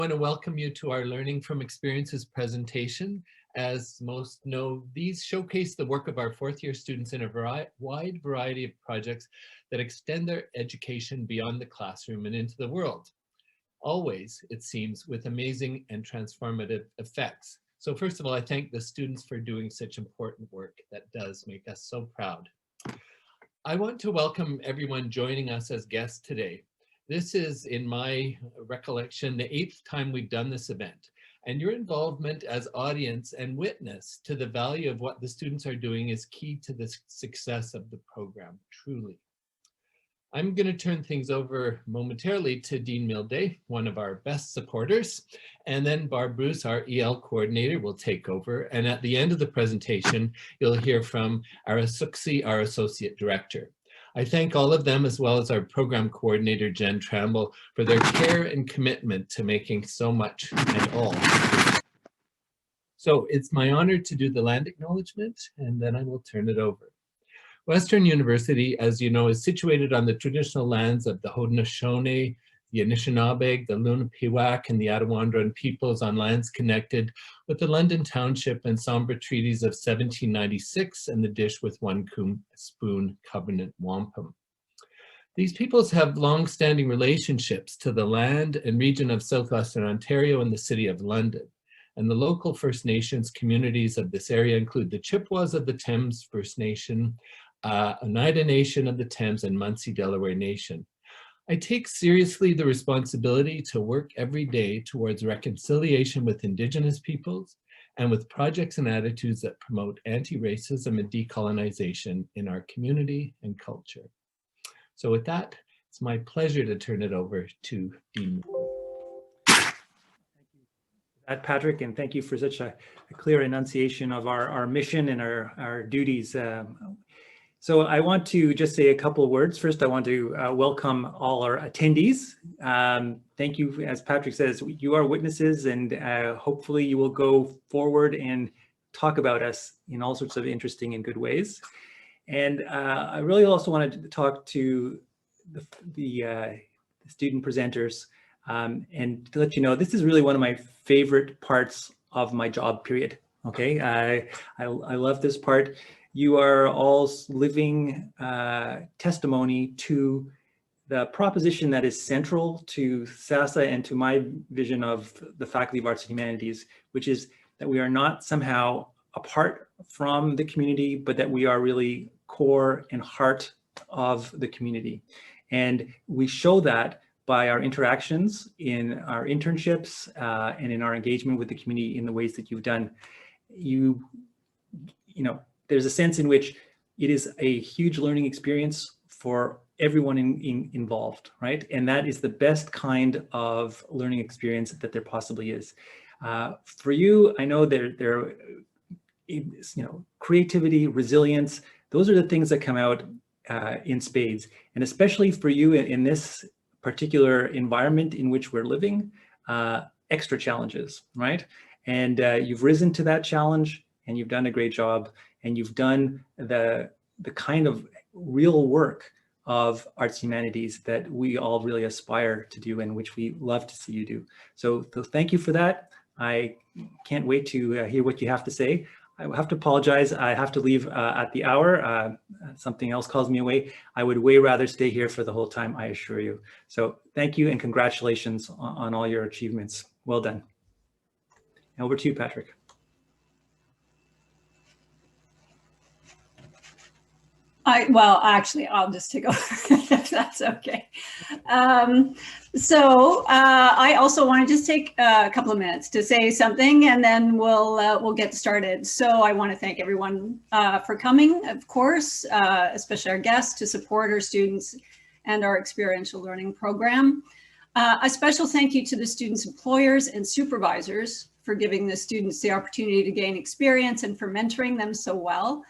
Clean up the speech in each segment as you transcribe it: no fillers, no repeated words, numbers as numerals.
I want to welcome you to our Learning from Experiences presentation. As most know, these showcase the work of our fourth-year students in a wide variety of projects that extend their education beyond the classroom and into the world. Always, it seems, with amazing and transformative effects. So first of all, I thank the students for doing such important work that does make us so proud. I want to welcome everyone joining us as guests today. This is, in my recollection, the 8th time we've done this event, and your involvement as audience and witness to the value of what the students are doing is key to the success of the program, truly. I'm going to turn things over momentarily to Dean Milday, one of our best supporters, and then Barb Bruce, our EL coordinator, will take over. And at the end of the presentation, you'll hear from Arasuksi, our associate director. I thank all of them, as well as our program coordinator, Jen Tramble, for their care and commitment to making so much and all. So it's my honor to do the land acknowledgement, and then I will turn it over. Western University, as you know, is situated on the traditional lands of the Haudenosaunee, the Anishinaabe, the Lunapiwak, and the Attawandaron peoples on lands connected with the London Township and Sombra Treaties of 1796 and the Dish with One Spoon Covenant Wampum. These peoples have long-standing relationships to the land and region of southwestern Ontario and the City of London. And the local First Nations communities of this area include the Chippewas of the Thames First Nation, Oneida Nation of the Thames, and Munsee Delaware Nation. I take seriously the responsibility to work every day towards reconciliation with Indigenous peoples and with projects and attitudes that promote anti-racism and decolonization in our community and culture. So with that, it's my pleasure to turn it over to Dean. Patrick, and thank you for such a clear enunciation of our mission and our duties. So I want to just say a couple of words. First, I want to welcome all our attendees. Thank you. As Patrick says, you are witnesses, and hopefully you will go forward and talk about us in all sorts of interesting and good ways. And I really also wanted to talk to the student presenters and to let you know, this is really one of my favorite parts of my job period. Okay, I love this part. You are all living testimony to the proposition that is central to SASAH and to my vision of the Faculty of Arts and Humanities, which is that we are not somehow apart from the community, but that we are really core and heart of the community. And we show that by our interactions in our internships and in our engagement with the community in the ways that you've done. You know, there's a sense in which it is a huge learning experience for everyone involved, right? And that is the best kind of learning experience that there possibly is. For you, I know there is, you know, creativity, resilience, those are the things that come out in spades. And especially for you in this particular environment in which we're living, extra challenges, right? And you've risen to that challenge, and you've done a great job, and you've done the kind of real work of arts humanities that we all really aspire to do and which we love to see you do. So thank you for that. I can't wait to hear what you have to say. I have to apologize. I have to leave at the hour. Something else calls me away. I would way rather stay here for the whole time, I assure you. So thank you and congratulations on all your achievements. Well done. And over to you, Patrick. Well, actually, I'll just take over if that's okay. I also want to just take a couple of minutes to say something, and then we'll get started. So I want to thank everyone for coming, of course, especially our guests, to support our students and our experiential learning program. A special thank you to the students' employers and supervisors for giving the students the opportunity to gain experience and for mentoring them so well.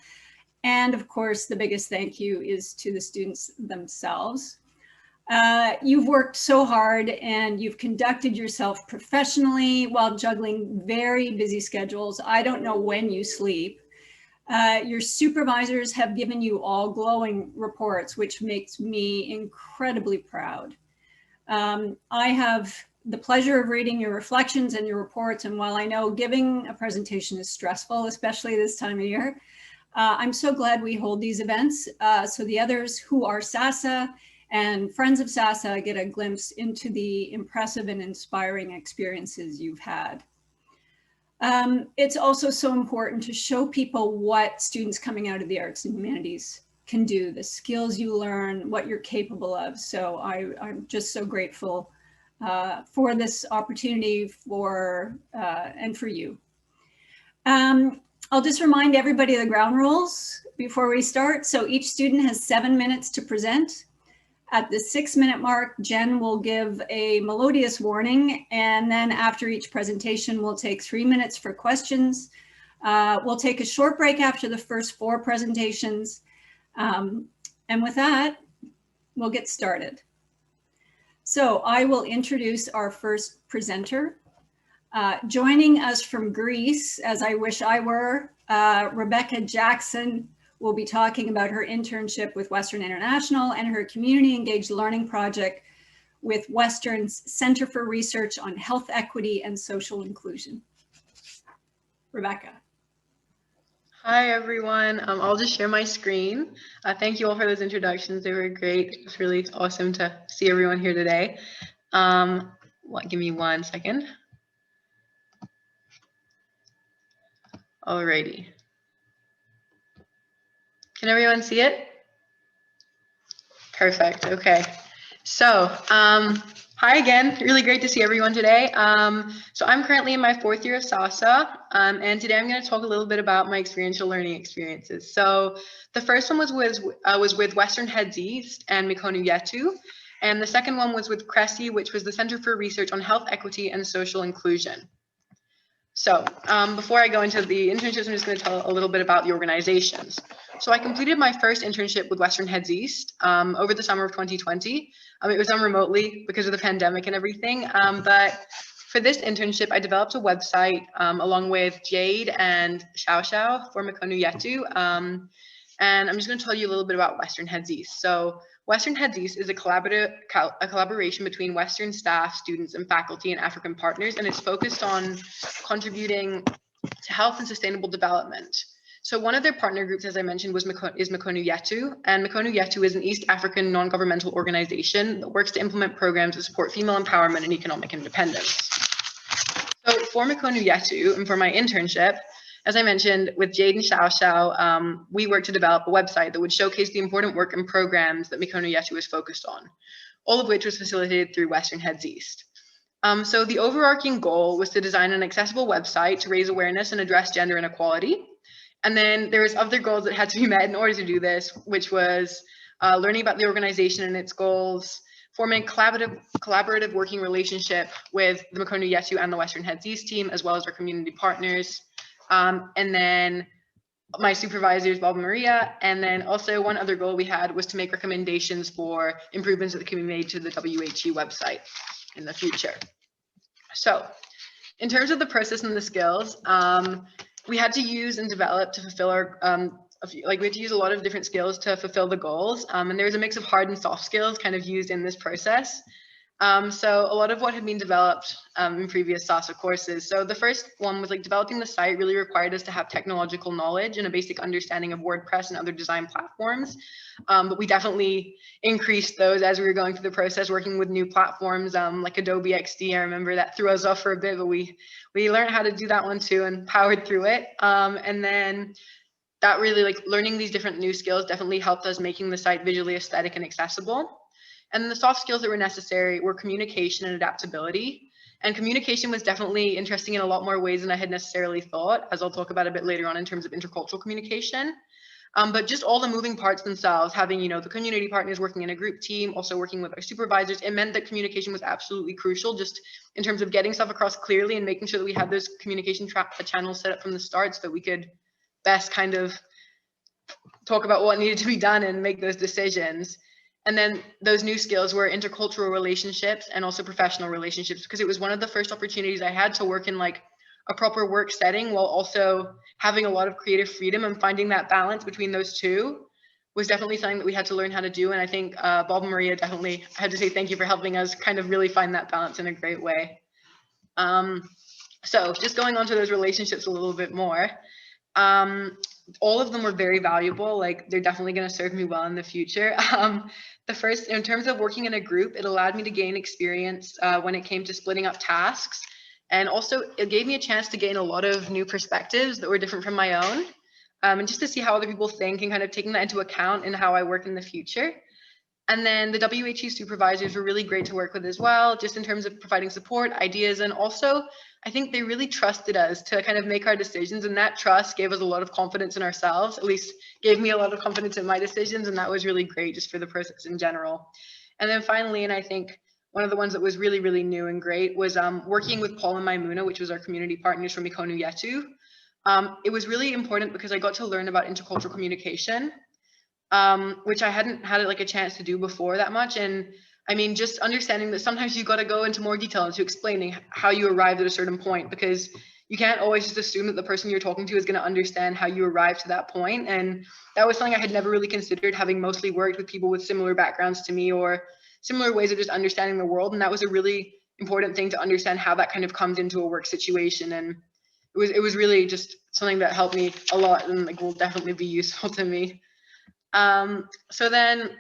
And of course, the biggest thank you is to the students themselves. You've worked so hard and you've conducted yourself professionally while juggling very busy schedules. I don't know when you sleep. Your supervisors have given you all glowing reports, which makes me incredibly proud. I have the pleasure of reading your reflections and your reports. And while I know giving a presentation is stressful, especially this time of year, I'm so glad we hold these events so the others who are SASAH and friends of SASAH get a glimpse into the impressive and inspiring experiences you've had. It's also so important to show people what students coming out of the arts and humanities can do, the skills you learn, what you're capable of. So I'm just so grateful for this opportunity and for you. I'll just remind everybody of the ground rules before we start. So each student has 7 minutes to present. At the 6-minute mark, Jen will give a melodious warning, and then after each presentation, we'll take 3 minutes for questions. We'll take a short break after the first 4 presentations. And with that, we'll get started. So I will introduce our first presenter. Joining us from Greece, as I wish I were, Rebecca Jackson will be talking about her internship with Western International and her community engaged learning project with Western's Center for Research on Health Equity and Social Inclusion. Rebecca. Hi, everyone. I'll just share my screen. Thank you all for those introductions. They were great. It's really awesome to see everyone here today. Give me 1 second. Alrighty. Can everyone see it? Perfect. Okay. So, hi again. Really great to see everyone today. So I'm currently in my 4th year of SASAH, and today I'm going to talk a little bit about my experiential learning experiences. So the first one was with Western Heads East and Mikono Yetu, and the second one was with CRESI, which was the Center for Research on Health Equity and Social Inclusion. So before I go into the internships, I'm just going to tell a little bit about the organizations. So I completed my first internship with Western Heads East over the summer of 2020. It was done remotely because of the pandemic and everything. But for this internship, I developed a website along with Jade and Xiao Xiao for Mikono Yetu. And I'm just going to tell you a little bit about Western Heads East. So Western Heads East is a collaboration between Western staff, students, and faculty and African partners, and it's focused on contributing to health and sustainable development. So one of their partner groups, as I mentioned, is Mikono Yetu, and Mikono Yetu is an East African non-governmental organization that works to implement programs that support female empowerment and economic independence. So for Mikono Yetu and for my internship, as I mentioned, with Jade and Xiao Xiao, we worked to develop a website that would showcase the important work and programs that Mikono Yetu is focused on, all of which was facilitated through Western Heads East. So the overarching goal was to design an accessible website to raise awareness and address gender inequality. And then there was other goals that had to be met in order to do this, which was learning about the organization and its goals, forming a collaborative working relationship with the Mikono Yetu and the Western Heads East team, as well as our community partners. And then my supervisors, Bob and Maria. And then also one other goal we had was to make recommendations for improvements that can be made to the WHE website in the future. So in terms of the process and the skills, we had to use and develop to fulfill our, we had to use a lot of different skills to fulfill the goals. And there was a mix of hard and soft skills kind of used in this process. So a lot of what had been developed in previous SASAH courses. So the first one was developing the site really required us to have technological knowledge and a basic understanding of WordPress and other design platforms. But we definitely increased those as we were going through the process, working with new platforms like Adobe XD. I remember that threw us off for a bit, but we learned how to do that one too and powered through it. And then that really learning these different new skills definitely helped us making the site visually aesthetic and accessible. And the soft skills that were necessary were communication and adaptability. And communication was definitely interesting in a lot more ways than I had necessarily thought, as I'll talk about a bit later on in terms of intercultural communication. But just all the moving parts themselves, having, the community partners working in a group team, also working with our supervisors, it meant that communication was absolutely crucial just in terms of getting stuff across clearly and making sure that we had those communication channels set up from the start so that we could best kind of talk about what needed to be done and make those decisions. And then those new skills were intercultural relationships and also professional relationships, because it was one of the first opportunities I had to work in a proper work setting while also having a lot of creative freedom, and finding that balance between those two was definitely something that we had to learn how to do. And I think Bob and Maria definitely had to say thank you for helping us kind of really find that balance in a great way. So just going on to those relationships a little bit more. All of them were very valuable. Like, they're definitely going to serve me well in the future. The first, in terms of working in a group, it allowed me to gain experience when it came to splitting up tasks. And also it gave me a chance to gain a lot of new perspectives that were different from my own. And just to see how other people think and kind of taking that into account in how I work in the future. And then the WHE supervisors were really great to work with as well, just in terms of providing support, ideas, and also I think they really trusted us to kind of make our decisions, and that trust gave us a lot of confidence in ourselves, at least gave me a lot of confidence in my decisions, and that was really great just for the process in general. And then finally, and I think one of the ones that was really, really new and great was working with Paul and Maimuna, which was our community partners from Ikonu Yetu. It was really important because I got to learn about intercultural communication, which I hadn't had like a chance to do before that much. And I mean, just understanding that sometimes you got to go into more detail into explaining how you arrived at a certain point, because you can't always just assume that the person you're talking to is going to understand how you arrived to that point. And that was something I had never really considered, having mostly worked with people with similar backgrounds to me or similar ways of just understanding the world. And that was a really important thing to understand, how that kind of comes into a work situation. And it was really just something that helped me a lot and like will definitely be useful to me. So then,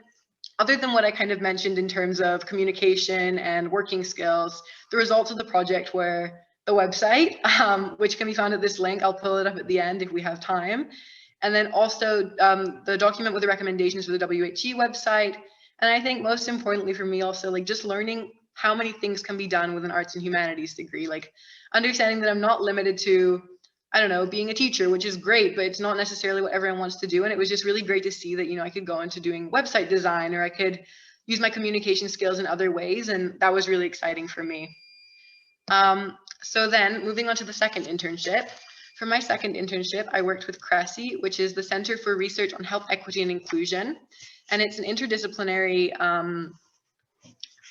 other than what I kind of mentioned in terms of communication and working skills, the results of the project were the website, which can be found at this link. I'll pull it up at the end if we have time. And then also the document with the recommendations for the WHE website. And I think most importantly for me also, like, just learning how many things can be done with an arts and humanities degree, like understanding that I'm not limited to, I don't know, being a teacher, which is great, but it's not necessarily what everyone wants to do. And it was just really great to see that, you know, I could go into doing website design, or I could use my communication skills in other ways. And that was really exciting for me. So then moving on to the second internship. For my second internship, I worked with CRESI, which is the Center for Research on Health Equity and Inclusion. And it's an interdisciplinary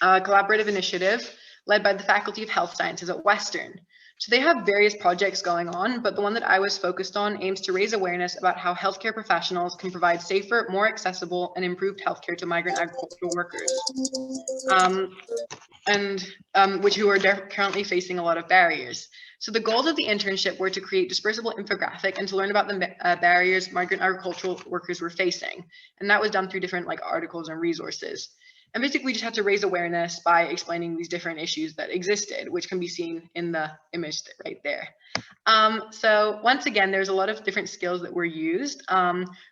collaborative initiative led by the Faculty of Health Sciences at Western. So they have various projects going on, but the one that I was focused on aims to raise awareness about how healthcare professionals can provide safer, more accessible, and improved healthcare to migrant agricultural workers, which who are currently facing a lot of barriers. So the goals of the internship were to create dispersible infographic and to learn about the barriers migrant agricultural workers were facing. And that was done through different like articles and resources. And basically we just had to raise awareness by explaining these different issues that existed, which can be seen in the image right there. So once again, there's a lot of different skills that were used.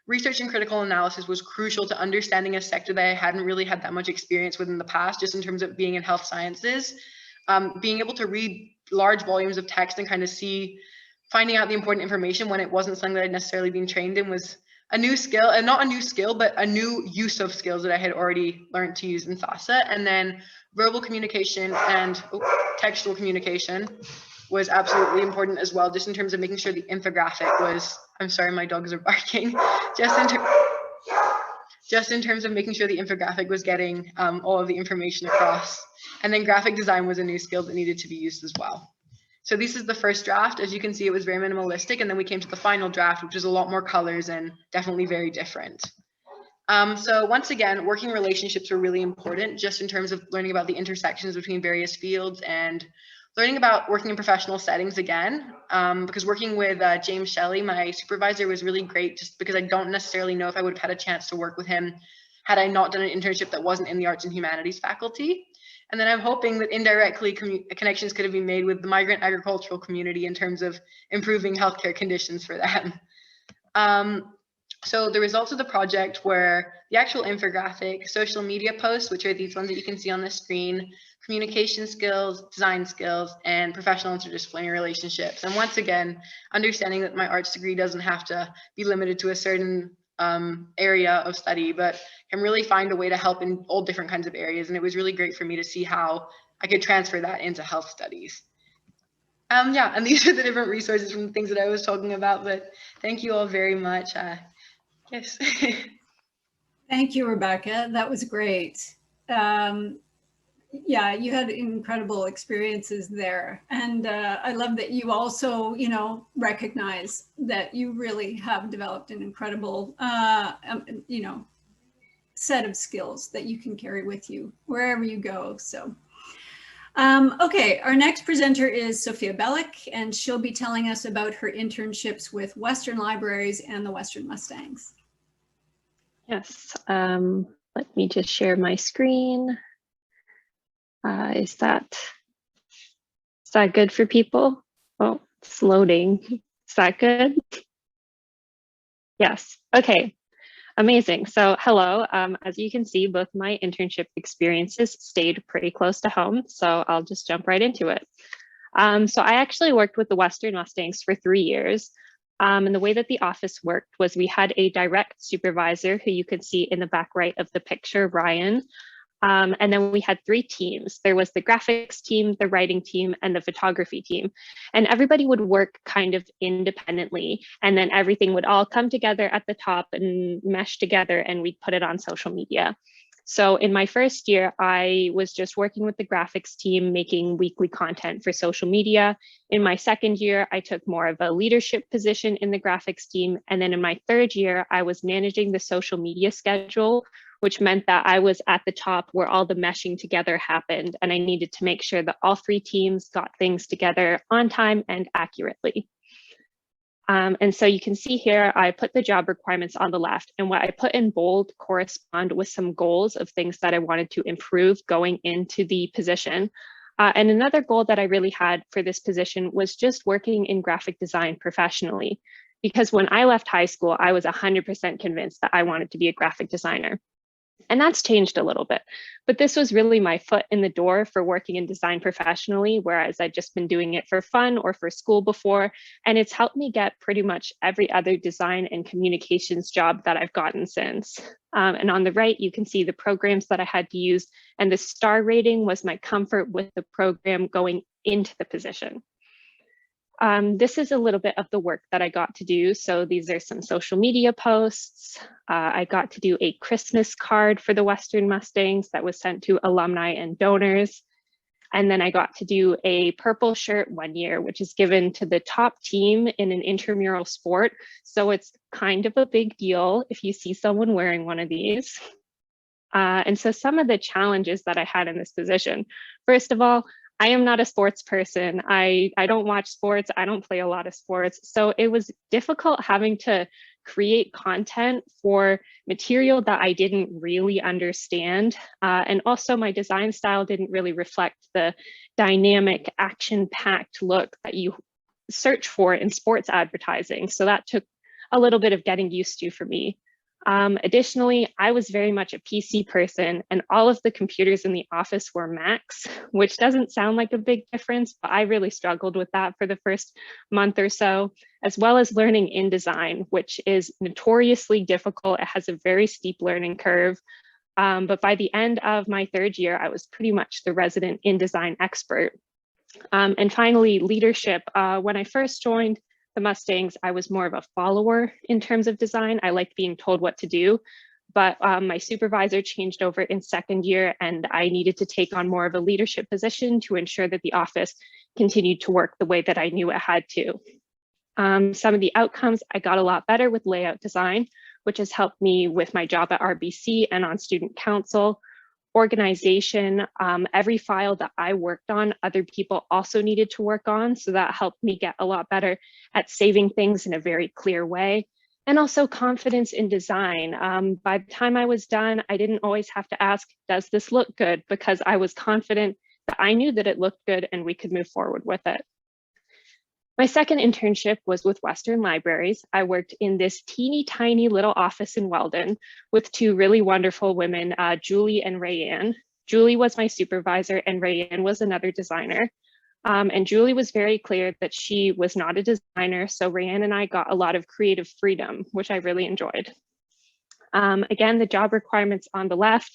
Research and critical analysis was crucial to understanding a sector that I hadn't really had that much experience with in the past, just in terms of being in health sciences. Being able to read large volumes of text and kind of finding out the important information when it wasn't something that I'd necessarily been trained in was a new skill, and not a new skill, but a new use of skills that I had already learned to use in SASAH. And then verbal communication and textual communication was absolutely important as well, just in terms of making sure the infographic was, I'm sorry, my dogs are barking, just in terms of making sure the infographic was getting all of the information across. And then graphic design was a new skill that needed to be used as well. So this is the first draft. As you can see, it was very minimalistic. And then we came to the final draft, which is a lot more colors and definitely very different. So once again, working relationships were really important, just in terms of learning about the intersections between various fields and learning about working in professional settings again, because working with James Shelley, my supervisor, was really great, just because I don't necessarily know if I would have had a chance to work with him had I not done an internship that wasn't in the arts and humanities faculty. And then I'm hoping that indirectly connections could have been made with the migrant agricultural community in terms of improving healthcare conditions for them. So the results of the project were the actual infographic, social media posts, which are these ones that you can see on the screen, communication skills, design skills, and professional interdisciplinary relationships. And once again, understanding that my arts degree doesn't have to be limited to a certain area of study, but can really find a way to help in all different kinds of areas. And it was really great for me to see how I could transfer that into health studies. Yeah, and these are the different resources from the things that I was talking about, but thank you all very much. Yes. Thank you, Rebecca. That was great. Yeah, you had incredible experiences there. And I love that you also, recognize that you really have developed an incredible, set of skills that you can carry with you wherever you go. So, okay, our next presenter is Sophia Bellick, and she'll be telling us about her internships with Western Libraries and the Western Mustangs. Yes, let me just share my screen. Is that good for people? Oh, it's loading. Is that good? Yes, okay, amazing. So hello, as you can see, both my internship experiences stayed pretty close to home, so I'll just jump right into it. So I actually worked with the Western Mustangs for 3 years. And the way that the office worked was we had a direct supervisor who you can see in the back right of the picture, Ryan. And then we had 3 teams. There was the graphics team, the writing team, and the photography team. And everybody would work kind of independently. And then everything would all come together at the top and mesh together, and we'd put it on social media. So in my first year, I was just working with the graphics team, making weekly content for social media. In my second year, I took more of a leadership position in the graphics team. And then in my third year, I was managing the social media schedule, which meant that I was at the top where all the meshing together happened. And I needed to make sure that all 3 teams got things together on time and accurately. And so you can see here, I put the job requirements on the left, and what I put in bold correspond with some goals of things that I wanted to improve going into the position. And another goal that I really had for this position was just working in graphic design professionally, because when I left high school, I was 100% convinced that I wanted to be a graphic designer. And that's changed a little bit, but this was really my foot in the door for working in design professionally, whereas I'd just been doing it for fun or for school before. And it's helped me get pretty much every other design and communications job that I've gotten since. And on the right, you can see the programs that I had to use, and the star rating was my comfort with the program going into the position. This is a little bit of the work that I got to do. So these are some social media posts. I got to do a Christmas card for the Western Mustangs that was sent to alumni and donors. And then I got to do a purple shirt one year, which is given to the top team in an intramural sport. So it's kind of a big deal if you see someone wearing one of these. And so some of the challenges that I had in this position, first of all, I am not a sports person. I don't watch sports. I don't play a lot of sports. So it was difficult having to create content for material that I didn't really understand. And also my design style didn't really reflect the dynamic, action-packed look that you search for in sports advertising. So that took a little bit of getting used to for me. Additionally, I was very much a PC person, and all of the computers in the office were Macs, which doesn't sound like a big difference, but I really struggled with that for the first month or so, as well as learning InDesign, which is notoriously difficult. It has a very steep learning curve. But by the end of my third year, I was pretty much the resident InDesign expert. And finally, leadership. When I first joined the Mustangs, I was more of a follower in terms of design. I liked being told what to do, but my supervisor changed over in second year, and I needed to take on more of a leadership position to ensure that the office continued to work the way that I knew it had to. Some of the outcomes, I got a lot better with layout design, which has helped me with my job at RBC and on student council. Organization, every file that I worked on, other people also needed to work on. So that helped me get a lot better at saving things in a very clear way. And also confidence in design. By the time I was done, I didn't always have to ask, does this look good? Because I was confident that I knew that it looked good and we could move forward with it. My second internship was with Western Libraries. I worked in this teeny tiny little office in Weldon with 2 really wonderful women, Julie and Rayanne. Julie was my supervisor and Rayanne was another designer. And Julie was very clear that she was not a designer, so Rayanne and I got a lot of creative freedom, which I really enjoyed. Again, the job requirements on the left.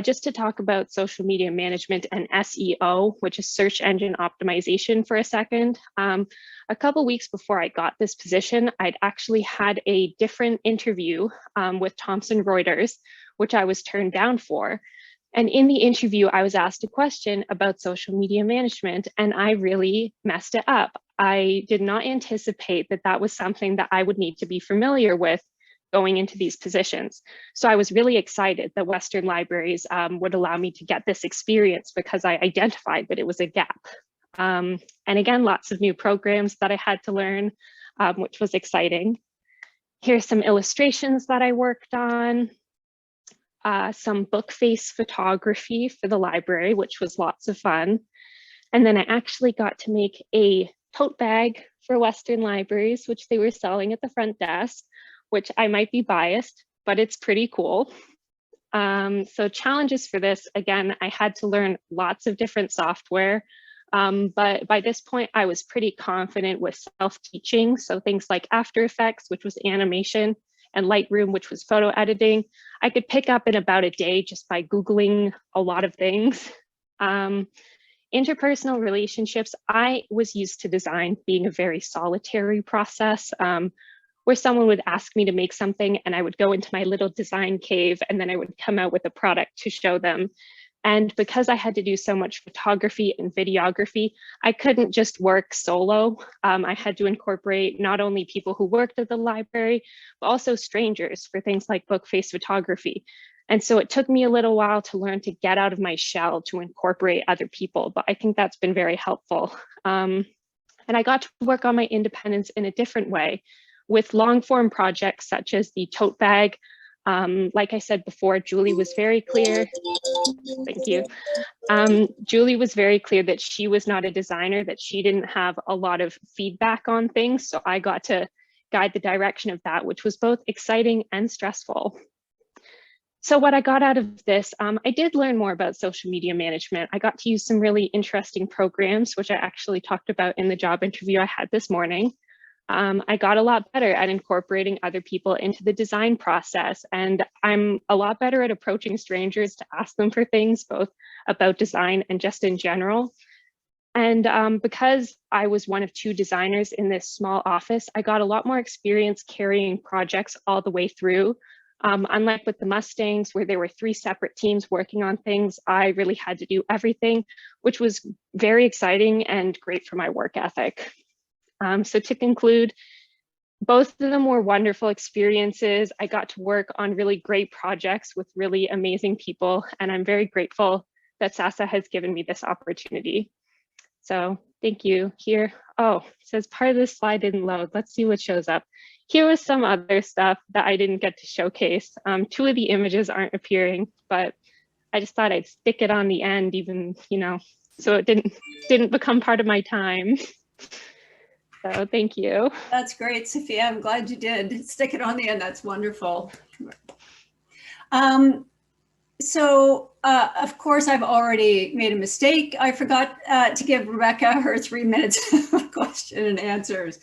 Just to talk about social media management and SEO, which is search engine optimization for a second. A couple weeks before I got this position, I'd actually had a different interview with Thomson Reuters, which I was turned down for. And in the interview, I was asked a question about social media management, and I really messed it up. I did not anticipate that that was something that I would need to be familiar with going into these positions. So I was really excited that Western Libraries would allow me to get this experience because I identified that it was a gap. And again, lots of new programs that I had to learn, which was exciting. Here's some illustrations that I worked on. Some book face photography for the library, which was lots of fun. And then I actually got to make a tote bag for Western Libraries, which they were selling at the front desk, which I might be biased, but it's pretty cool. So challenges for this, again, I had to learn lots of different software, but by this point I was pretty confident with self-teaching. So things like After Effects, which was animation, and Lightroom, which was photo editing, I could pick up in about a day just by Googling a lot of things. Interpersonal relationships, I was used to design being a very solitary process, where someone would ask me to make something and I would go into my little design cave and then I would come out with a product to show them. And because I had to do so much photography and videography, I couldn't just work solo. I had to incorporate not only people who worked at the library, but also strangers for things like book face photography. And so it took me a little while to learn to get out of my shell to incorporate other people, but I think that's been very helpful. And I got to work on my independence in a different way with long form projects such as the tote bag. Like I said before, Julie was very clear. Thank you. Julie was very clear that she was not a designer, that she didn't have a lot of feedback on things. So I got to guide the direction of that, which was both exciting and stressful. So what I got out of this, I did learn more about social media management. I got to use some really interesting programs, which I actually talked about in the job interview I had this morning. I got a lot better at incorporating other people into the design process, and I'm a lot better at approaching strangers to ask them for things, both about design and just in general. And because I was one of 2 designers in this small office, I got a lot more experience carrying projects all the way through. Unlike with the Mustangs, where there were 3 separate teams working on things, I really had to do everything, which was very exciting and great for my work ethic. So to conclude, both of them were wonderful experiences. I got to work on really great projects with really amazing people, and I'm very grateful that SASAH has given me this opportunity. So thank you. Here, oh, it says part of this slide didn't load. Let's see what shows up. Here was some other stuff that I didn't get to showcase. 2 of the images aren't appearing, but I just thought I'd stick it on the end, even, you know, so it didn't become part of my time. So thank you. That's great, Sophia. I'm glad you did stick it on the end. That's wonderful. Of course, I've already made a mistake. I forgot to give Rebecca her 3 minutes of question and answers.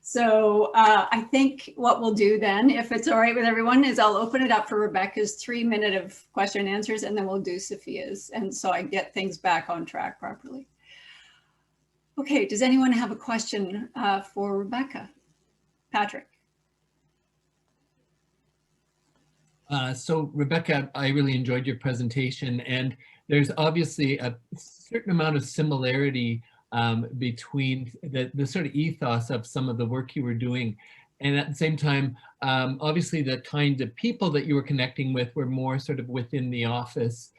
So I think what we'll do then, if it's all right with everyone, is I'll open it up for Rebecca's 3 minute of question and answers, and then we'll do Sophia's. And so I get things back on track properly. Okay, does anyone have a question for Rebecca? Patrick. So Rebecca, I really enjoyed your presentation, and there's obviously a certain amount of similarity between the sort of ethos of some of the work you were doing. And at the same time, obviously the kind of people that you were connecting with were more sort of within the office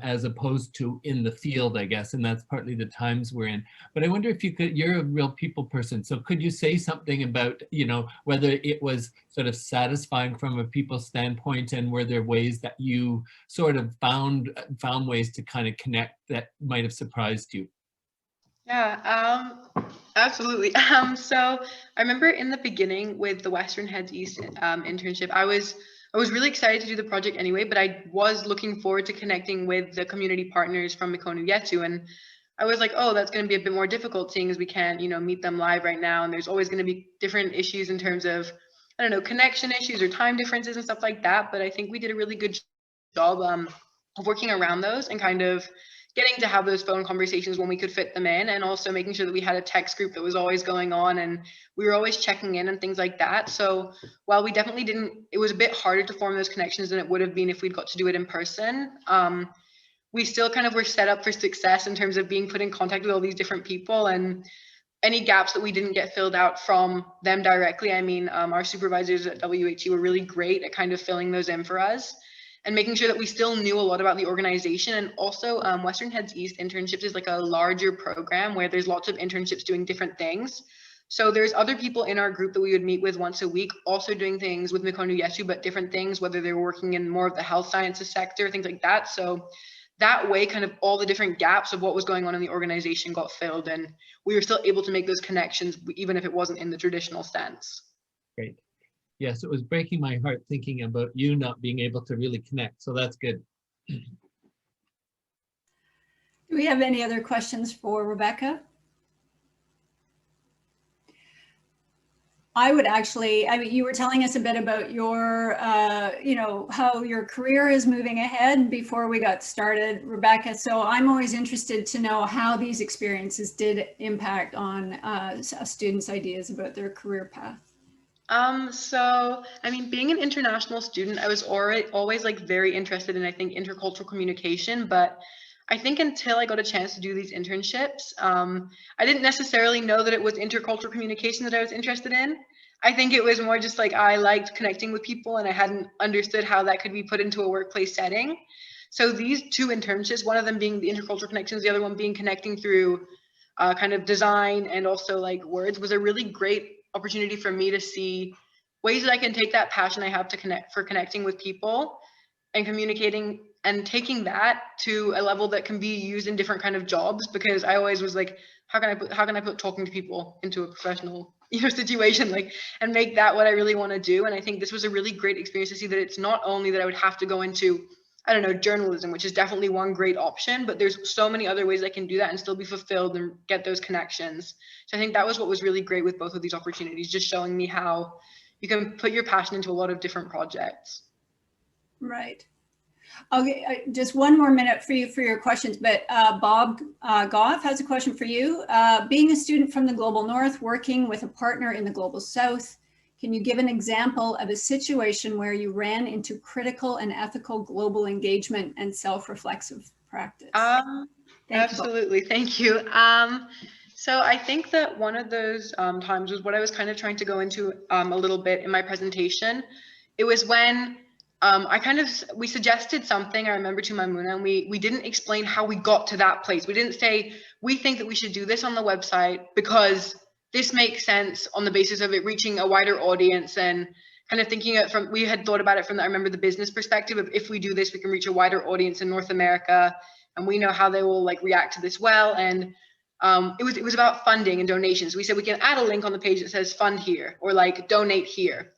as opposed to in the field, I guess, and that's partly the times we're in. But I wonder if you could, you're a real people person, so could you say something about, you know, whether it was sort of satisfying from a people standpoint, and were there ways that you sort of found ways to kind of connect that might have surprised you? Yeah, absolutely. So I remember in the beginning with the Western Heads East internship, I was really excited to do the project anyway, but I was looking forward to connecting with the community partners from Mikono Yetu, and I was like, oh, that's going to be a bit more difficult, seeing as we can't, you know, meet them live right now, and there's always going to be different issues in terms of, I don't know, connection issues or time differences and stuff like that. But I think we did a really good job of working around those and kind of getting to have those phone conversations when we could fit them in, and also making sure that we had a text group that was always going on and we were always checking in and things like that. So while we definitely didn't, it was a bit harder to form those connections than it would have been if we'd got to do it in person. we still kind of were set up for success in terms of being put in contact with all these different people, and any gaps that we didn't get filled out from them directly. I mean, our supervisors at WHE were really great at kind of filling those in for us and making sure that we still knew a lot about the organization. And also Western Heads East internships is like a larger program where there's lots of internships doing different things. So there's other people in our group that we would meet with once a week, also doing things with Mikono Yesu, but different things, whether they were working in more of the health sciences sector, things like that. So that way, kind of all the different gaps of what was going on in the organization got filled, and we were still able to make those connections, even if it wasn't in the traditional sense. Great. Yes, it was breaking my heart thinking about you not being able to really connect. So that's good. Do we have any other questions for Rebecca? I would actually, I mean, you were telling us a bit about your, you know, how your career is moving ahead before we got started, Rebecca. So I'm always interested to know how these experiences did impact on students' ideas about their career path. So, I mean, being an international student, I was always like very interested in, I think, intercultural communication, but I think until I got a chance to do these internships, I didn't necessarily know that it was intercultural communication that I was interested in. I think it was more just like I liked connecting with people, and I hadn't understood how that could be put into a workplace setting. So these two internships, one of them being the intercultural connections, the other one being connecting through kind of design and also like words, was a really great opportunity for me to see ways that I can take that passion I have to connecting with people and communicating, and taking that to a level that can be used in different kind of jobs, because I always was like, how can I put talking to people into a professional, you know, situation, like, and make that what I really want to do. And I think this was a really great experience to see that it's not only that I would have to go into, I don't know, journalism, which is definitely one great option, but there's so many other ways I can do that and still be fulfilled and get those connections. So I think that was what was really great with both of these opportunities, just showing me how you can put your passion into a lot of different projects. Right. Okay, just one more minute for you for your questions, but Bob Goff has a question for you. Being a student from the Global North, working with a partner in the Global South, can you give an example of a situation where you ran into critical and ethical global engagement and self-reflexive practice? Absolutely, thank you. So I think that one of those times was what I was kind of trying to go into a little bit in my presentation. It was when we suggested something, I remember, to Maimuna, and we didn't explain how we got to that place. We didn't say, we think that we should do this on the website because this makes sense on the basis of it reaching a wider audience, and kind of thinking it from, we had thought about it from the, I remember, the business perspective of, if we do this, we can reach a wider audience in North America, and we know how they will like react to this well. And it was about funding and donations. We said we can add a link on the page that says fund here, or like donate here.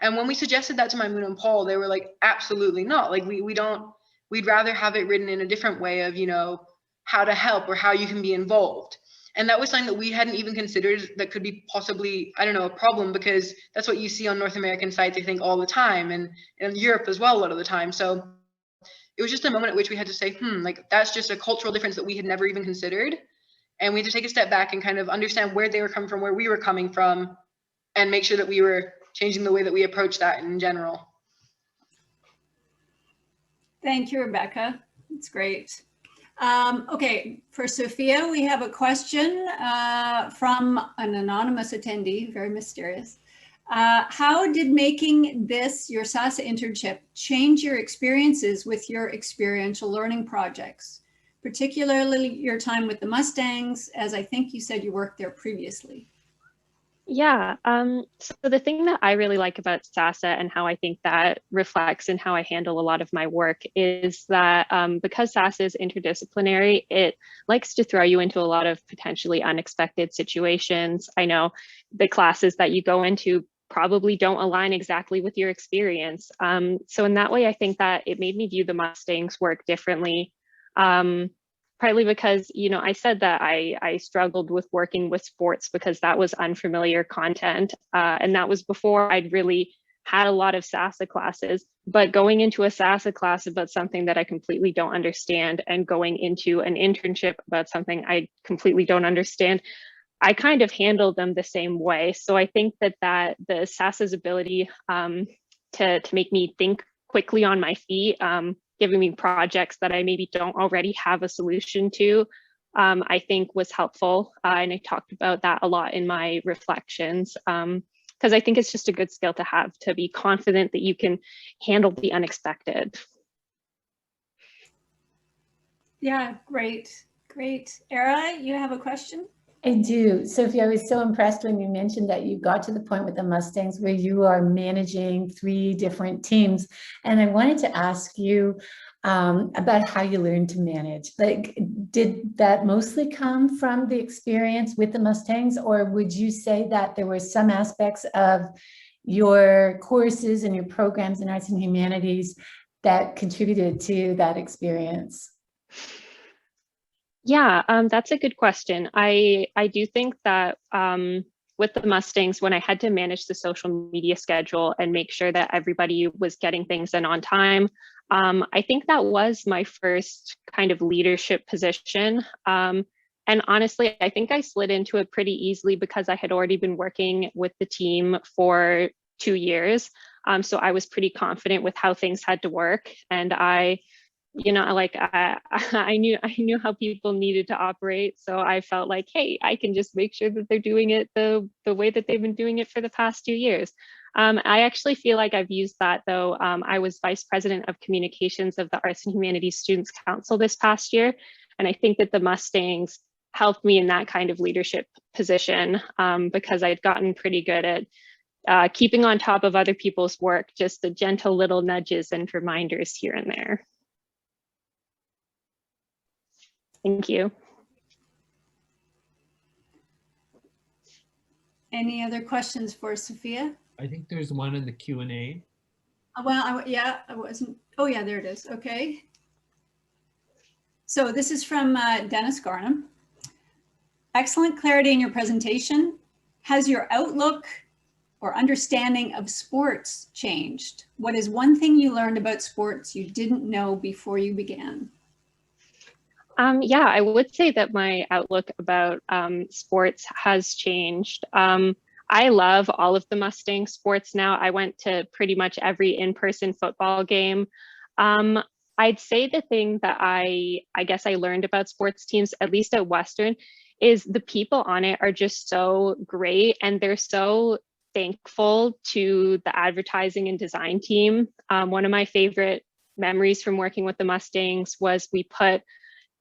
And when we suggested that to Maimuna and Paul, they were like, absolutely not. Like we'd rather have it written in a different way of, you know, how to help or how you can be involved. And that was something that we hadn't even considered that could be possibly, I don't know, a problem, because that's what you see on North American sites, I think, all the time, and in Europe as well a lot of the time. So it was just a moment at which we had to say, like, that's just a cultural difference that we had never even considered. And we had to take a step back and kind of understand where they were coming from, where we were coming from, and make sure that we were changing the way that we approach that in general. Thank you, Rebecca. It's great. Okay, for Sophia, we have a question from an anonymous attendee, very mysterious. How did making this your SASAH internship change your experiences with your experiential learning projects, particularly your time with the Mustangs, as I think you said you worked there previously? Yeah, so the thing that I really like about SASAH, and how I think that reflects in how I handle a lot of my work, is that because SASAH is interdisciplinary, it likes to throw you into a lot of potentially unexpected situations. I know the classes that you go into probably don't align exactly with your experience. So in that way, I think that it made me view the Mustangs work differently. Partly because, you know, I said that I struggled with working with sports because that was unfamiliar content. And that was before I'd really had a lot of SASAH classes. But going into a SASAH class about something that I completely don't understand, and going into an internship about something I completely don't understand, I kind of handled them the same way. So I think that the SASAH's ability to make me think quickly on my feet giving me projects that I maybe don't already have a solution to, I think was helpful. And I talked about that a lot in my reflections, because I think it's just a good skill to have, to be confident that you can handle the unexpected. Yeah, great, great. Era, you have a question? I do. Sophie, I was so impressed when you mentioned that you got to the point with the Mustangs where you are managing 3 different teams. And I wanted to ask you about how you learned to manage. Like, did that mostly come from the experience with the Mustangs, or would you say that there were some aspects of your courses and your programs in arts and humanities that contributed to that experience? Yeah, that's a good question. I do think that with the Mustangs, when I had to manage the social media schedule and make sure that everybody was getting things in on time, I think that was my first kind of leadership position. And honestly, I think I slid into it pretty easily because I had already been working with the team for 2 years. So I was pretty confident with how things had to work. And I knew how people needed to operate. So I felt like, hey, I can just make sure that they're doing it the way that they've been doing it for the past 2 years. I actually feel like I've used that though. I was vice president of communications of the Arts and Humanities Students Council this past year. And I think that the Mustangs helped me in that kind of leadership position because I'd gotten pretty good at keeping on top of other people's work, just the gentle little nudges and reminders here and there. Thank you. Any other questions for Sophia? I think there's one in the Q&A. Well, yeah, I wasn't. Oh, yeah, there it is. Okay. So this is from Dennis Garnham. Excellent clarity in your presentation. Has your outlook or understanding of sports changed? What is one thing you learned about sports you didn't know before you began? Yeah, I would say that my outlook about sports has changed. I love all of the Mustang sports now. I went to pretty much every in-person football game. I'd say the thing that I guess I learned about sports teams, at least at Western, is the people on it are just so great and they're so thankful to the advertising and design team. One of my favorite memories from working with the Mustangs was we put,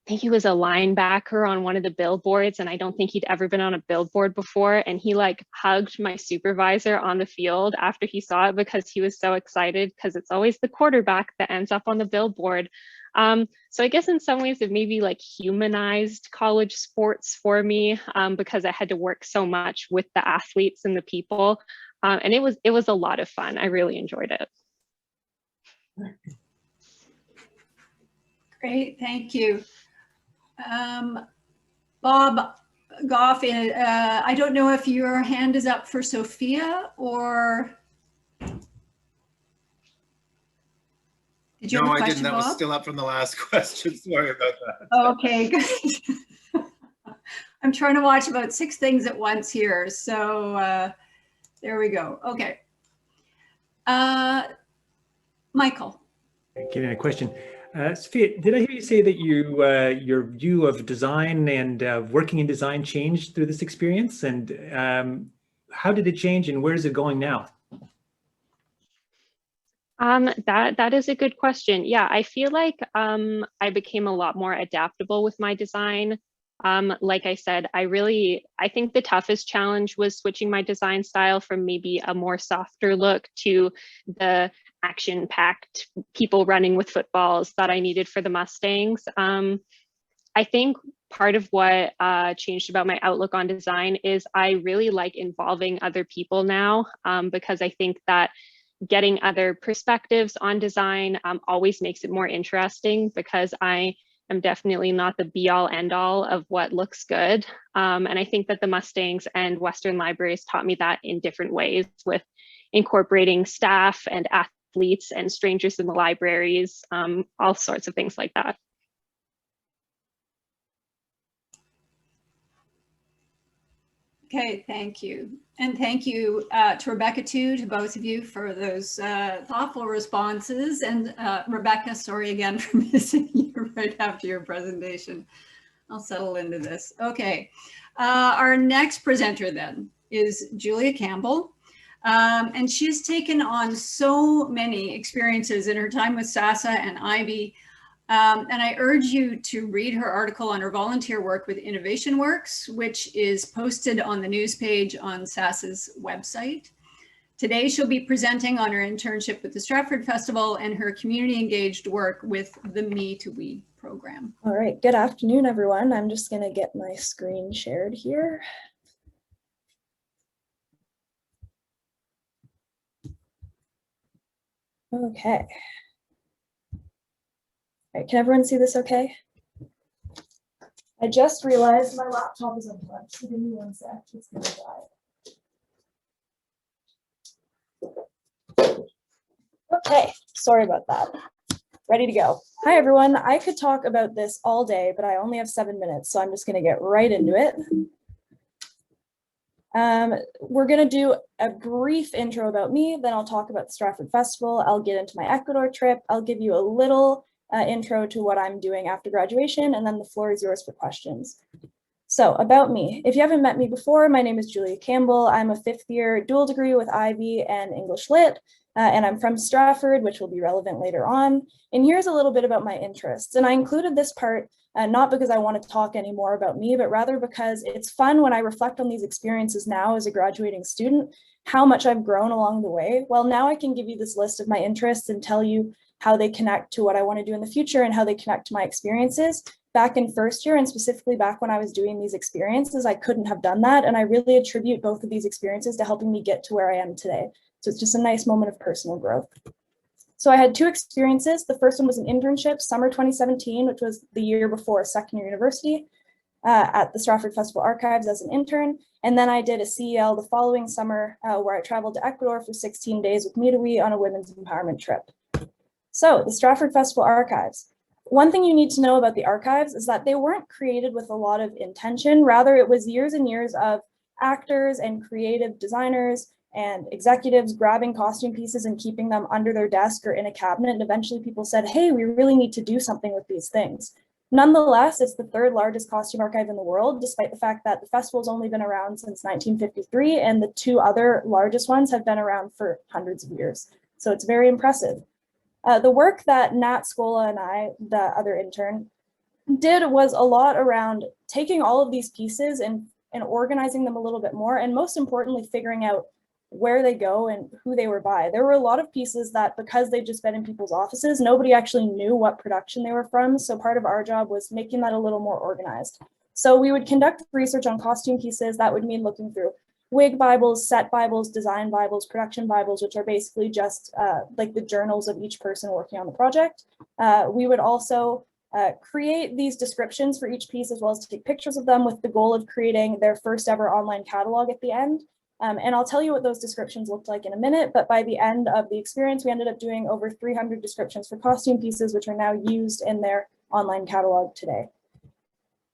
I think he was a linebacker on one of the billboards, and I don't think he'd ever been on a billboard before. And he like hugged my supervisor on the field after he saw it because he was so excited, because it's always the quarterback that ends up on the billboard. So I guess in some ways it maybe like humanized college sports for me because I had to work so much with the athletes and the people. And it was a lot of fun. I really enjoyed it. Great, thank you. Bob Goff, I don't know if your hand is up for Sophia or. Did you have a question, I didn't. That Bob? was still up from the last question. Sorry about that. Okay, good. I'm trying to watch about 6 things at once here. So there we go. Okay. Michael. Getting a question. Sophia, did I hear you say that your view of design and working in design changed through this experience? And how did it change and where is it going now? That is a good question. Yeah, I feel like I became a lot more adaptable with my design. Like I said, I think the toughest challenge was switching my design style from maybe a more softer look to the action-packed people running with footballs that I needed for the Mustangs. I think part of what changed about my outlook on design is I really like involving other people now because I think that getting other perspectives on design always makes it more interesting because I am definitely not the be-all end-all of what looks good. And I think that the Mustangs and Western Libraries taught me that in different ways with incorporating staff and athletes and strangers in the libraries, all sorts of things like that. Okay, thank you. And thank you to Rebecca too, to both of you for those thoughtful responses. And Rebecca, sorry again for missing you right after your presentation. I'll settle into this. Okay, our next presenter then is Julia Campbell. And she's taken on so many experiences in her time with SASAH and Ivy. And I urge you to read her article on her volunteer work with Innovation Works, which is posted on the news page on SASAH's website. Today, she'll be presenting on her internship with the Stratford Festival and her community engaged work with the Me to We program. All right, good afternoon, everyone. I'm just going to get my screen shared here. Okay. All right, can everyone see this okay? I just realized my laptop is unplugged, so give me one sec, it's gonna die. Okay, sorry about that. Ready to go. Hi, everyone. I could talk about this all day, but I only have 7 minutes, so I'm just gonna get right into it. We're going to do a brief intro about me, then I'll talk about the Stratford Festival. I'll get into my Ecuador trip. I'll give you a little intro to what I'm doing after graduation, and then the floor is yours for questions. So about me, if you haven't met me before, my name is Julia Campbell. I'm a 5th year dual degree with Ivy and English Lit, and I'm from Stratford, which will be relevant later on. And here's a little bit about my interests. And I included this part not because I want to talk any more about me, but rather because it's fun when I reflect on these experiences now as a graduating student, how much I've grown along the way. Well, now I can give you this list of my interests and tell you how they connect to what I want to do in the future and how they connect to my experiences. Back in 1st year, and specifically back when I was doing these experiences, I couldn't have done that. And I really attribute both of these experiences to helping me get to where I am today. So it's just a nice moment of personal growth. So I had 2 experiences. The first one was an internship, summer 2017, which was the year before 2nd year university, at the Stratford Festival Archives as an intern. And then I did a CEL the following summer where I traveled to Ecuador for 16 days with Me to We on a women's empowerment trip. So the Stratford Festival Archives. One thing you need to know about the archives is that they weren't created with a lot of intention. Rather, it was years and years of actors and creative designers and executives grabbing costume pieces and keeping them under their desk or in a cabinet. And eventually people said, hey, we really need to do something with these things. Nonetheless, it's the 3rd largest costume archive in the world, despite the fact that the festival's only been around since 1953, and the 2 other largest ones have been around for hundreds of years. So it's very impressive. The work that Nat Scola and I, the other intern, did was a lot around taking all of these pieces and organizing them a little bit more, and most importantly, figuring out where they go and who they were by. There were a lot of pieces that, because they'd just been in people's offices, nobody actually knew what production they were from. So part of our job was making that a little more organized. So we would conduct research on costume pieces. That would mean looking through wig Bibles, set Bibles, design Bibles, production Bibles, which are basically just like the journals of each person working on the project. We would also create these descriptions for each piece, as well as take pictures of them, with the goal of creating their first ever online catalog at the end. And I'll tell you what those descriptions looked like in a minute, but by the end of the experience, we ended up doing over 300 descriptions for costume pieces, which are now used in their online catalog today.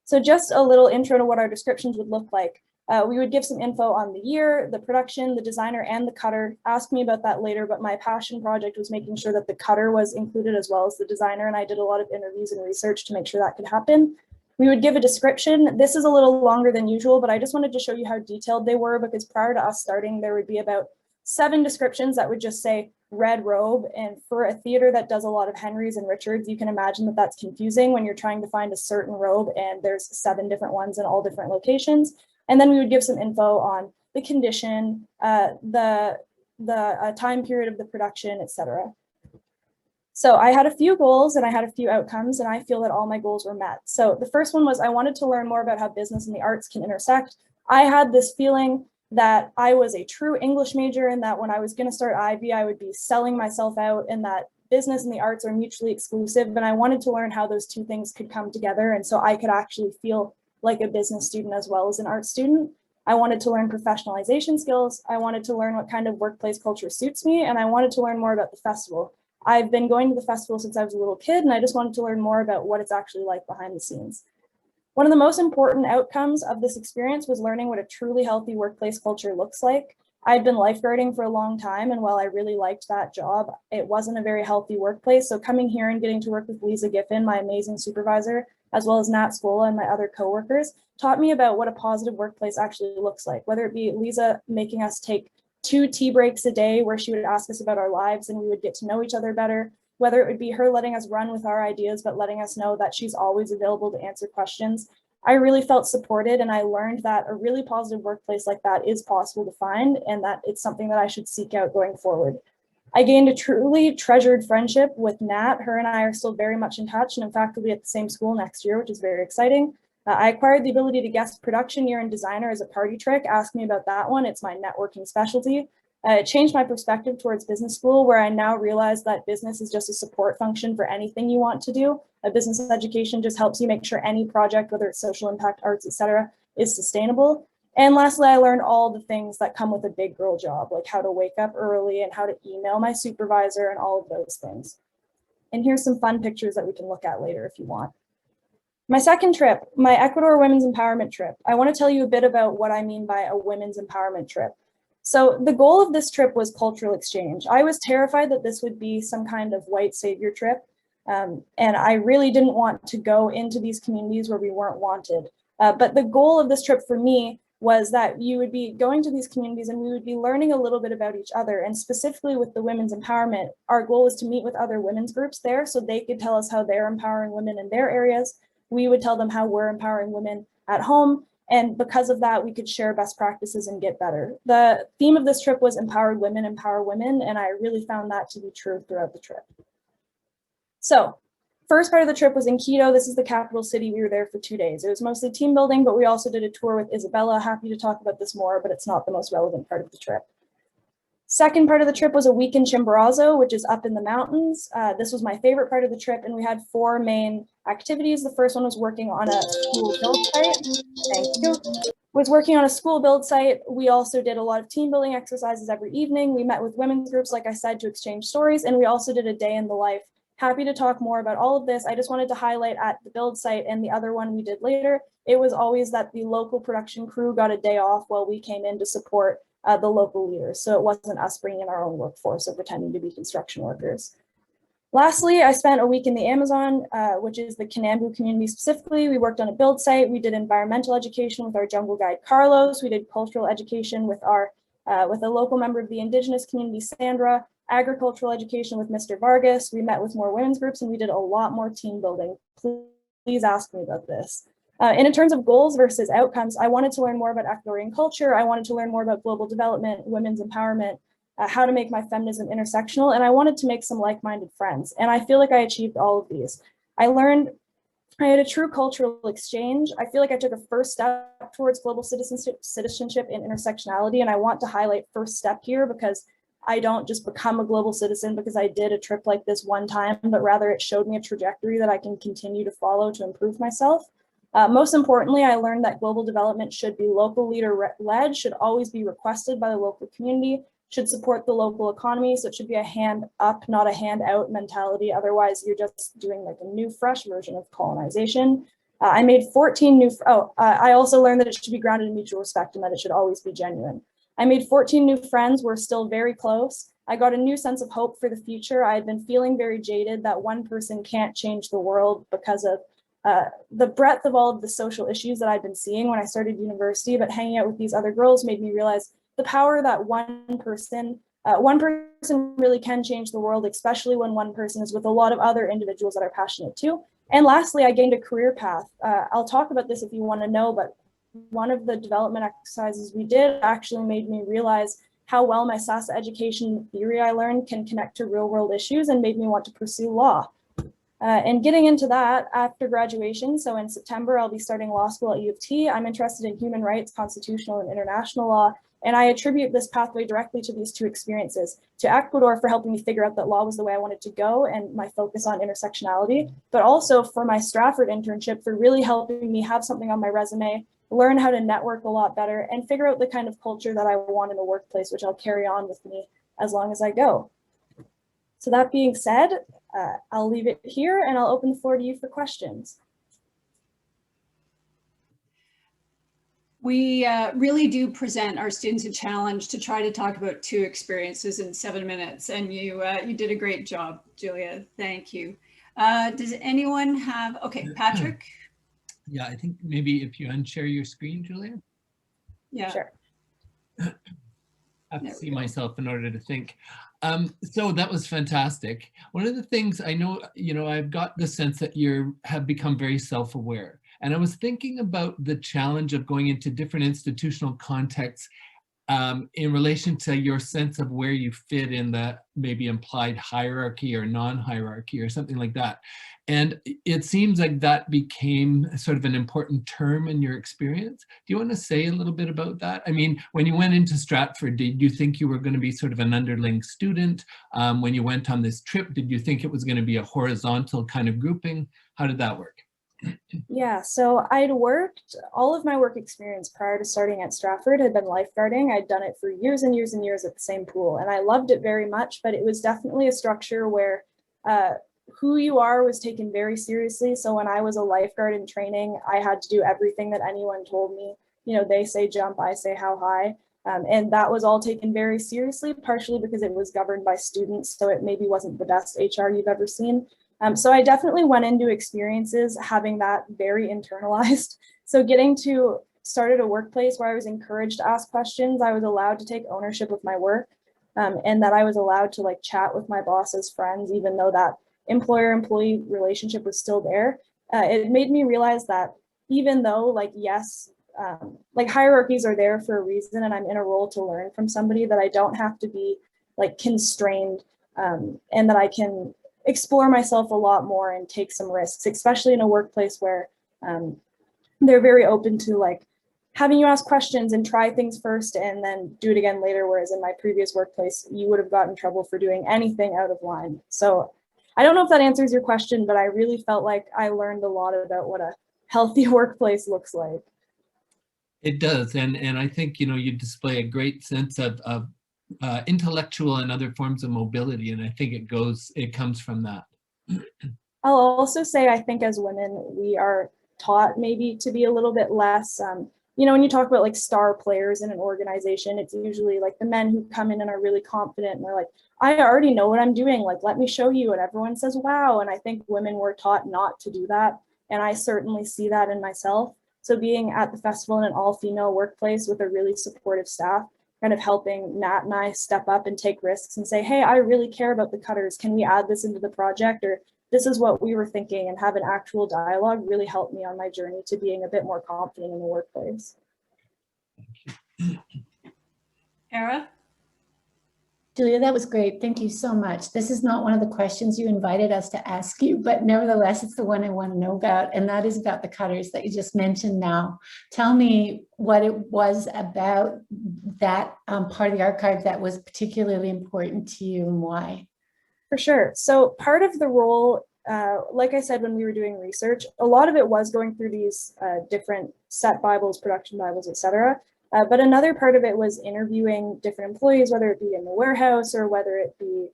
So just a little intro to what our descriptions would look like. We would give some info on the year, the production, the designer, and the cutter. Ask me about that later, but my passion project was making sure that the cutter was included as well as the designer, and I did a lot of interviews and research to make sure that could happen. We would give a description. This is a little longer than usual, but I just wanted to show you how detailed they were, because prior to us starting, there would be about 7 descriptions that would just say red robe. And for a theater that does a lot of Henrys and Richards, you can imagine that that's confusing when you're trying to find a certain robe and there's 7 different ones in all different locations. And then we would give some info on the condition, the time period of the production, etc. So I had a few goals and I had a few outcomes, and I feel that all my goals were met. So the first one was I wanted to learn more about how business and the arts can intersect. I had this feeling that I was a true English major, and that when I was going to start Ivy, I would be selling myself out, and that business and the arts are mutually exclusive. And I wanted to learn how those 2 things could come together, and so I could actually feel like a business student as well as an art student. I wanted to learn professionalization skills. I wanted to learn what kind of workplace culture suits me, and I wanted to learn more about the festival. I've been going to the festival since I was a little kid, and I just wanted to learn more about what it's actually like behind the scenes. One of the most important outcomes of this experience was learning what a truly healthy workplace culture looks like. I'd been lifeguarding for a long time, and while I really liked that job, it wasn't a very healthy workplace. So coming here and getting to work with Lisa Giffen, my amazing supervisor, as well as Nat Scola and my other coworkers, taught me about what a positive workplace actually looks like, whether it be Lisa making us take 2 tea breaks a day where she would ask us about our lives and we would get to know each other better, whether it would be her letting us run with our ideas, but letting us know that she's always available to answer questions. I really felt supported, and I learned that a really positive workplace like that is possible to find, and that it's something that I should seek out going forward. I gained a truly treasured friendship with Nat. Her and I are still very much in touch, and in fact, we'll be at the same school next year, which is very exciting. I acquired the ability to guest production year and designer as a party trick. Ask me about that one. It's my networking specialty. It changed my perspective towards business school, where I now realize that business is just a support function for anything you want to do. A business education just helps you make sure any project, whether it's social impact, arts, etc., is sustainable. And lastly, I learned all the things that come with a big girl job, like how to wake up early and how to email my supervisor and all of those things. And here's some fun pictures that we can look at later if you want. My second trip, my Ecuador Women's Empowerment trip. I want to tell you a bit about what I mean by a women's empowerment trip. So the goal of this trip was cultural exchange. I was terrified that this would be some kind of white savior trip. And I really didn't want to go into these communities where we weren't wanted. But the goal of this trip for me was that you would be going to these communities and we would be learning a little bit about each other. And specifically with the women's empowerment, our goal was to meet with other women's groups there so they could tell us how they're empowering women in their areas. We would tell them how we're empowering women at home. And because of that, we could share best practices and get better. The theme of this trip was empowered women, empower women. And I really found that to be true throughout the trip. So first part of the trip was in Quito. This is the capital city. We were there for 2 days. It was mostly team building, but we also did a tour with Isabella. Happy to talk about this more, but it's not the most relevant part of the trip. Second part of the trip was a week in Chimborazo, which is up in the mountains. This was my favorite part of the trip, and we had 4 main activities. The first one was working on a school build site. Thank you. Was working on a school build site. We also did a lot of team building exercises every evening. We met with women's groups, like I said, to exchange stories, and we also did a day in the life. Happy to talk more about all of this. I just wanted to highlight at the build site and the other one we did later, it was always that the local production crew got a day off while we came in to support the local leaders. So it wasn't us bringing in our own workforce or pretending to be construction workers. Lastly, I spent a week in the Amazon, which is the Kinambu community specifically. We worked on a build site. We did environmental education with our jungle guide, Carlos. We did cultural education with with a local member of the indigenous community, Sandra, agricultural education with Mr. Vargas. We met with more women's groups and we did a lot more team building. Please ask me about this. And in terms of goals versus outcomes, I wanted to learn more about Ecuadorian culture. I wanted to learn more about global development, women's empowerment, how to make my feminism intersectional, and I wanted to make some like-minded friends. And I feel like I achieved all of these. I had a true cultural exchange. I feel like I took a first step towards global citizenship and intersectionality, and I want to highlight first step here because I don't just become a global citizen because I did a trip like this one time, but rather it showed me a trajectory that I can continue to follow to improve myself. Most importantly, I learned that global development should be local leader-led, should always be requested by the local community, should support the local economy. So it should be a hand up, not a hand out mentality. Otherwise, you're just doing like a new, fresh version of colonization. I made 14 new, I also learned that it should be grounded in mutual respect and that it should always be genuine. I made 14 new friends. We're still very close. I got a new sense of hope for the future. I had been feeling very jaded that one person can't change the world because of the breadth of all of the social issues that I'd been seeing when I started university, but hanging out with these other girls made me realize the power that one person really can change the world, especially when one person is with a lot of other individuals that are passionate too. And lastly, I gained a career path. I'll talk about this if you want to know, but one of the development exercises we did actually made me realize how well my SASAH education theory I learned can connect to real world issues and made me want to pursue law. And getting into that after graduation, so in September, I'll be starting law school at U of T. I'm interested in human rights, constitutional and international law, and I attribute this pathway directly to these 2 experiences, to Ecuador for helping me figure out that law was the way I wanted to go and my focus on intersectionality, but also for my Stratford internship for really helping me have something on my resume, learn how to network a lot better, and figure out the kind of culture that I want in the workplace, which I'll carry on with me as long as I go. So that being said, I'll leave it here and I'll open the floor to you for questions. We really do present our students a challenge to try to talk about 2 experiences in 7 minutes, and you did a great job, Julia. Thank you. Does anyone have, okay, Patrick? Yeah, I think maybe if you unshare your screen, Julia. Yeah. Sure. I have to see myself in order to think. So that was fantastic. One of the things I know, I've got the sense that you have become very self-aware. And I was thinking about the challenge of going into different institutional contexts in relation to your sense of where you fit in the maybe implied hierarchy or non-hierarchy or something like that. And it seems like that became sort of an important term in your experience. Do you want to say a little bit about that? I mean, when you went into Stratford, did you think you were going to be sort of an underling student? When you went on this trip, did you think it was going to be a horizontal kind of grouping? How did that work? Yeah, so I'd worked, all of my work experience prior to starting at Stratford had been lifeguarding. I'd done it for years and years and years at the same pool, and I loved it very much, but it was definitely a structure where who you are was taken very seriously. So when I was a lifeguard in training, I had to do everything that anyone told me. They say jump, I say how high. And that was all taken very seriously, partially because it was governed by students, so it maybe wasn't the best HR you've ever seen. So I definitely went into experiences having that very internalized. So getting to start at a workplace where I was encouraged to ask questions, I was allowed to take ownership of my work, and that I was allowed to like chat with my boss as friends, even though that employer-employee relationship was still there. It made me realize that even though like, yes, like hierarchies are there for a reason, and I'm in a role to learn from somebody, that I don't have to be like constrained, and that I can explore myself a lot more and take some risks, especially in a workplace where they're very open to like having you ask questions and try things first and then do it again later. Whereas in my previous workplace, you would have gotten in trouble for doing anything out of line. So I don't know if that answers your question, but I really felt like I learned a lot about what a healthy workplace looks like. It does, and I think you display a great sense of intellectual and other forms of mobility, and I think it comes from that. I'll also say I think as women we are taught maybe to be a little bit less. When you talk about like star players in an organization, it's usually like the men who come in and are really confident and they're like, I already know what I'm doing, like let me show you, and everyone says wow. And I think women were taught not to do that, and I certainly see that in myself. So being at the festival in an all-female workplace with a really supportive staff, kind of helping Nat and I step up and take risks and say, hey, I really care about the cutters. Can we add this into the project? Or this is what we were thinking, and have an actual dialogue really helped me on my journey to being a bit more confident in the workplace. Era? Julia, that was great. Thank you so much. This is not one of the questions you invited us to ask you, but nevertheless, it's the one I want to know about, and that is about the cutters that you just mentioned now. Tell me what it was about that part of the archive that was particularly important to you and why. For sure. So part of the role, like I said, when we were doing research, a lot of it was going through these different set Bibles, production Bibles, etc. But another part of it was interviewing different employees, whether it be in the warehouse or whether it be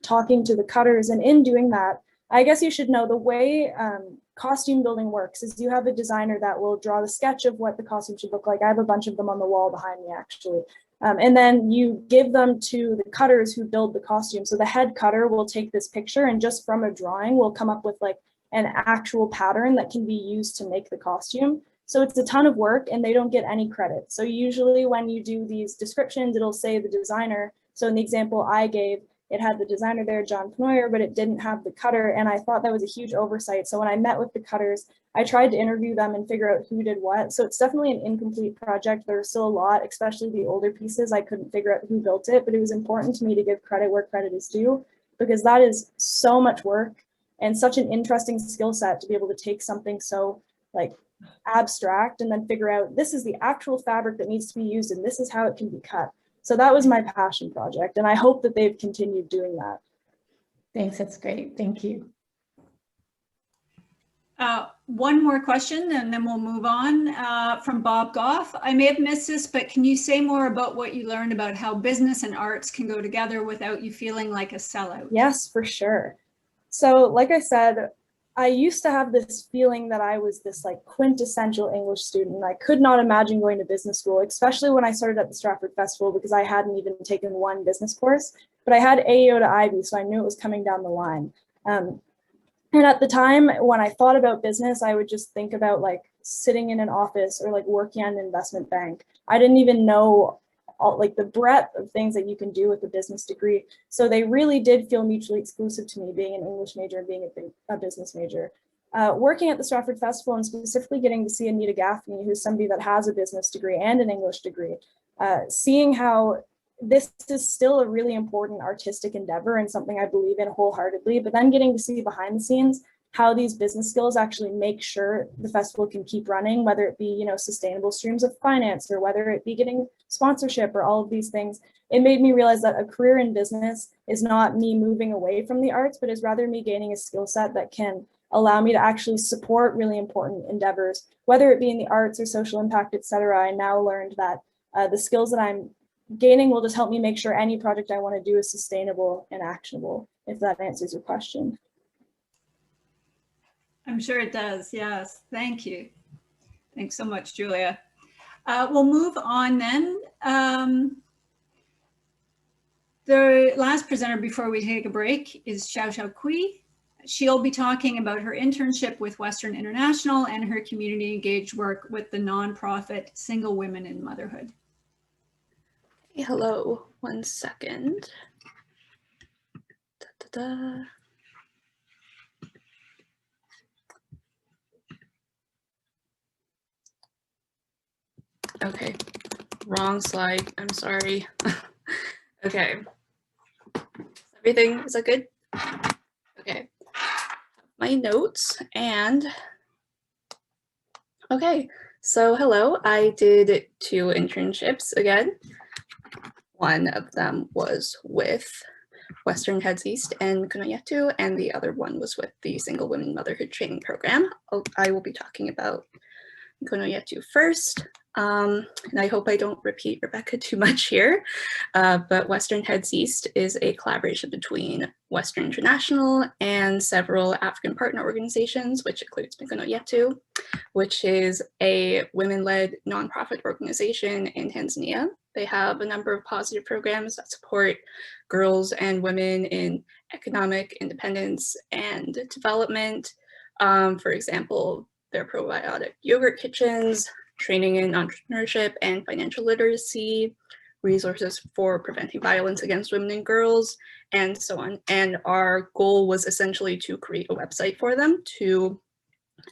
talking to the cutters. And in doing that, I guess you should know the way costume building works is you have a designer that will draw the sketch of what the costume should look like. I have a bunch of them on the wall behind me, actually. And then you give them to the cutters who build the costume. So the head cutter will take this picture and just from a drawing will come up with like an actual pattern that can be used to make the costume. So it's a ton of work and they don't get any credit. So usually when you do these descriptions, it'll say the designer. So in the example I gave, it had the designer there, John Pnoyer, but it didn't have the cutter. And I thought that was a huge oversight. So when I met with the cutters, I tried to interview them and figure out who did what. So it's definitely an incomplete project. There's still a lot, especially the older pieces. I couldn't figure out who built it, but it was important to me to give credit where credit is due, because that is so much work and such an interesting skill set to be able to take something so like abstract and then figure out this is the actual fabric that needs to be used and this is how it can be cut. So that was my passion project, and I hope that they've continued doing that. Thanks, that's great. Thank you. One more question and then we'll move on from Bob Goff. I may have missed this, but can you say more about what you learned about how business and arts can go together without you feeling like a sellout? Yes, for sure. So like I said, I used to have this feeling that I was this like quintessential English student. I could not imagine going to business school, especially when I started at the Stratford Festival, because I hadn't even taken one business course, but I had AEO to IB, so I knew it was coming down the line. And at the time when I thought about business, I would just think about like sitting in an office or like working at an investment bank. I didn't even know like the breadth of things that you can do with a business degree. So they really did feel mutually exclusive to me, being an English major and being a business major. Working at the Stratford Festival and specifically getting to see Anita Gaffney, who's somebody that has a business degree and an English degree, seeing how this is still a really important artistic endeavor and something I believe in wholeheartedly, but then getting to see behind the scenes how these business skills actually make sure the festival can keep running, whether it be, you know, sustainable streams of finance or whether it be getting sponsorship or all of these things. It made me realize that a career in business is not me moving away from the arts, but is rather me gaining a skill set that can allow me to actually support really important endeavors, whether it be in the arts or social impact, etc. I now learned that the skills that I'm gaining will just help me make sure any project I want to do is sustainable and actionable, if that answers your question. I'm sure it does. Yes. Thank you. Thanks so much, Julia. We'll move on then. The last presenter before we take a break is Xiao Kui. She'll be talking about her internship with Western International and her community engaged work with the nonprofit Single Women in Motherhood. Hello, 1 second. Okay, wrong slide, I'm sorry. Okay, everything, is that good? Okay, my notes and, okay, so hello, I did 2 internships again. One of them was with Western Heads East and Kunoyetu, and the other one was with the Single Women Motherhood Training Program. I will be talking about Kunoyetu first, and I hope I don't repeat Rebecca too much here, but Western Heads East is a collaboration between Western International and several African partner organizations, which includes Kunoyetu, which is a women-led nonprofit organization in Tanzania. They have a number of positive programs that support girls and women in economic independence and development. For example, their probiotic yogurt kitchens, training in entrepreneurship and financial literacy, resources for preventing violence against women and girls, and so on. And our goal was essentially to create a website for them to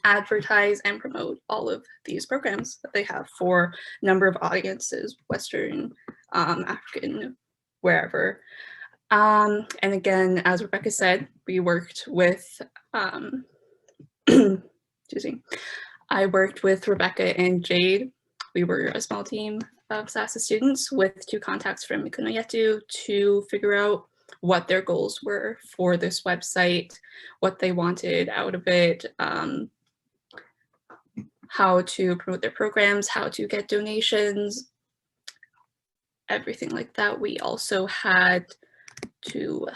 advertise and promote all of these programs that they have for a number of audiences, Western, African, wherever. And again, as Rebecca said, we worked with, excuse me, I worked with Rebecca and Jade. We were a small team of SASAH students with 2 contacts from Kunoyetu to figure out what their goals were for this website, what they wanted out of it, how to promote their programs, how to get donations, everything like that. We also had to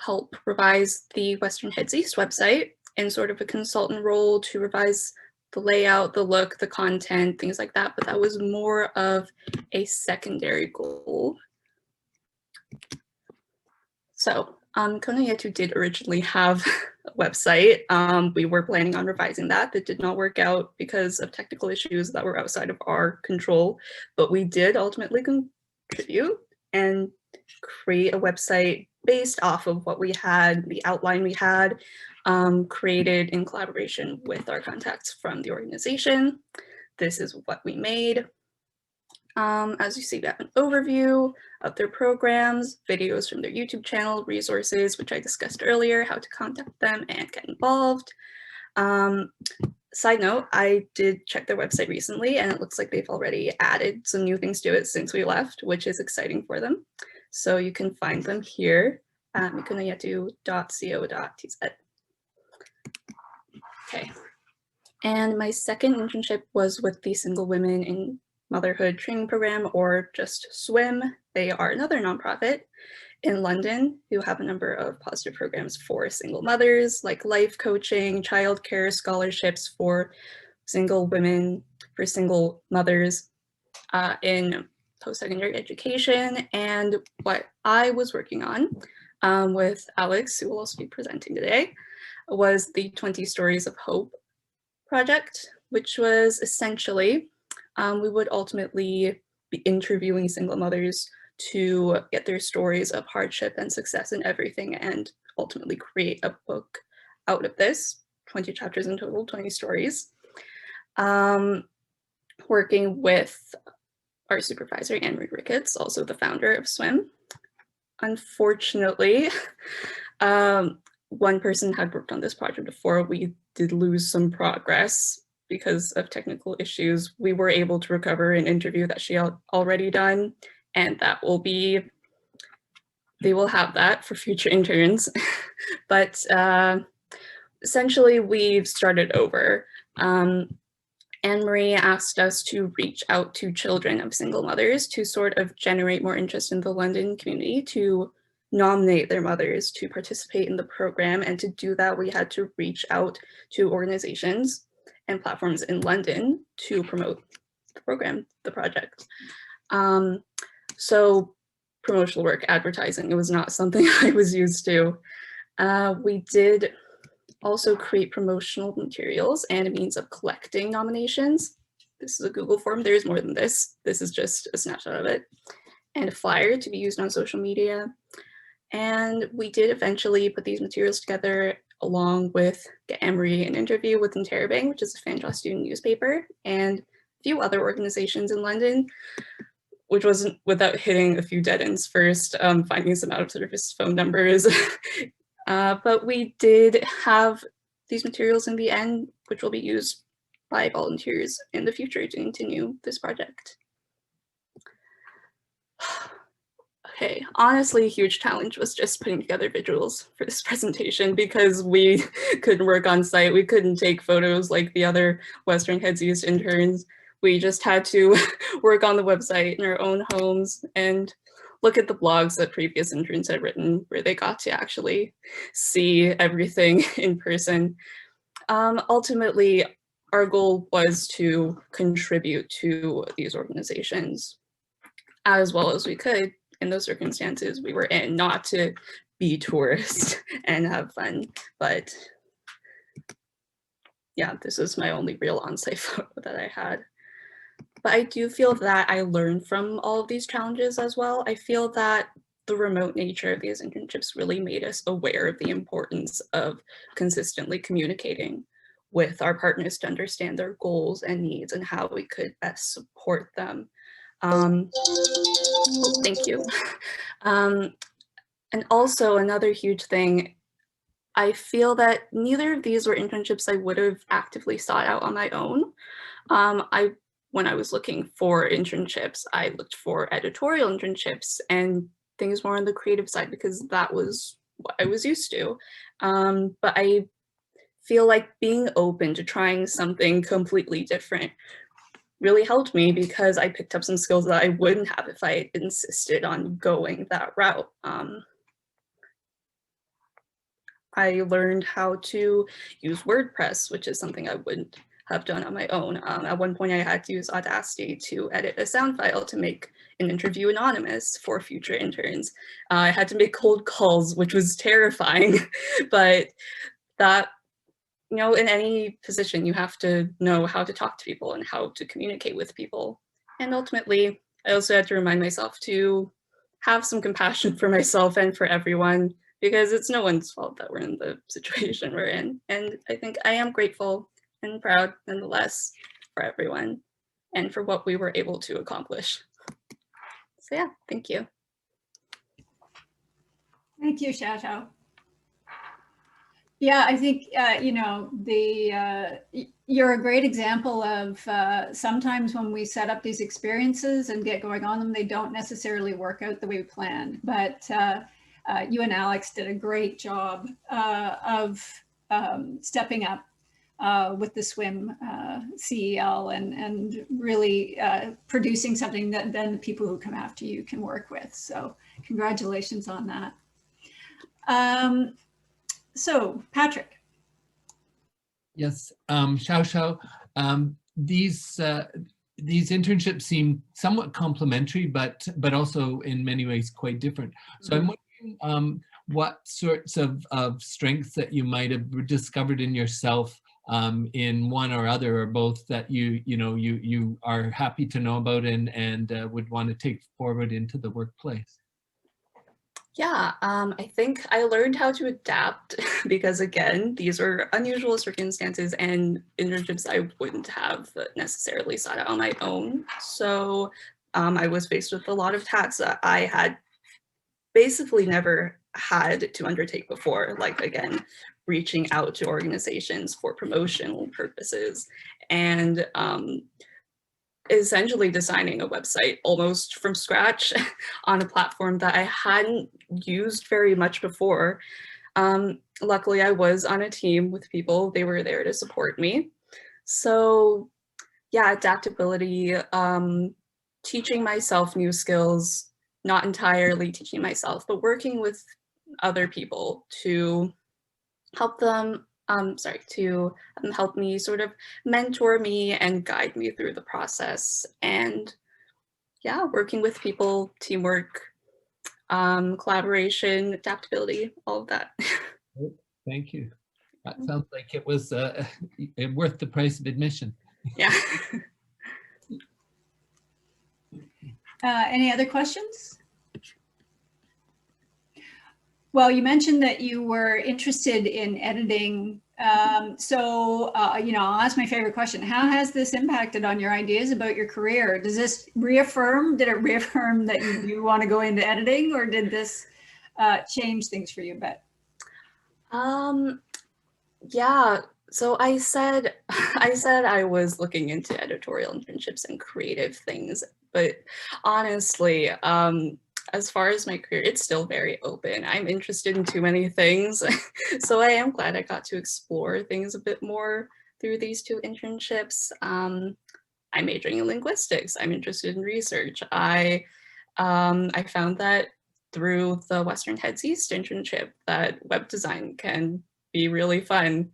help revise the Western Heads East website in sort of a consultant role to revise the layout, the look, the content, things like that, but that was more of a secondary goal. So Kunoyetu did originally have a website. We were planning on revising that. That did not work out because of technical issues that were outside of our control, but we did ultimately contribute and create a website based off of what we had, the outline we had, created in collaboration with our contacts from the organization. This is what we made. As you see, we have an overview of their programs, videos from their YouTube channel, resources, which I discussed earlier, how to contact them and get involved. Side note, I did check their website recently and it looks like they've already added some new things to it since we left, which is exciting for them. So you can find them here at kunoyetu.co.tz. Okay, and my second internship was with the Single Women in Motherhood Training Program, or just SWIM. They are another nonprofit in London who have a number of positive programs for single mothers, like life coaching, childcare, scholarships for single women, for single mothers in post-secondary education. And what I was working on with Alex, who will also be presenting today, was the 20 Stories of Hope project, which was essentially, we would ultimately be interviewing single mothers to get their stories of hardship and success in everything and ultimately create a book out of this, 20 chapters in total, 20 stories. Working with our supervisor, Anne-Marie Ricketts, also the founder of SWIM. Unfortunately, one person had worked on this project before. We did lose some progress because of technical issues. We were able to recover an interview that she had already done, and that will be, they will have that for future interns. But essentially, we've started over. Anne-Marie asked us to reach out to children of single mothers to sort of generate more interest in the London community, to nominate their mothers to participate in the program. And to do that, we had to reach out to organizations and platforms in London to promote the program, the project. So promotional work, advertising, it was not something I was used to. We did also create promotional materials and a means of collecting nominations. This is a Google form. There's more than this. This is just a snapshot of it. And a flyer to be used on social media. And we did eventually put these materials together along with get Anne-Marie an interview with Interrobang, which is a Fanshawe student newspaper, and a few other organizations in London, which wasn't without hitting a few dead ends first, finding some out of service phone numbers. But we did have these materials in the end, which will be used by volunteers in the future to continue this project. Okay, honestly, a huge challenge was just putting together visuals for this presentation because we couldn't work on site. We couldn't take photos like the other Western Heads East interns. We just had to work on the website in our own homes and look at the blogs that previous interns had written where they got to actually see everything in person. Ultimately, our goal was to contribute to these organizations as well as we could in those circumstances we were in, not to be tourists and have fun. But yeah, this is my only real on-site photo that I had. But I do feel that I learned from all of these challenges as well. I feel that the remote nature of these internships really made us aware of the importance of consistently communicating with our partners to understand their goals and needs and how we could best support them. Thank you. And also another huge thing, I feel that neither of these were internships I would have actively sought out on my own. When I was looking for internships, I looked for editorial internships and things more on the creative side because that was what I was used to. But I feel like being open to trying something completely different really helped me because I picked up some skills that I wouldn't have if I insisted on going that route. I learned how to use WordPress, which is something I wouldn't have done on my own. At one point I had to use Audacity to edit a sound file to make an interview anonymous for future interns. I had to make cold calls, which was terrifying, but that, you know, in any position, you have to know how to talk to people and how to communicate with people. And ultimately, I also had to remind myself to have some compassion for myself and for everyone, because it's no one's fault that we're in the situation we're in. And I think I am grateful and proud nonetheless for everyone and for what we were able to accomplish. So yeah, thank you. Thank you, Shato. Yeah, I think, you know, you're a great example of sometimes when we set up these experiences and get going on them, they don't necessarily work out the way we planned. But you and Alex did a great job of stepping up with the swim CEL and really producing something that then the people who come after you can work with. So congratulations on that. So Patrick. Yes, Xiao Xiao, these internships seem somewhat complementary, but also in many ways quite different. So I'm wondering what sorts of strengths that you might have discovered in yourself in one or other or both that you are happy to know about and would want to take forward into the workplace. Yeah, I think I learned how to adapt because, again, these are unusual circumstances and internships I wouldn't have necessarily sought out on my own. So I was faced with a lot of tasks that I had basically never had to undertake before, like, again, reaching out to organizations for promotional purposes and essentially designing a website almost from scratch on a platform that I hadn't used very much before. Luckily, I was on a team with people. They were there to support me. So yeah, adaptability, teaching myself new skills, not entirely teaching myself, but working with other people to help them to help me sort of mentor me and guide me through the process. And yeah, working with people, teamwork, collaboration, adaptability, all of that. Thank you. That sounds like it was worth the price of admission. Yeah. Any other questions? Well, you mentioned that you were interested in editing. So, I'll ask my favorite question. How has this impacted on your ideas about your career? Did it reaffirm that you do want to go into editing, or did this change things for you a bit? Yeah, so I said I was looking into editorial internships and creative things, but honestly, as far as my career, it's still very open. I'm interested in too many things. So I am glad I got to explore things a bit more through these two internships. I'm majoring in linguistics. I'm interested in research. I found that through the Western Heads East internship that web design can be really fun,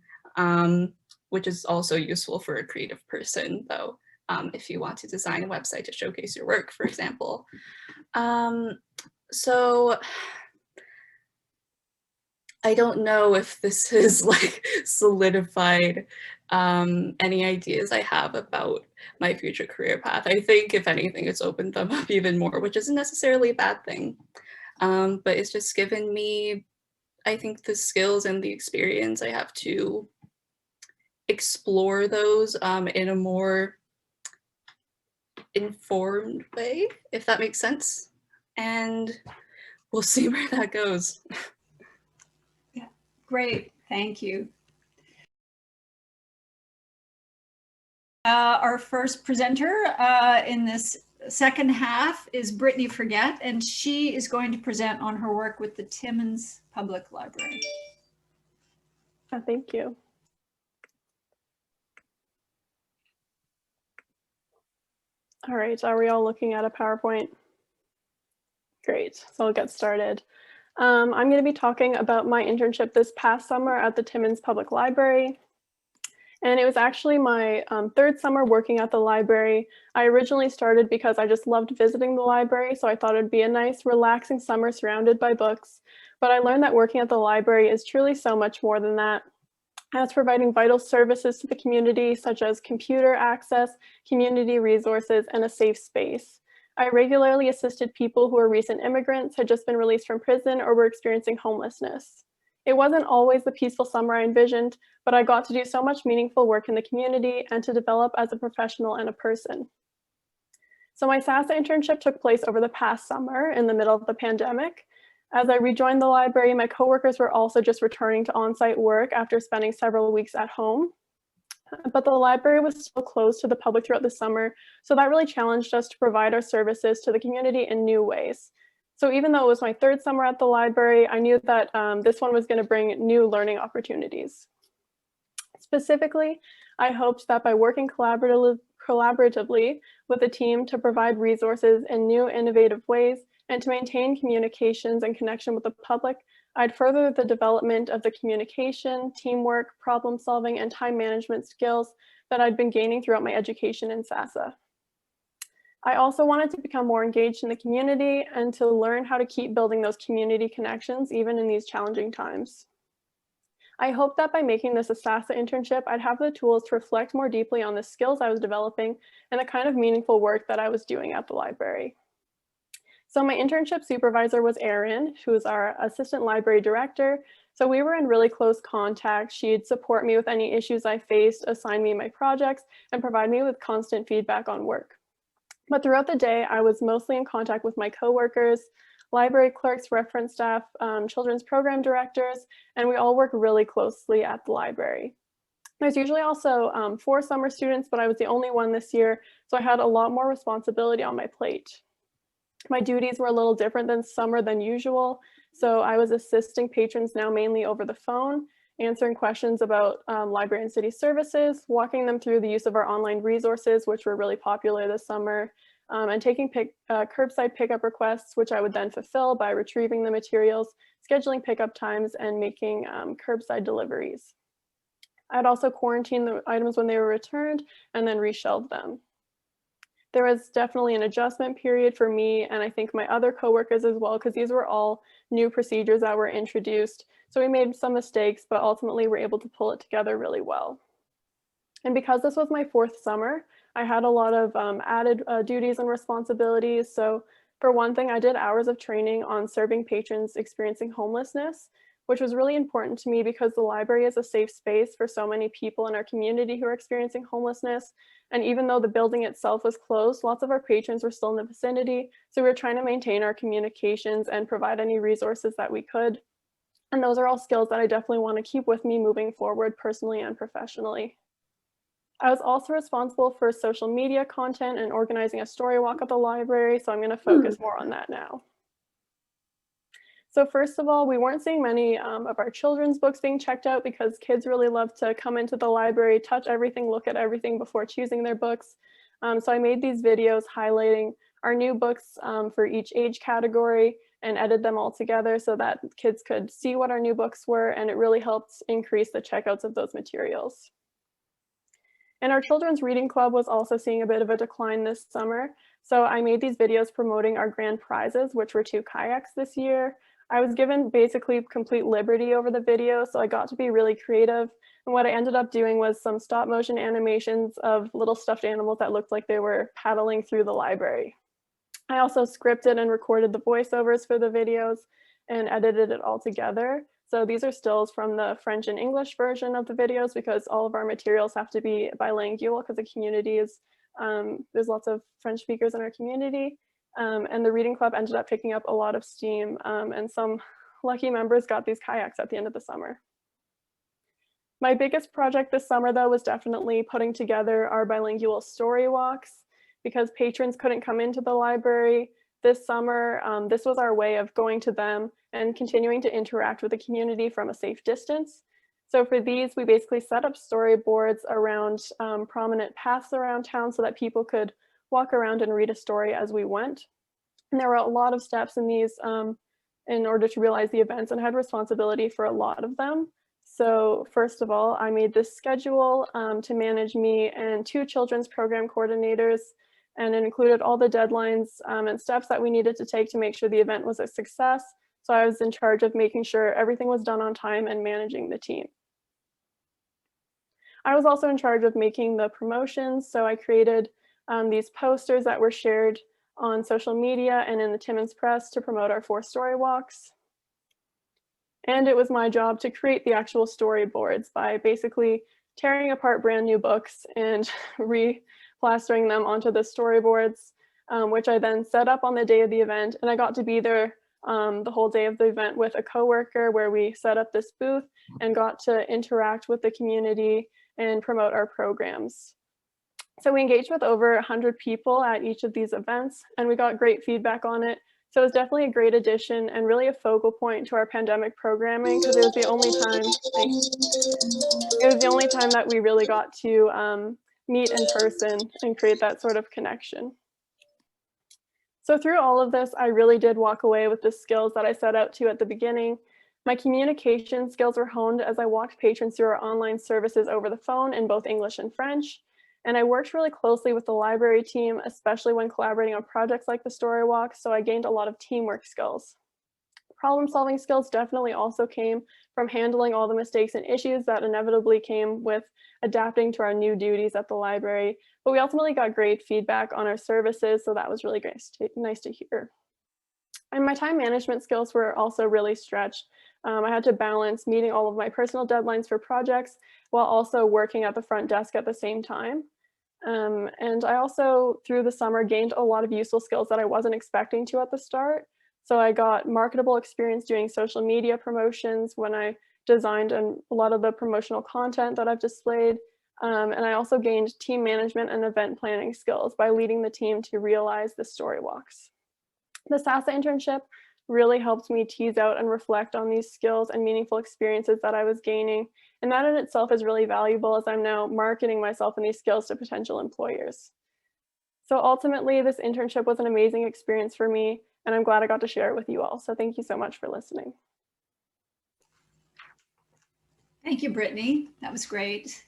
which is also useful for a creative person, though, if you want to design a website to showcase your work, for example. So I don't know if this has like solidified any ideas I have about my future career path. I think if anything, it's opened them up even more, which isn't necessarily a bad thing. But it's just given me, I think, the skills and the experience I have to explore those in a more informed way, if that makes sense. And we'll see where that goes. Yeah, great, thank you. Our first presenter in this second half is Brittany Forget, and she is going to present on her work with the Timmins Public Library. Thank you. All right, are we all looking at a PowerPoint? Great, so I'll get started. I'm going to be talking about my internship this past summer at the Timmins Public Library. And it was actually my third summer working at the library. I originally started because I just loved visiting the library, so I thought it'd be a nice, relaxing summer surrounded by books. But I learned that working at the library is truly so much more than that. As providing vital services to the community, such as computer access, community resources, and a safe space. I regularly assisted people who were recent immigrants, had just been released from prison, or were experiencing homelessness. It wasn't always the peaceful summer I envisioned, but I got to do so much meaningful work in the community and to develop as a professional and a person. So my SASAH internship took place over the past summer in the middle of the pandemic. As I rejoined the library, my coworkers were also just returning to on-site work after spending several weeks at home. But the library was still closed to the public throughout the summer, so that really challenged us to provide our services to the community in new ways. So even though it was my third summer at the library, I knew that this one was going to bring new learning opportunities. Specifically, I hoped that by working collaboratively with a team to provide resources in new innovative ways and to maintain communications and connection with the public, I'd further the development of the communication, teamwork, problem solving, and time management skills that I'd been gaining throughout my education in SASAH. I also wanted to become more engaged in the community and to learn how to keep building those community connections even in these challenging times. I hope that by making this a SASAH internship, I'd have the tools to reflect more deeply on the skills I was developing and the kind of meaningful work that I was doing at the library. So my internship supervisor was Erin, who was our assistant library director. So we were in really close contact. She'd support me with any issues I faced, assign me my projects, and provide me with constant feedback on work. But throughout the day, I was mostly in contact with my coworkers, library clerks, reference staff, children's program directors, and we all work really closely at the library. There's usually also 4 summer students, but I was the only one this year, so I had a lot more responsibility on my plate. My duties were a little different than summer than usual, so I was assisting patrons now mainly over the phone, answering questions about library and city services, walking them through the use of our online resources, which were really popular this summer, and taking curbside pickup requests, which I would then fulfill by retrieving the materials, scheduling pickup times, and making curbside deliveries. I'd also quarantine the items when they were returned and then reshelve them. There was definitely an adjustment period for me and I think my other coworkers as well, because these were all new procedures that were introduced. So we made some mistakes, but ultimately were able to pull it together really well. And because this was my 4th summer, I had a lot of added duties and responsibilities. So for one thing, I did hours of training on serving patrons experiencing homelessness, which was really important to me because the library is a safe space for so many people in our community who are experiencing homelessness. And even though the building itself was closed, lots of our patrons were still in the vicinity. So we were trying to maintain our communications and provide any resources that we could. And those are all skills that I definitely want to keep with me moving forward personally and professionally. I was also responsible for social media content and organizing a story walk at the library. So I'm going to focus more on that now. So first of all, we weren't seeing many of our children's books being checked out because kids really love to come into the library, touch everything, look at everything before choosing their books. So I made these videos highlighting our new books for each age category and edited them all together so that kids could see what our new books were, and it really helped increase the checkouts of those materials. And our children's reading club was also seeing a bit of a decline this summer. So I made these videos promoting our grand prizes, which were 2 kayaks this year. I was given basically complete liberty over the video, so I got to be really creative. And what I ended up doing was some stop motion animations of little stuffed animals that looked like they were paddling through the library. I also scripted and recorded the voiceovers for the videos and edited it all together. So these are stills from the French and English version of the videos because all of our materials have to be bilingual because the community is, there's lots of French speakers in our community. And the reading club ended up picking up a lot of steam, and some lucky members got these kayaks at the end of the summer. My biggest project this summer, though, was definitely putting together our bilingual story walks because patrons couldn't come into the library this summer. This was our way of going to them and continuing to interact with the community from a safe distance. So for these, we basically set up storyboards around prominent paths around town so that people could walk around and read a story as we went. And there were a lot of steps in these in order to realize the events, and I had responsibility for a lot of them. So first of all, I made this schedule to manage me and 2 children's program coordinators, and it included all the deadlines and steps that we needed to take to make sure the event was a success. So I was in charge of making sure everything was done on time and managing the team. I was also in charge of making the promotions, so I created these posters that were shared on social media and in the Timmins Press to promote our 4 story walks. And it was my job to create the actual storyboards by basically tearing apart brand new books and re-plastering them onto the storyboards, which I then set up on the day of the event. And I got to be there the whole day of the event with a coworker where we set up this booth and got to interact with the community and promote our programs. So we engaged with over 100 people at each of these events, and we got great feedback on it. So it was definitely a great addition and really a focal point to our pandemic programming, because it was the only time that we really got to meet in person and create that sort of connection. So through all of this, I really did walk away with the skills that I set out to at the beginning. My communication skills were honed as I walked patrons through our online services over the phone in both English and French. And I worked really closely with the library team, especially when collaborating on projects like the story walk, so I gained a lot of teamwork skills. Problem-solving skills definitely also came from handling all the mistakes and issues that inevitably came with adapting to our new duties at the library, but we ultimately got great feedback on our services, so that was really nice to hear. And my time management skills were also really stretched. I had to balance meeting all of my personal deadlines for projects while also working at the front desk at the same time. And I also, through the summer, gained a lot of useful skills that I wasn't expecting to at the start. So I got marketable experience doing social media promotions when I designed a lot of the promotional content that I've displayed. And I also gained team management and event planning skills by leading the team to realize the story walks. The SASAH internship really helped me tease out and reflect on these skills and meaningful experiences that I was gaining. And that in itself is really valuable, as I'm now marketing myself and these skills to potential employers. So ultimately, this internship was an amazing experience for me, and I'm glad I got to share it with you all. So thank you so much for listening. Thank you, Brittany. That was great.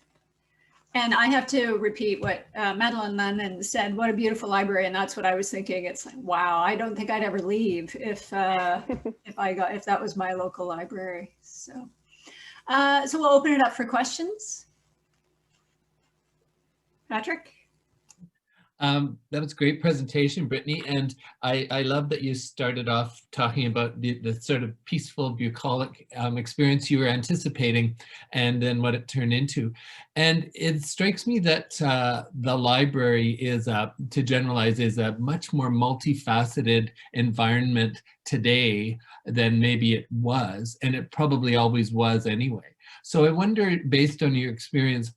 And I have to repeat what Madeline Lennon said, what a beautiful library. And that's what I was thinking. It's like, wow, I don't think I'd ever leave if that was my local library. So we'll open it up for questions. Patrick? That was a great presentation, Brittany, and I love that you started off talking about the sort of peaceful, bucolic experience you were anticipating, and then what it turned into. And it strikes me that the library is, to generalize, is a much more multifaceted environment today than maybe it was, and it probably always was anyway. So I wonder, based on your experience,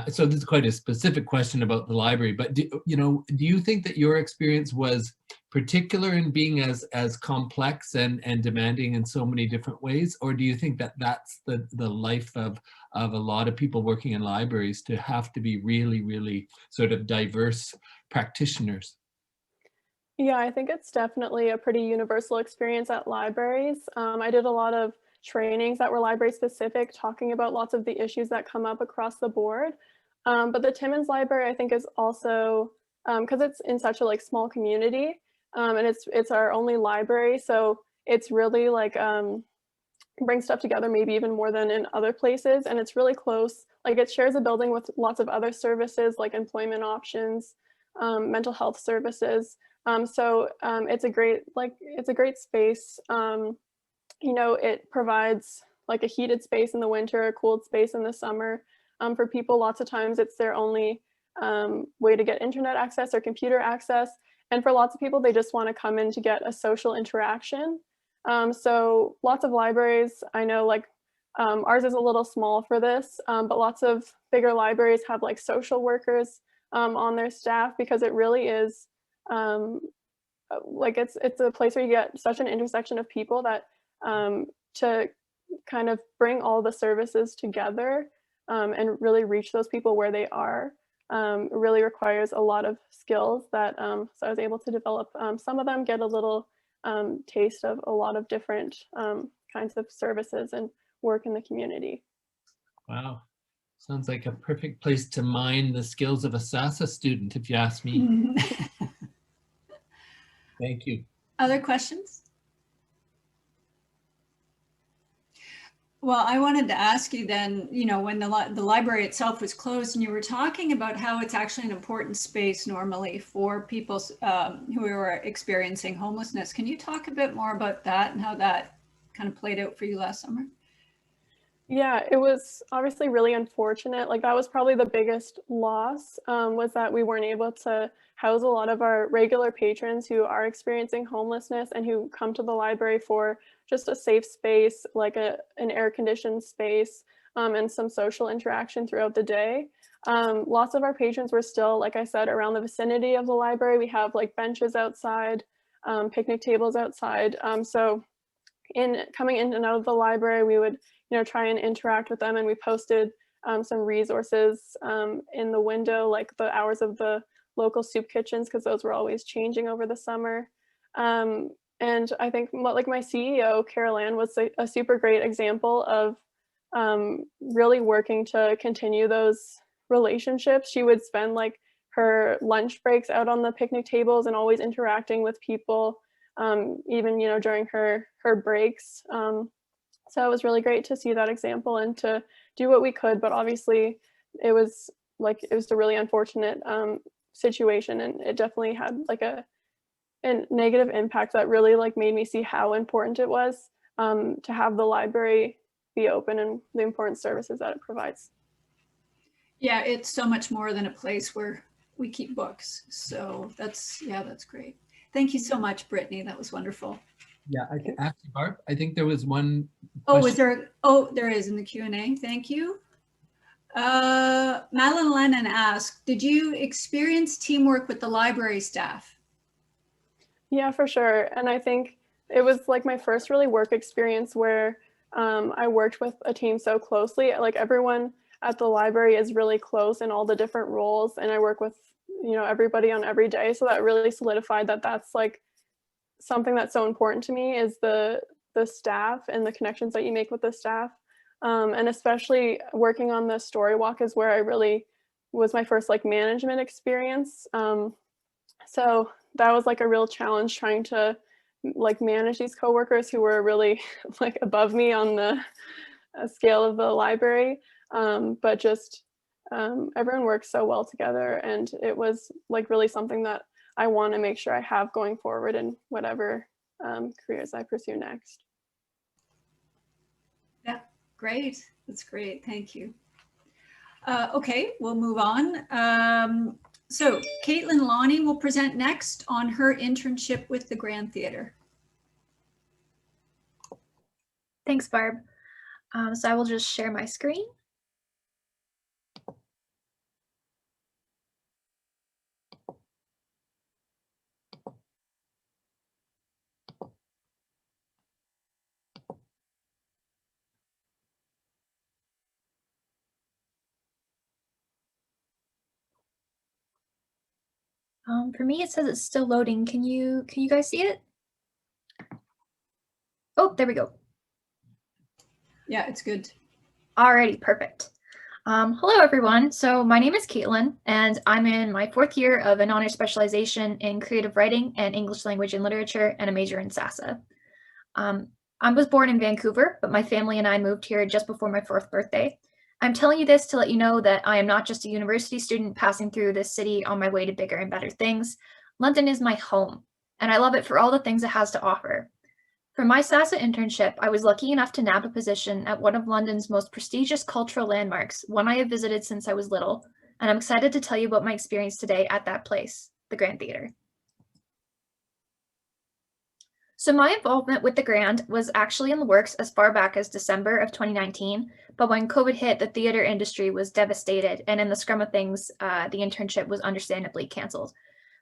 so this is quite a specific question about the library, but do you think that your experience was particular in being as complex and demanding in so many different ways? Or do you think that that's the life of a lot of people working in libraries, to have to be really, really sort of diverse practitioners? Yeah, I think it's definitely a pretty universal experience at libraries. I did a lot of trainings that were library specific, talking about lots of the issues that come up across the board. But the Timmins Library, I think, is also, because it's in such a small community, and it's our only library, so it's really brings stuff together maybe even more than in other places, and it's really close. It shares a building with lots of other services like employment options, mental health services. So it's a great space. It provides a heated space in the winter, a cooled space in the summer. For people, lots of times it's their only way to get internet access or computer access. And for lots of people, they just want to come in to get a social interaction. So lots of libraries, I know ours is a little small for this, but lots of bigger libraries have social workers on their staff, because it really is it's a place where you get such an intersection of people that to kind of bring all the services together and really reach those people where they are really requires a lot of skills that so I was able to develop. Some of them get a little taste of a lot of different kinds of services and work in the community. Wow. Sounds like a perfect place to mine the skills of a SASAH student, if you ask me. Thank you. Other questions? Well, I wanted to ask you then, when the library itself was closed, and you were talking about how it's actually an important space normally for people who are experiencing homelessness. Can you talk a bit more about that and how that kind of played out for you last summer? Yeah, it was obviously really unfortunate. That was probably the biggest loss, was that we weren't able to house a lot of our regular patrons who are experiencing homelessness and who come to the library for just a safe space, an air-conditioned space, and some social interaction throughout the day. Lots of our patrons were still, like I said, around the vicinity of the library. We have benches outside, picnic tables outside. So in coming in and out of the library, we would try and interact with them, and we posted some resources in the window, like the hours of the local soup kitchens, because those were always changing over the summer. And I think like my CEO, Carol Ann, was a super great example of really working to continue those relationships. She would spend like her lunch breaks out on the picnic tables and always interacting with people, even during her breaks. So it was really great to see that example and to do what we could, but obviously it was a really unfortunate situation, and it definitely had like a negative impact that really like made me see how important it was to have the library be open and the important services that it provides. Yeah, it's so much more than a place where we keep books. So that's great. Thank you so much, Brittany. That was wonderful. Yeah, I can actually, Barb, I think there was one. Oh, is there? Oh, there is in the Q&A. Thank you. Madeline Lennon asked, did you experience teamwork with the library staff? Yeah, for sure. And I think it was like my first really work experience where I worked with a team so closely. Like everyone at the library is really close in all the different roles, and I work with everybody on every day. So that really solidified that that's like something that's so important to me, is the staff and the connections that you make with the staff. And especially working on the story walk is where I really was my first like management experience. So that was like a real challenge, trying to like manage these coworkers who were really like above me on the scale of the library. But just everyone works so well together, and it was like really something that I want to make sure I have going forward in whatever careers I pursue next. Yeah, great. That's great. Thank you. Okay, we'll move on. So Caitlin Lonnie will present next on her internship with the Grand Theatre. Thanks, Barb. So I will just share my screen. For me, it says it's still loading. Can you guys see it? Oh, there we go. Yeah, it's good. Alrighty, perfect. Hello, everyone. So my name is Caitlin, and I'm in my 4th year of an honors specialization in creative writing and English language and literature, and a major in SASAH. I was born in Vancouver, but my family and I moved here just before my 4th birthday. I'm telling you this to let you know that I am not just a university student passing through this city on my way to bigger and better things. London is my home, and I love it for all the things it has to offer. For my SASAH internship, I was lucky enough to nab a position at one of London's most prestigious cultural landmarks, one I have visited since I was little, and I'm excited to tell you about my experience today at that place, the Grand Theatre. So my involvement with the Grand was actually in the works as far back as December of 2019, but when COVID hit, the theater industry was devastated, and in the scrum of things, the internship was understandably canceled.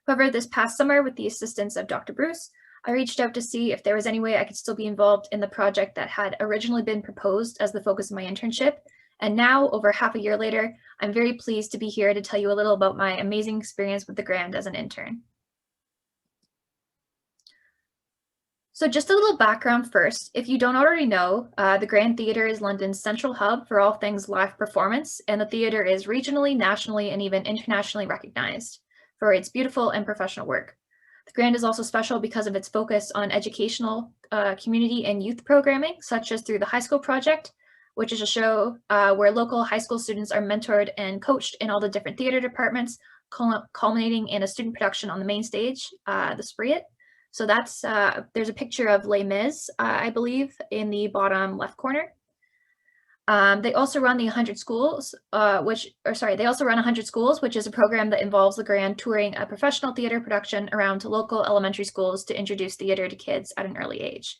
However, this past summer, with the assistance of Dr. Bruce, I reached out to see if there was any way I could still be involved in the project that had originally been proposed as the focus of my internship. And now, over half a year later, I'm very pleased to be here to tell you a little about my amazing experience with the Grand as an intern. So just a little background first. If you don't already know, the Grand Theatre is London's central hub for all things live performance, and the theatre is regionally, nationally, and even internationally recognized for its beautiful and professional work. The Grand is also special because of its focus on educational, community, and youth programming, such as through the High School Project, which is a show where local high school students are mentored and coached in all the different theatre departments, culminating in a student production on the main stage, the Spree. So that's, there's a picture of Les Mis, I believe, in the bottom left corner. They also run the 100 Schools, they also run 100 Schools, which is a program that involves the Grand touring a professional theater production around to local elementary schools to introduce theater to kids at an early age.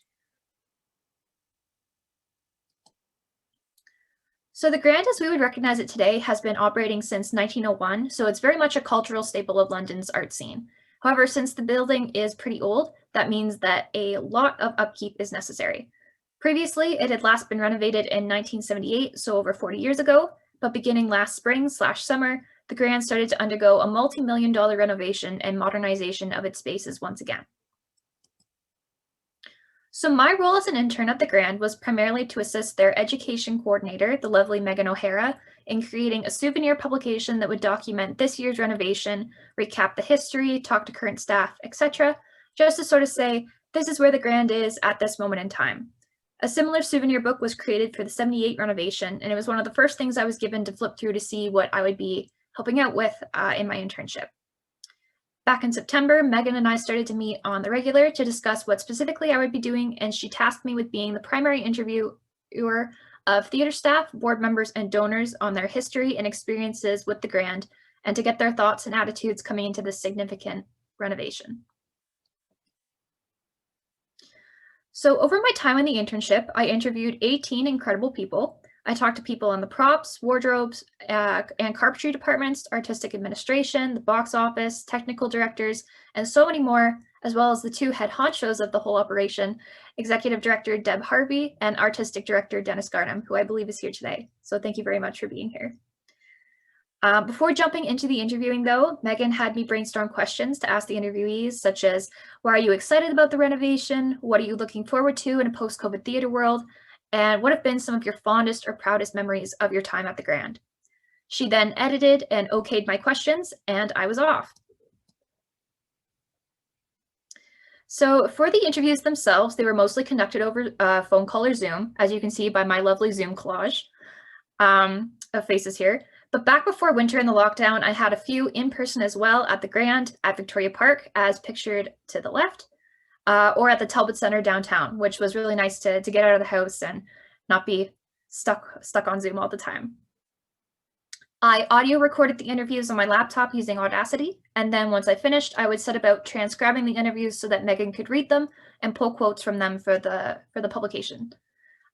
So the Grand, as we would recognize it today, has been operating since 1901, so it's very much a cultural staple of London's art scene. However, since the building is pretty old, That means that a lot of upkeep is necessary. Previously, it had last been renovated in 1978, so over 40 years ago, but beginning last spring/summer, the Grand started to undergo a multi-million-dollar renovation and modernization of its spaces once again. So my role as an intern at the Grand was primarily to assist their education coordinator, the lovely Megan O'Hara, in creating a souvenir publication that would document this year's renovation, recap the history, talk to current staff, etc., just to sort of say, this is where the Grand is at this moment in time. A similar souvenir book was created for the 78 renovation, and it was one of the first things I was given to flip through to see what I would be helping out with in my internship. Back in September, Megan and I started to meet on the regular to discuss what specifically I would be doing, and she tasked me with being the primary interviewer of theater staff, board members, and donors on their history and experiences with the Grand, and to get their thoughts and attitudes coming into this significant renovation. So over my time in the internship, I interviewed 18 incredible people. I talked to people in the props, wardrobes, and carpentry departments, artistic administration, the box office, technical directors, and so many more, as well as the two head honchos of the whole operation, Executive Director Deb Harvey and Artistic Director Dennis Garnham, who I believe is here today. So thank you very much for being here. Before jumping into the interviewing though, Megan had me brainstorm questions to ask the interviewees, such as, why are you excited about the renovation? What are you looking forward to in a post-COVID theater world? And what have been some of your fondest or proudest memories of your time at the Grand? She then edited and okayed my questions, and I was off. So for the interviews themselves, they were mostly conducted over phone call or Zoom, as you can see by my lovely Zoom collage of faces here. But back before winter and the lockdown, I had a few in person as well at the Grand, at Victoria Park, as pictured to the left, or at the Talbot Center downtown, which was really nice to get out of the house and not be stuck on Zoom all the time. I audio recorded the interviews on my laptop using Audacity, and then once I finished, I would set about transcribing the interviews so that Megan could read them and pull quotes from them for the publication.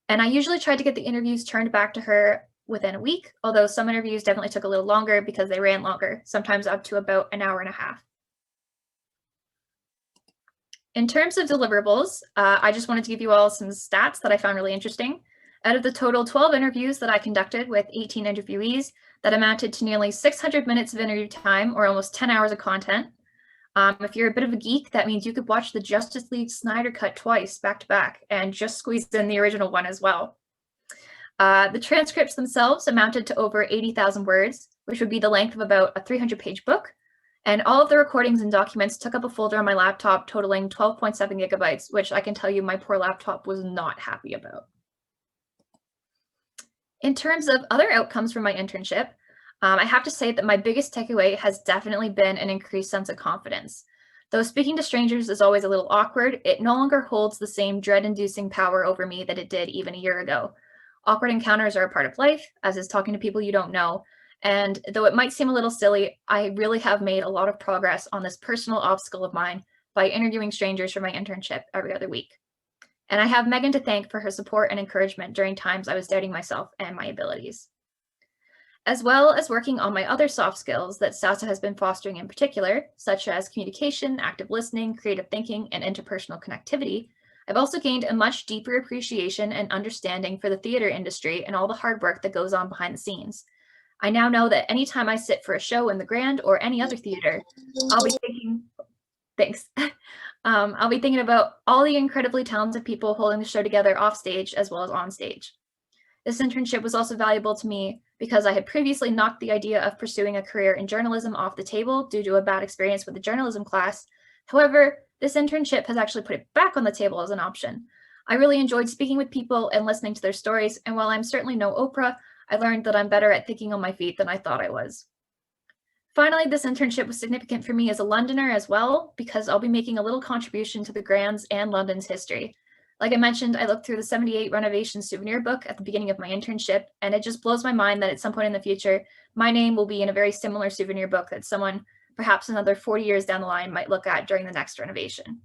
And I usually tried to get the interviews turned back to her within a week, although some interviews definitely took a little longer because they ran longer, sometimes up to about an hour and a half. In terms of deliverables, I just wanted to give you all some stats that I found really interesting. Out of the total 12 interviews that I conducted with 18 interviewees, that amounted to nearly 600 minutes of interview time, or almost 10 hours of content. If you're a bit of a geek, that means you could watch the Justice League Snyder Cut twice, back to back, and just squeeze in the original one as well. The transcripts themselves amounted to over 80,000 words, which would be the length of about a 300-page book. And all of the recordings and documents took up a folder on my laptop totaling 12.7 gigabytes, which I can tell you my poor laptop was not happy about. In terms of other outcomes from my internship, I have to say that my biggest takeaway has definitely been an increased sense of confidence. Though speaking to strangers is always a little awkward, it no longer holds the same dread-inducing power over me that it did even a year ago. Awkward encounters are a part of life, as is talking to people you don't know. And though it might seem a little silly, I really have made a lot of progress on this personal obstacle of mine by interviewing strangers for my internship every other week. And I have Megan to thank for her support and encouragement during times I was doubting myself and my abilities. As well as working on my other soft skills that SASAH has been fostering in particular, such as communication, active listening, creative thinking, and interpersonal connectivity, I've also gained a much deeper appreciation and understanding for the theater industry and all the hard work that goes on behind the scenes. I now know that anytime I sit for a show in the Grand or any other theater, I'll be thinking, I'll be thinking about all the incredibly talented people holding the show together off stage as well as on stage. This internship was also valuable to me because I had previously knocked the idea of pursuing a career in journalism off the table due to a bad experience with the journalism class. However, this internship has actually put it back on the table as an option. I really enjoyed speaking with people and listening to their stories, and while I'm certainly no Oprah, I learned that I'm better at thinking on my feet than I thought I was. Finally, this internship was significant for me as a Londoner as well, because I'll be making a little contribution to the Grand's and London's history. Like I mentioned, I looked through the 78 renovation souvenir book at the beginning of my internship, and it just blows my mind that at some point in the future, my name will be in a very similar souvenir book that someone, perhaps another 40 years down the line, might look at during the next renovation.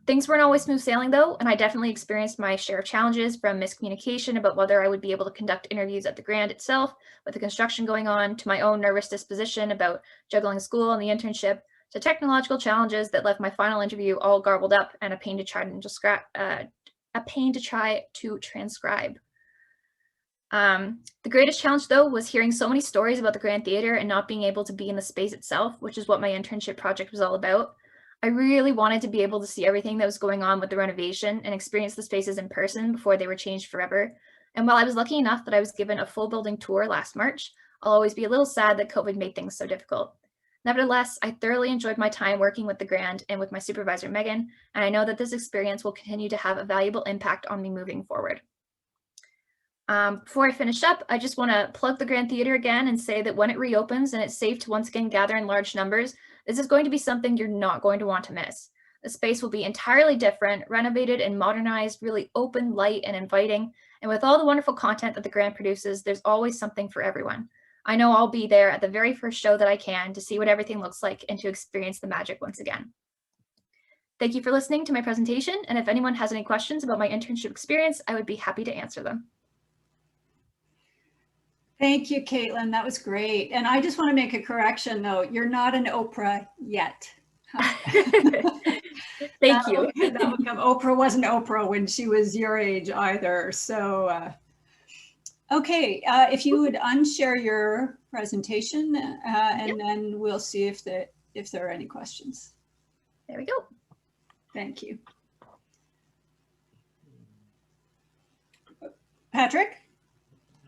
Things weren't always smooth sailing though, and I definitely experienced my share of challenges, from miscommunication about whether I would be able to conduct interviews at the Grand itself with the construction going on, to my own nervous disposition about juggling school and the internship, to technological challenges that left my final interview all garbled up and a pain to try to transcribe. The greatest challenge, though, was hearing so many stories about the Grand Theatre and not being able to be in the space itself, which is what my internship project was all about. I really wanted to be able to see everything that was going on with the renovation and experience the spaces in person before they were changed forever. And while I was lucky enough that I was given a full building tour last March, I'll always be a little sad that COVID made things so difficult. Nevertheless, I thoroughly enjoyed my time working with the Grand and with my supervisor, Megan, and I know that this experience will continue to have a valuable impact on me moving forward. Before I finish up, I just want to plug the Grand Theatre again and say that when it reopens and it's safe to once again gather in large numbers, this is going to be something you're not going to want to miss. The space will be entirely different, renovated and modernized, really open, light, and inviting. And with all the wonderful content that the Grand produces, there's always something for everyone. I know I'll be there at the very first show that I can to see what everything looks like and to experience the magic once again. Thank you for listening to my presentation, and if anyone has any questions about my internship experience, I would be happy to answer them. Thank you, Caitlin. That was great. And I just want to make a correction, though. You're not an Oprah yet. Thank you. That would come. Oprah wasn't Oprah when she was your age either. So, okay, if you would unshare your presentation, and then we'll see if there are any questions. There we go. Thank you. Patrick?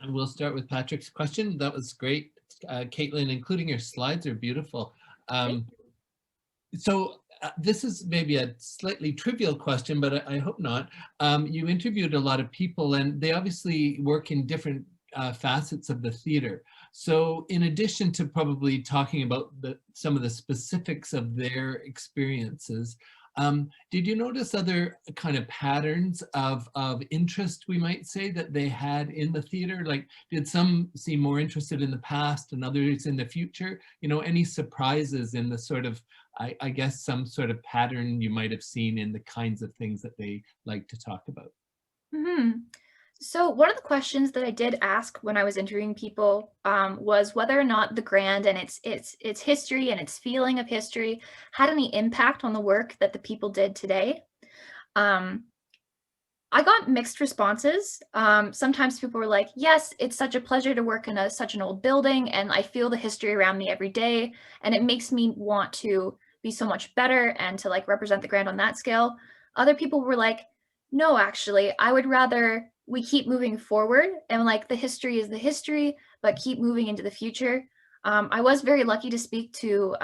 And we'll start with Patrick's question. That was great. Caitlin, including your slides are beautiful. This is maybe a slightly trivial question, but I hope not. You interviewed a lot of people and they obviously work in different facets of the theater. So in addition to probably talking about some of the specifics of their experiences, did you notice other kind of patterns of interest, we might say, that they had in the theater? Like, did some seem more interested in the past and others in the future? You know, any surprises in the sort of, I guess, some sort of pattern you might have seen in the kinds of things that they like to talk about? Mm-hmm. So one of the questions that I did ask when I was interviewing people was whether or not the Grand and its history and its feeling of history had any impact on the work that the people did today. I got mixed responses. Sometimes people were like, yes, it's such a pleasure to work in such an old building, and I feel the history around me every day, and it makes me want to be so much better and to like represent the Grand on that scale. Other people were like, no, actually, I would rather we keep moving forward, and like the history is the history, but keep moving into the future. I was very lucky to speak to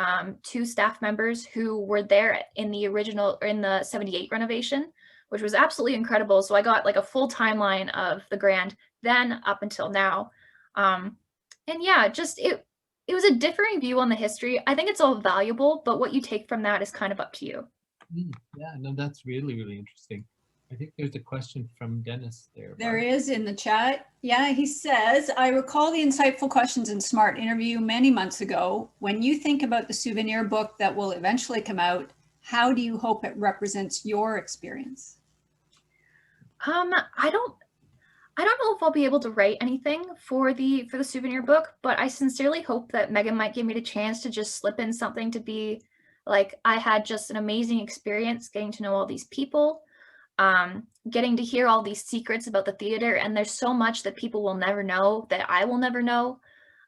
2 staff members who were there in the 78 renovation, which was absolutely incredible. So I got like a full timeline of the Grand then up until now. And yeah, just it was a differing view on the history. I think it's all valuable, but what you take from that is kind of up to you. Yeah, no, that's really, really interesting. I think there's a question from Dennis there. There is in the chat. Yeah, he says, I recall the insightful questions in SMART interview many months ago. When you think about the souvenir book that will eventually come out, how do you hope it represents your experience? I don't know if I'll be able to write anything for the souvenir book, but I sincerely hope that Megan might give me the chance to just slip in something to be like, I had just an amazing experience getting to know all these people. Getting to hear all these secrets about the theater, and there's so much that people will never know that I will never know.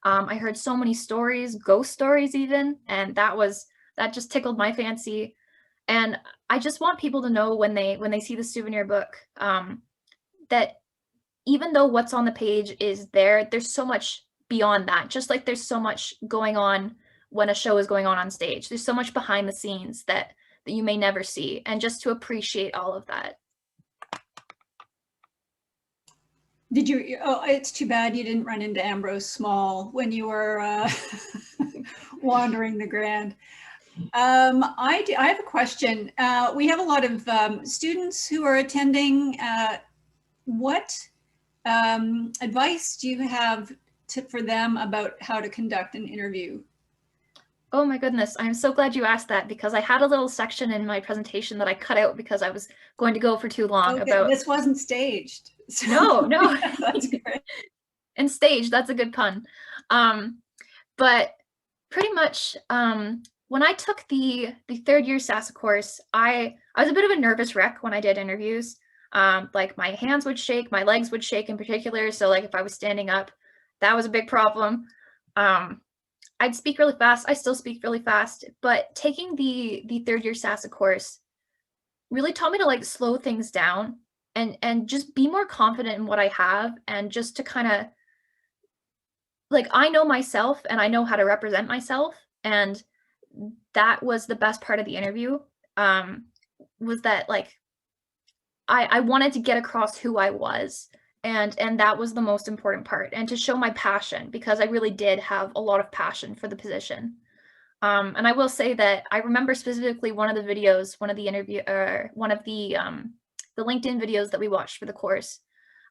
I heard so many stories, ghost stories even, and that just tickled my fancy. And I just want people to know when they see the souvenir book, that even though what's on the page is there's so much beyond that. Just like there's so much going on when a show is going on stage. There's so much behind the scenes that you may never see, and just to appreciate all of that. Did you, oh, it's too bad you didn't run into Ambrose Small when you were wandering the Grand. I have a question. We have a lot of students who are attending. What advice do you have for them about how to conduct an interview? Oh my goodness, I'm so glad you asked that, because I had a little section in my presentation that I cut out because I was going to go for too long. Okay, about this wasn't staged. So. No. Yeah, that's great. And staged, that's a good pun. But pretty much when I took the third year SASAH course, I was a bit of a nervous wreck when I did interviews. Like my hands would shake, my legs would shake in particular. So like if I was standing up, that was a big problem. I'd speak really fast. I still speak really fast, but taking the third year SASAH course really taught me to like slow things down and just be more confident in what I have, and just to kind of like, I know myself and I know how to represent myself. And that was the best part of the interview, was that like I wanted to get across who I was, and that was the most important part, and to show my passion, because I really did have a lot of passion for the position. And I will say that I remember specifically one of the videos, one of the LinkedIn videos that we watched for the course.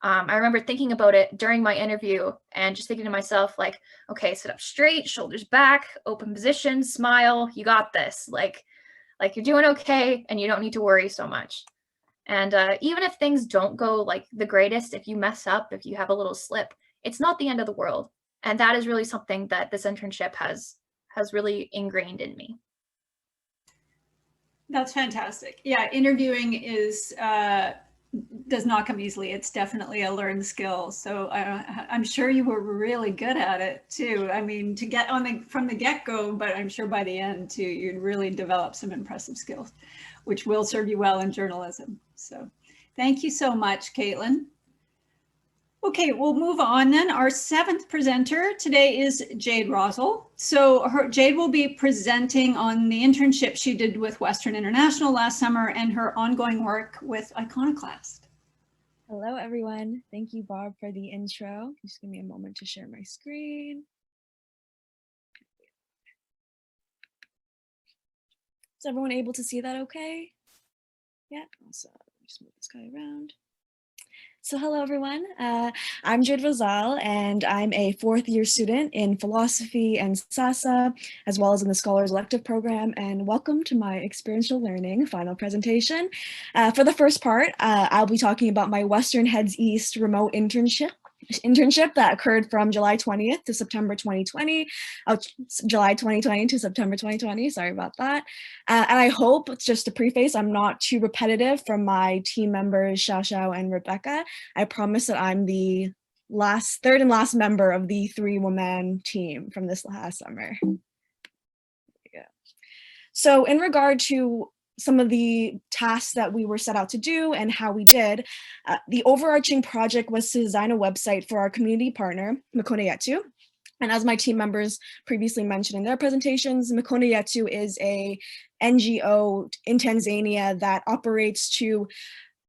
I remember thinking about it during my interview and just thinking to myself, like, okay, sit up straight, shoulders back, open position, smile, you got this. Like you're doing okay and you don't need to worry so much. And even if things don't go like the greatest, if you mess up, if you have a little slip, it's not the end of the world. And that is really something that this internship has really ingrained in me. That's fantastic. Yeah, interviewing does not come easily. It's definitely a learned skill. So I'm sure you were really good at it too. I mean, to get from the get-go, but I'm sure by the end too, you'd really develop some impressive skills, which will serve you well in journalism. So thank you so much, Caitlin. Okay, we'll move on then. Our seventh presenter today is Jade Rosal. So Jade will be presenting on the internship she did with Western International last summer and her ongoing work with Iconoclast. Hello, everyone. Thank you, Bob, for the intro. Just give me a moment to share my screen. Is everyone able to see that okay? Yeah, awesome. Just move this guy around. So hello, everyone. I'm Jade Rosal, and I'm a fourth-year student in philosophy and SASAH, as well as in the Scholars Elective program, and welcome to my experiential learning final presentation. For the first part, I'll be talking about my Western Heads East remote internship that occurred from July 20th to September 2020, July 2020 to September 2020, sorry about that. And I hope, just to preface, I'm not too repetitive from my team members, Xiaoxiao and Rebecca. I promise that I'm the third and last member of the 3-woman team from this last summer. Yeah. So in regard to some of the tasks that we were set out to do and how we did, the overarching project was to design a website for our community partner, Mikono Yetu. And as my team members previously mentioned in their presentations, Mikono Yetu is a NGO in Tanzania that operates to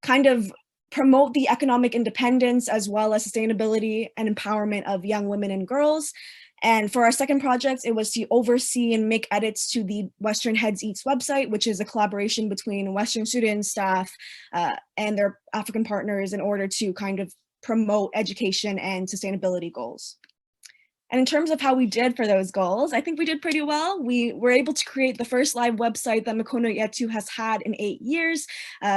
kind of promote the economic independence as well as sustainability and empowerment of young women and girls. And for our second project, it was to oversee and make edits to the Western Heads East website, which is a collaboration between Western students, staff, and their African partners in order to kind of promote education and sustainability goals. And in terms of how we did for those goals, I think we did pretty well. We were able to create the first live website that Mikono Yetu has had in 8 years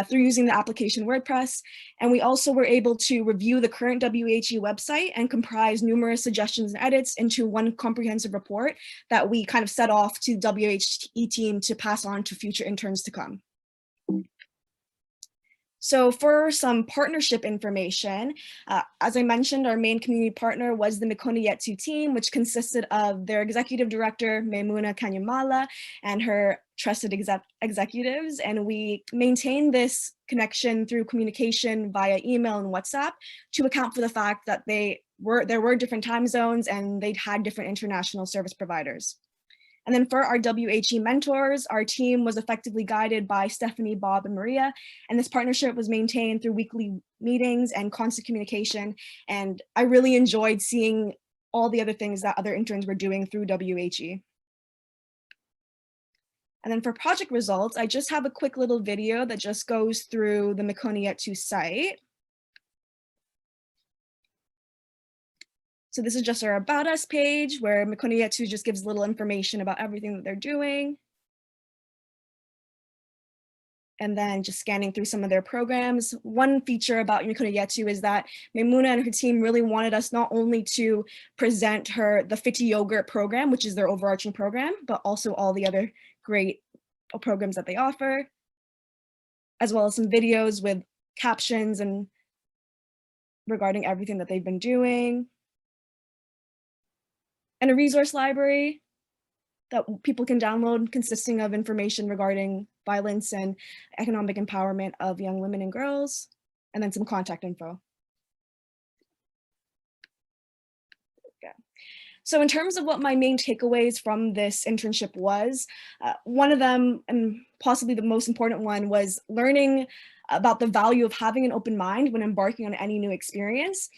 through using the application WordPress. And we also were able to review the current WHE website and comprise numerous suggestions and edits into one comprehensive report that we kind of set off to the WHE team to pass on to future interns to come. So for some partnership information, as I mentioned, our main community partner was the Mikono Yetu team, which consisted of their executive director, Maimuna Kanyamala, and her trusted executives. And we maintained this connection through communication via email and WhatsApp to account for the fact that there were different time zones and they'd had different international service providers. And then for our WHE mentors, our team was effectively guided by Stephanie, Bob, and Maria. And this partnership was maintained through weekly meetings and constant communication. And I really enjoyed seeing all the other things that other interns were doing through WHE. And then for project results, I just have a quick little video that just goes through the Mikono Yetu site. So this is just our About Us page where Mikono Yetu just gives little information about everything that they're doing. and then just scanning through some of their programs. One feature about Yunkuna Yetu is that Maimuna and her team really wanted us not only to present her the Fiti Yogurt program, which is their overarching program, but also all the other great programs that they offer, as well as some videos with captions and regarding everything that they've been doing. And a resource library that people can download consisting of information regarding violence and economic empowerment of young women and girls, and then some contact info. Okay. So in terms of what my main takeaways from this internship was, one of them, and possibly the most important one, was learning about the value of having an open mind when embarking on any new experience.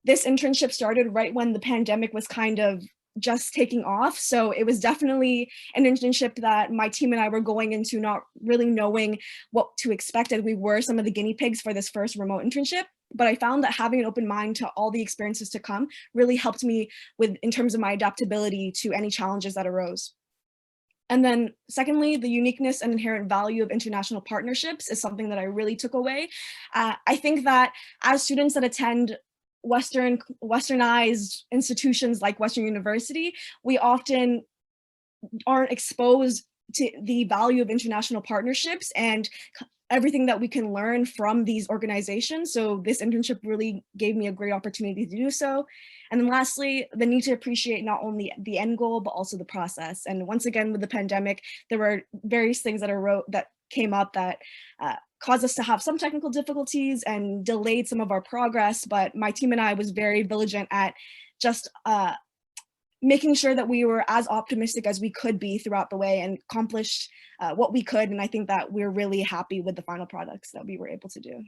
This internship started right when the pandemic was kind of just taking off. So it was definitely an internship that my team and I were going into not really knowing what to expect, as we were some of the guinea pigs for this first remote internship. But I found that having an open mind to all the experiences to come really helped me in terms of my adaptability to any challenges that arose. And then secondly, the uniqueness and inherent value of international partnerships is something that I really took away. I think that as students that attend Westernized institutions like Western University, we often aren't exposed to the value of international partnerships and everything that we can learn from these organizations. So this internship really gave me a great opportunity to do so. And then lastly, the need to appreciate not only the end goal, but also the process. And once again, with the pandemic, there were various things that came up that caused us to have some technical difficulties and delayed some of our progress, but my team and I was very vigilant at just making sure that we were as optimistic as we could be throughout the way and accomplished what we could. And I think that we're really happy with the final products that we were able to do.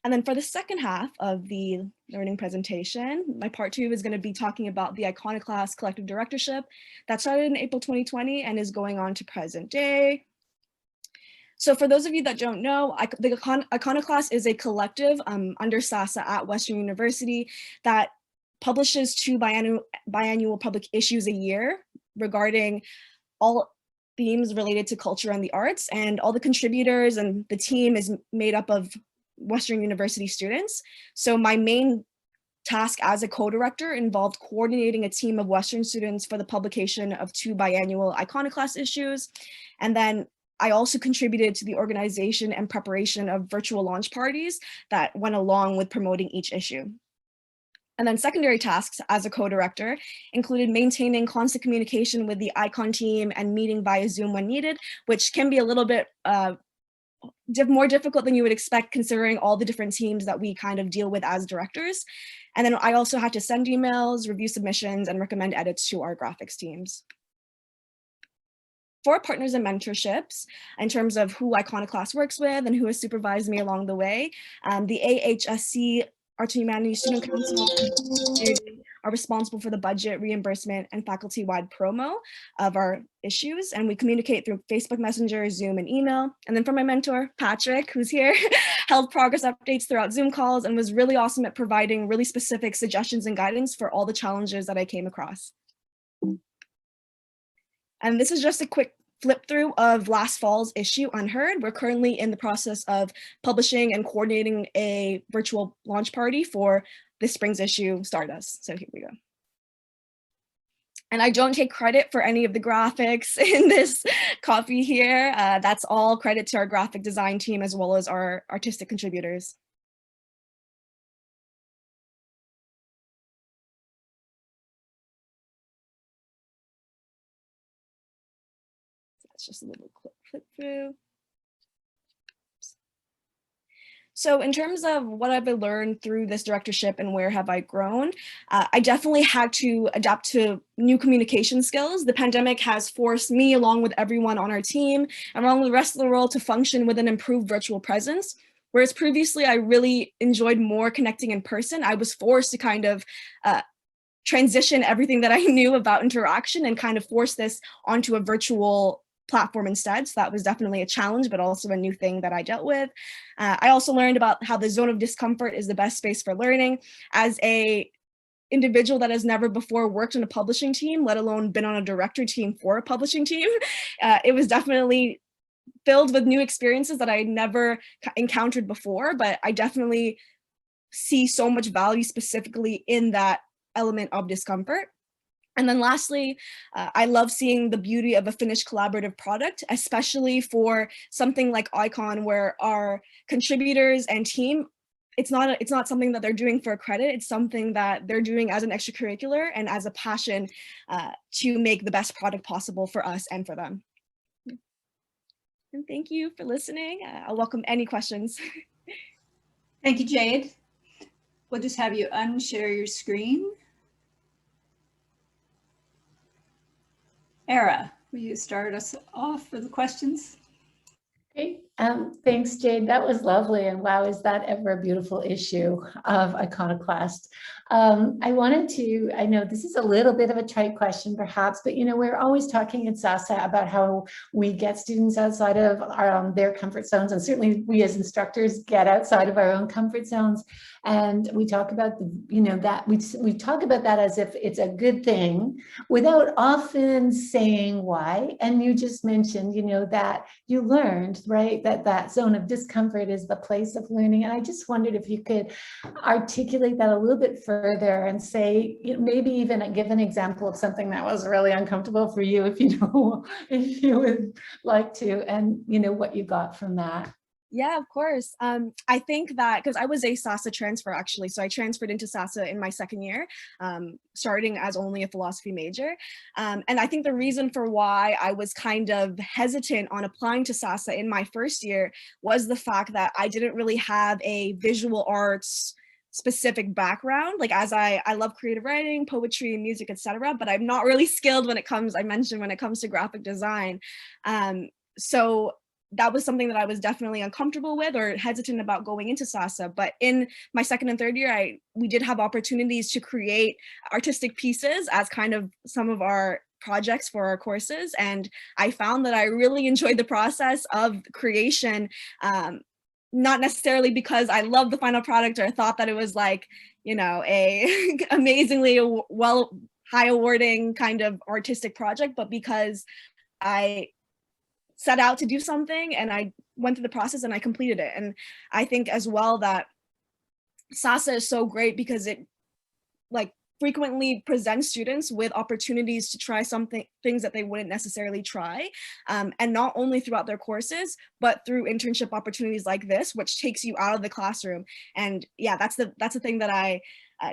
And then for the second half of the learning presentation, my part 2 is going to be talking about the Iconoclast Collective Directorship that started in April 2020 and is going on to present day. So for those of you that don't know, the Iconoclast is a collective under SASAH at Western University that publishes 2 biannual public issues a year regarding all themes related to culture and the arts, and all the contributors and the team is made up of Western University students. So my main task as a co-director involved coordinating a team of Western students for the publication of 2 biannual Iconoclast issues. And then I also contributed to the organization and preparation of virtual launch parties that went along with promoting each issue. And then secondary tasks as a co-director included maintaining constant communication with the Icon team and meeting via Zoom when needed, which can be a little bit more difficult than you would expect considering all the different teams that we kind of deal with as directors. And then I also had to send emails, review submissions, and recommend edits to our graphics teams. For partners and mentorships, in terms of who Iconoclast works with and who has supervised me along the way, the AHSC Arts and Humanities Student Council are responsible for the budget, reimbursement, and faculty-wide promo of our issues, and we communicate through Facebook Messenger, Zoom, and email. And then for my mentor, Patrick, who's here, held progress updates throughout Zoom calls and was really awesome at providing really specific suggestions and guidance for all the challenges that I came across. And this is just a quick flip through of last fall's issue, Unheard. We're currently in the process of publishing and coordinating a virtual launch party for this spring's issue, Stardust. So here we go. And I don't take credit for any of the graphics in this copy here. That's all credit to our graphic design team as well as our artistic contributors. Just a little click through. So in terms of what I've learned through this directorship and where have I grown, I definitely had to adapt to new communication skills. The pandemic has forced me, along with everyone on our team, and along with the rest of the world, to function with an improved virtual presence. Whereas previously I really enjoyed more connecting in person, I was forced to kind of transition everything that I knew about interaction and kind of force this onto a virtual platform instead. So that was definitely a challenge, but also a new thing that I dealt with. I also learned about how the zone of discomfort is the best space for learning. As a individual that has never before worked on a publishing team, let alone been on a director team for a publishing team, it was definitely filled with new experiences that I never encountered before, but I definitely see so much value specifically in that element of discomfort. And then lastly, I love seeing the beauty of a finished collaborative product, especially for something like Icon, where our contributors and team, it's not something that they're doing for credit. It's something that they're doing as an extracurricular and as a passion to make the best product possible for us and for them. And thank you for listening. I'll welcome any questions. Thank you, Jade. We'll just have you unshare your screen. Era, will you start us off for the questions? Great. Thanks, Jade. That was lovely. And wow, is that ever a beautiful issue of Iconoclast. I wanted to, I know this is a little bit of a trite question perhaps, but we're always talking at SASAH about how we get students outside of their comfort zones. And certainly we as instructors get outside of our own comfort zones. And we talk about, that we talk about that as if it's a good thing without often saying why. And you just mentioned, that you learned, right, that zone of discomfort is the place of learning. And I just wondered if you could articulate that a little bit further and say, maybe even give an example of something that was really uncomfortable for you, if you would like to, and what you got from that. Yeah, of course. I think that because I was a SASAH transfer actually, so I transferred into SASAH in my second year, starting as only a philosophy major. And I think the reason for why I was kind of hesitant on applying to SASAH in my first year was the fact that I didn't really have a visual arts specific background. Like as I love creative writing, poetry, music, etc., but I'm not really skilled when it comes to graphic design. So that was something that I was definitely uncomfortable with or hesitant about going into SASAH. But in my second and third year, we did have opportunities to create artistic pieces as kind of some of our projects for our courses. And I found that I really enjoyed the process of creation, not necessarily because I loved the final product or I thought that it was like, a amazingly high awarding kind of artistic project, but because I set out to do something and I went through the process and I completed it. And I think as well that SASAH is so great because it frequently presents students with opportunities to try things that they wouldn't necessarily try. And not only throughout their courses, but through internship opportunities like this, which takes you out of the classroom. And yeah, that's the thing that I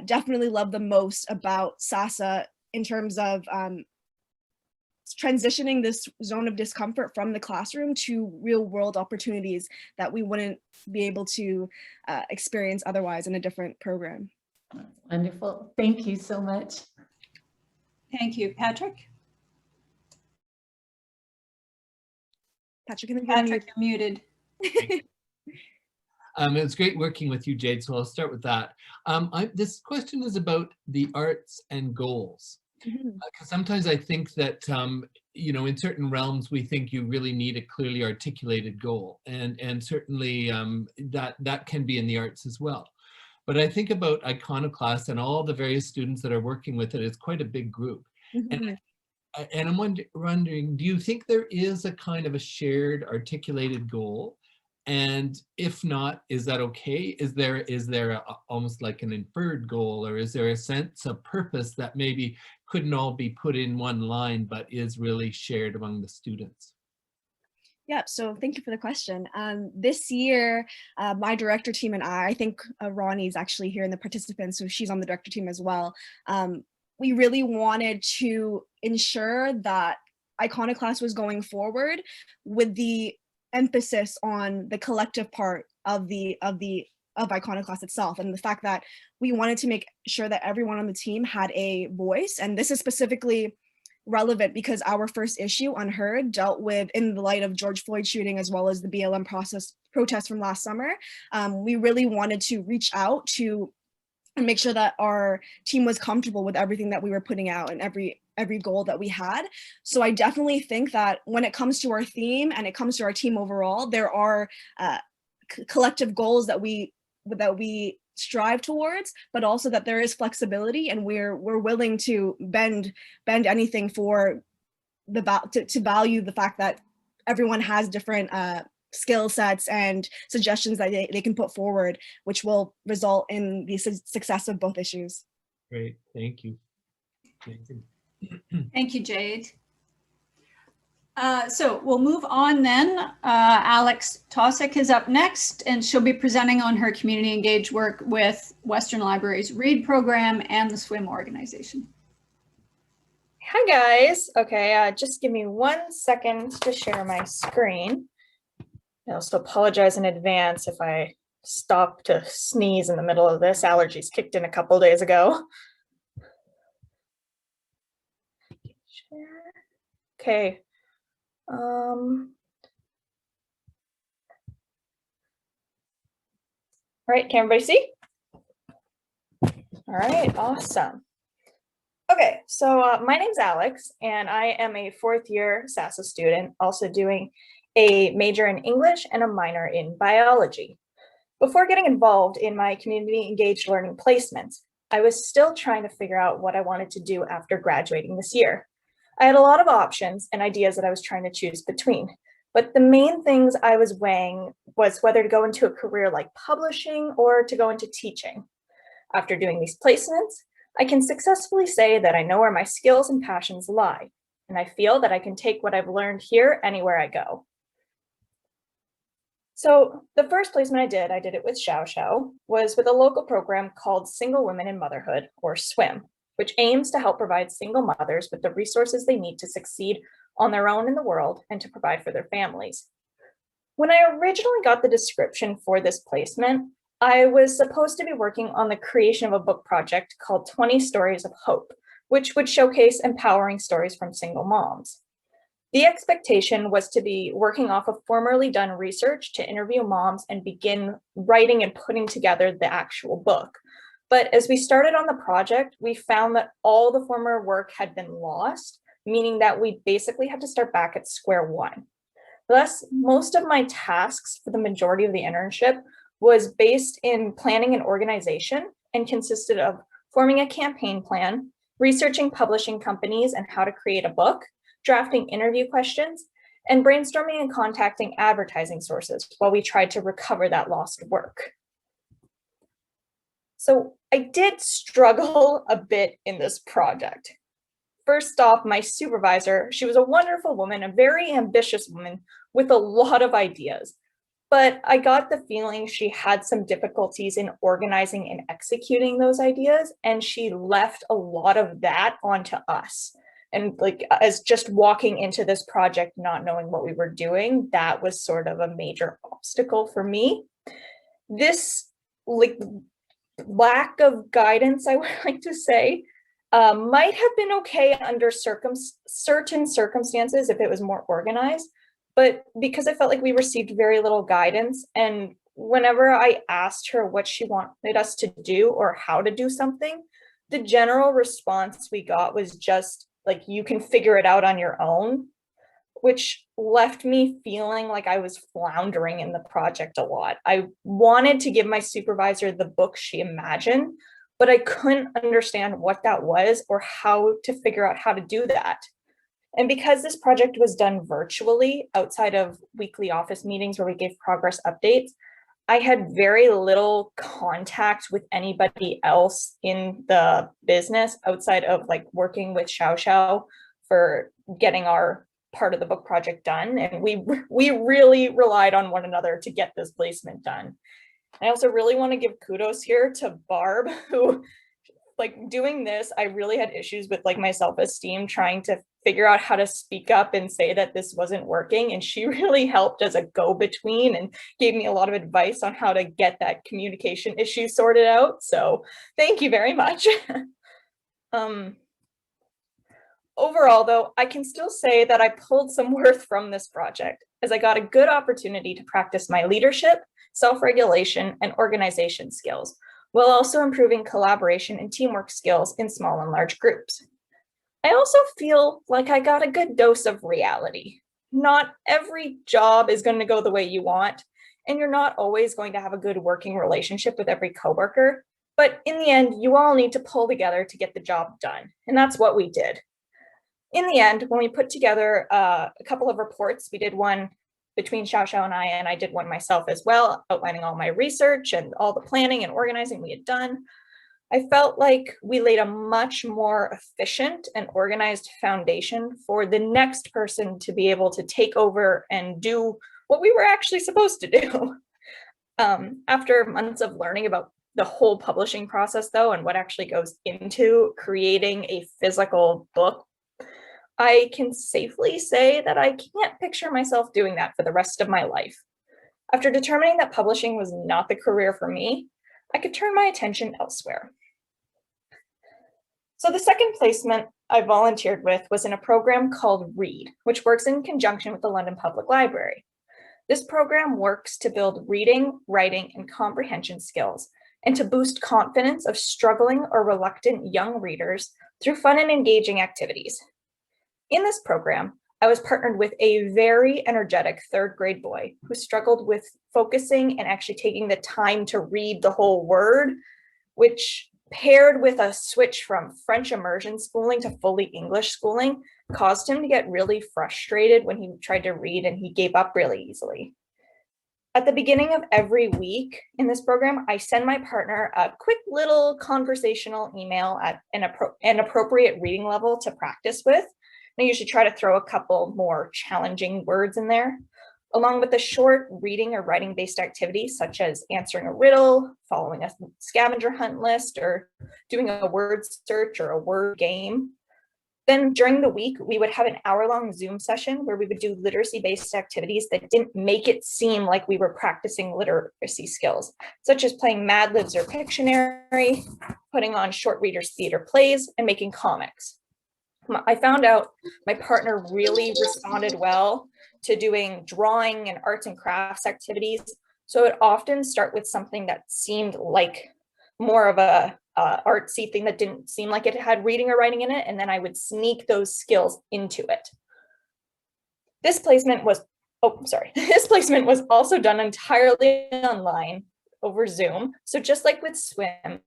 definitely love the most about SASAH in terms of transitioning this zone of discomfort from the classroom to real world opportunities that we wouldn't be able to experience otherwise in a different program. Wonderful. Thank you so much. Thank you. Patrick? Patrick, you're muted. It was great working with you, Jade, so I'll start with that. This question is about the arts and goals. Because sometimes I think that, in certain realms, we think you really need a clearly articulated goal. And certainly that can be in the arts as well. But I think about Iconoclast and all the various students that are working with it. It's quite a big group. And I'm wondering, do you think there is a kind of a shared articulated goal? And if not, is that okay? Is there almost like an inferred goal, or is there a sense of purpose that maybe couldn't all be put in one line, but is really shared among the students? Yeah, so thank you for the question. This year, my director team and I think Ronnie's actually here in the participants, so she's on the director team as well. We really wanted to ensure that Iconoclast was going forward with the emphasis on the collective part of Iconoclast itself, and the fact that we wanted to make sure that everyone on the team had a voice. And this is specifically relevant because our first issue, Unheard, dealt with, in the light of George Floyd shooting as well as the BLM protest from last summer. We really wanted to reach out to and make sure that our team was comfortable with everything that we were putting out and every goal that we had. So I definitely think that when it comes to our theme and it comes to our team overall, there are collective goals that we strive towards, but also that there is flexibility, and we're willing to bend anything for to value the fact that everyone has different skill sets and suggestions that they can put forward, which will result in the success of both issues. Great, thank you. Thank you, Jade. So we'll move on then. Alex Tosick is up next, and she'll be presenting on her community engaged work with Western Library's READ program and the SWIM organization. Hi guys. Okay, just give me 1 second to share my screen. I also apologize in advance if I stop to sneeze in the middle of this. Allergies kicked in a couple days ago. Okay. All right, can everybody see? All right, awesome. Okay, so my name's Alex, and I am a 4th year SASAH student, also doing a major in English and a minor in biology. Before getting involved in my community engaged learning placements, I was still trying to figure out what I wanted to do after graduating this year. I had a lot of options and ideas that I was trying to choose between, but the main things I was weighing was whether to go into a career like publishing or to go into teaching. After doing these placements, I can successfully say that I know where my skills and passions lie, and I feel that I can take what I've learned here anywhere I go. So the first placement I did it with SASAH, was with a local program called Single Women in Motherhood, or SWIM, which aims to help provide single mothers with the resources they need to succeed on their own in the world and to provide for their families. When I originally got the description for this placement, I was supposed to be working on the creation of a book project called 20 Stories of Hope, which would showcase empowering stories from single moms. The expectation was to be working off of formerly done research to interview moms and begin writing and putting together the actual book. But as we started on the project, we found that all the former work had been lost, meaning that we basically had to start back at square one. Thus, most of my tasks for the majority of the internship was based in planning and organization and consisted of forming a campaign plan, researching publishing companies and how to create a book, drafting interview questions, and brainstorming and contacting advertising sources while we tried to recover that lost work. So I did struggle a bit in this project. First off, my supervisor, she was a wonderful woman, a very ambitious woman with a lot of ideas, but I got the feeling she had some difficulties in organizing and executing those ideas, and she left a lot of that onto us. And like, as just walking into this project, not knowing what we were doing, that was sort of a major obstacle for me. This lack of guidance, I would like to say, might have been okay under certain circumstances if it was more organized, but because I felt like we received very little guidance, and whenever I asked her what she wanted us to do or how to do something, the general response we got was just like, you can figure it out on your own, which left me feeling like I was floundering in the project a lot. I wanted to give my supervisor the book she imagined, but I couldn't understand what that was or how to figure out how to do that. And because this project was done virtually outside of weekly office meetings where we gave progress updates, I had very little contact with anybody else in the business outside of like working with SASAH for getting our part of the book project done. And we really relied on one another to get this placement done. I also really want to give kudos here to Barb, who, like, doing this, I really had issues with like my self-esteem, trying to figure out how to speak up and say that this wasn't working. And she really helped as a go-between and gave me a lot of advice on how to get that communication issue sorted out. So thank you very much. Overall, though, I can still say that I pulled some worth from this project, as I got a good opportunity to practice my leadership, self-regulation, and organization skills, while also improving collaboration and teamwork skills in small and large groups. I also feel like I got a good dose of reality. Not every job is going to go the way you want, and you're not always going to have a good working relationship with every coworker, but in the end, you all need to pull together to get the job done, and that's what we did. In the end, when we put together a couple of reports, we did one between Xiao Xiao and I did one myself as well, outlining all my research and all the planning and organizing we had done. I felt like we laid a much more efficient and organized foundation for the next person to be able to take over and do what we were actually supposed to do. After months of learning about the whole publishing process, though, and what actually goes into creating a physical book, I can safely say that I can't picture myself doing that for the rest of my life. After determining that publishing was not the career for me, I could turn my attention elsewhere. So the second placement I volunteered with was in a program called READ, which works in conjunction with the London Public Library. This program works to build reading, writing, and comprehension skills, and to boost confidence of struggling or reluctant young readers through fun and engaging activities. In this program, I was partnered with a very energetic third grade boy who struggled with focusing and actually taking the time to read the whole word, which paired with a switch from French immersion schooling to fully English schooling caused him to get really frustrated when he tried to read, and he gave up really easily. At the beginning of every week in this program, I send my partner a quick little conversational email at an appropriate reading level to practice with. I usually try to throw a couple more challenging words in there, along with a short reading or writing-based activity, such as answering a riddle, following a scavenger hunt list, or doing a word search or a word game. Then during the week, we would have an hour-long Zoom session where we would do literacy-based activities that didn't make it seem like we were practicing literacy skills, such as playing Mad Libs or Pictionary, putting on short readers theater plays, and making comics. I found out my partner really responded well to doing drawing and arts and crafts activities. So it often start with something that seemed like more of a artsy thing that didn't seem like it had reading or writing in it. And then I would sneak those skills into it. This placement was also done entirely online over Zoom. So just like with swim,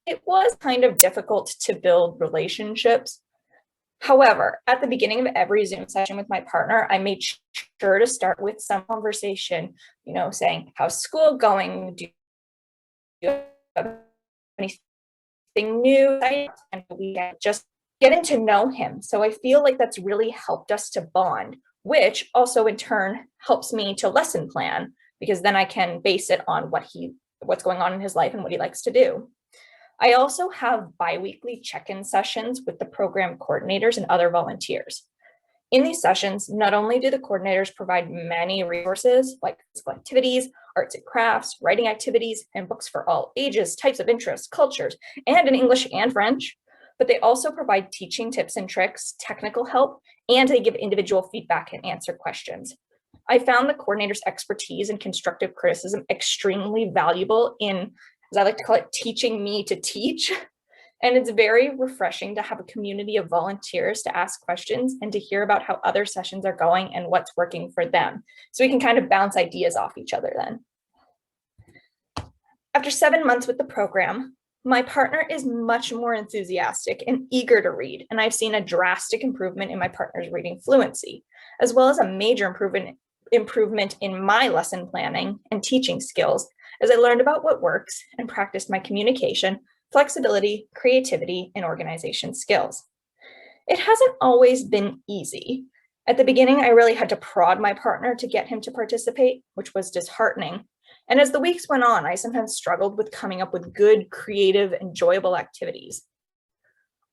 it was kind of difficult to build relationships. However, at the beginning of every Zoom session with my partner, I made sure to start with some conversation, saying, how's school going? Do you have anything new? And we just getting to know him. So I feel like that's really helped us to bond, which also in turn helps me to lesson plan, because then I can base it on what's going on in his life and what he likes to do. I also have bi-weekly check-in sessions with the program coordinators and other volunteers. In these sessions, not only do the coordinators provide many resources like physical activities, arts and crafts, writing activities, and books for all ages, types of interests, cultures, and in English and French, but they also provide teaching tips and tricks, technical help, and they give individual feedback and answer questions. I found the coordinators' expertise in constructive criticism extremely valuable in, as I like to call it, teaching me to teach. And it's very refreshing to have a community of volunteers to ask questions and to hear about how other sessions are going and what's working for them. So we can kind of bounce ideas off each other then. After 7 months with the program, my partner is much more enthusiastic and eager to read, and I've seen a drastic improvement in my partner's reading fluency, as well as a major improvement in my lesson planning and teaching skills as I learned about what works and practiced my communication, flexibility, creativity, and organization skills. It hasn't always been easy. At the beginning, I really had to prod my partner to get him to participate, which was disheartening. And as the weeks went on, I sometimes struggled with coming up with good, creative, enjoyable activities.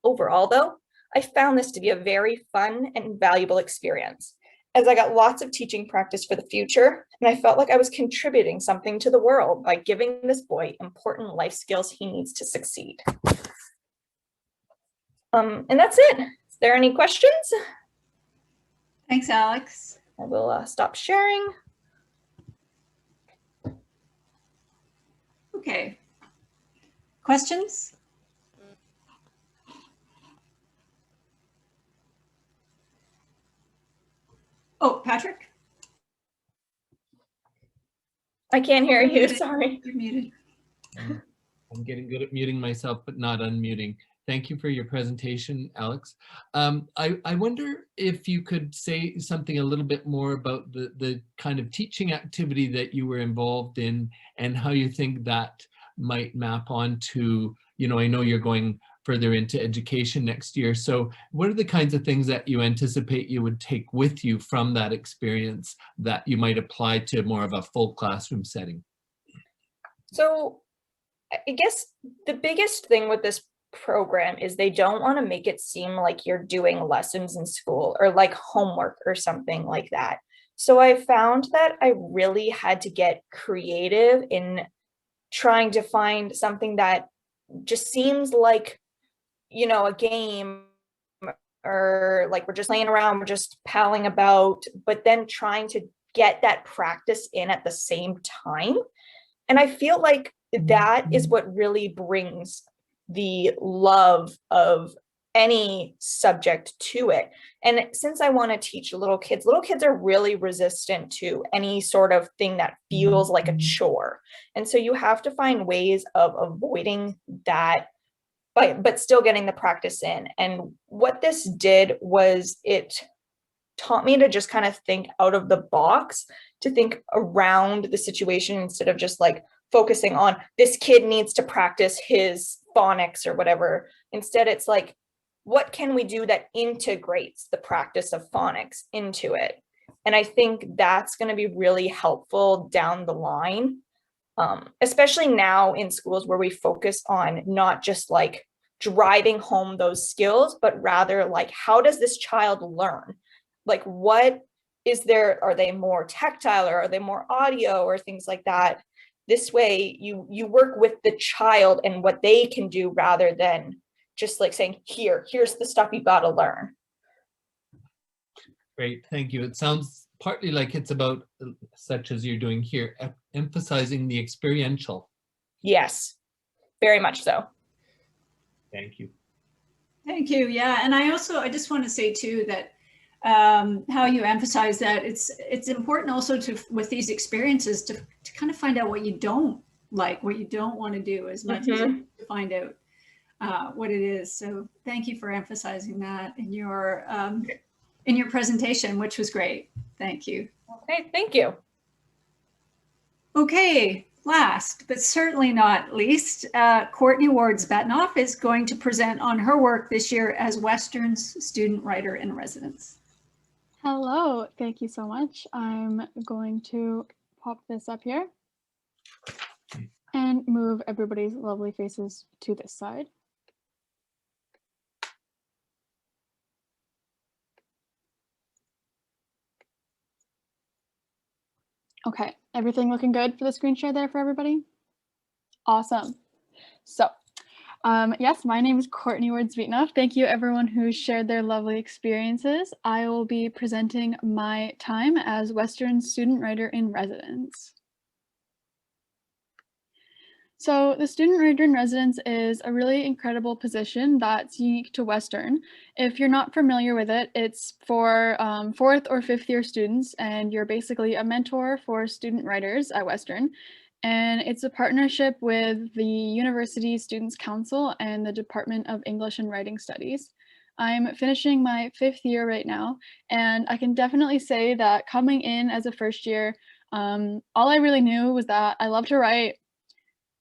Overall, though, I found this to be a very fun and valuable experience, as I got lots of teaching practice for the future, and I felt like I was contributing something to the world by giving this boy important life skills he needs to succeed. And that's it. Is there any questions? Thanks, Alex. I will stop sharing. Okay. Questions? Oh, Patrick? I can't hear you, sorry. You're muted. I'm getting good at muting myself, but not unmuting. Thank you for your presentation, Alex. I wonder if you could say something a little bit more about the kind of teaching activity that you were involved in and how you think that might map onto, you know, I know you're going further into education next year. So what are the kinds of things that you anticipate you would take with you from that experience that you might apply to more of a full classroom setting? So I guess the biggest thing with this program is they don't want to make it seem like you're doing lessons in school or like homework or something like that. So I found that I really had to get creative in trying to find something that just seems like, you know, a game, or like we're just playing around, we're just palling about, but then trying to get that practice in at the same time. And I feel like that is what really brings the love of any subject to it. And since I want to teach little kids are really resistant to any sort of thing that feels like a chore. And so you have to find ways of avoiding that, but still getting the practice in. And what this did was it taught me to just kind of think out of the box, to think around the situation instead of just like focusing on this kid needs to practice his phonics or whatever. Instead, it's like, what can we do that integrates the practice of phonics into it? And I think that's going to be really helpful down the line, especially now in schools where we focus on not just like driving home those skills, but rather like, how does this child learn? Like, what is there? Are they more tactile, or are they more audio, or things like that? This way you work with the child and what they can do, rather than just like saying, here's the stuff you got to learn. Great, thank you. It sounds partly like it's about, such as you're doing here, emphasizing the experiential. Yes, very much so. Thank you. Thank you. Yeah, and I just want to say too that how you emphasize that it's important also to, with these experiences, to kind of find out what you don't like, what you don't want to do, as much as to find out what it is. So thank you for emphasizing that in your presentation, which was great. Thank you. Okay, thank you. Okay, last but certainly not least, Courtney Wards-Betnoff is going to present on her work this year as Western's student writer in residence. Hello, thank you so much. I'm going to pop this up here and move everybody's lovely faces to this side. Okay, everything looking good for the screen share there for everybody? Awesome. So, yes, my name is Courtney Wards-Betnoff. Thank you everyone who shared their lovely experiences. I will be presenting my time as Western student writer in residence. So the student writer in residence is a really incredible position that's unique to Western. If you're not familiar with it, it's for 4th or 5th year students, and you're basically a mentor for student writers at Western. And it's a partnership with the University Students' Council and the Department of English and Writing Studies. I'm finishing my 5th year right now, and I can definitely say that coming in as a first year, all I really knew was that I love to write.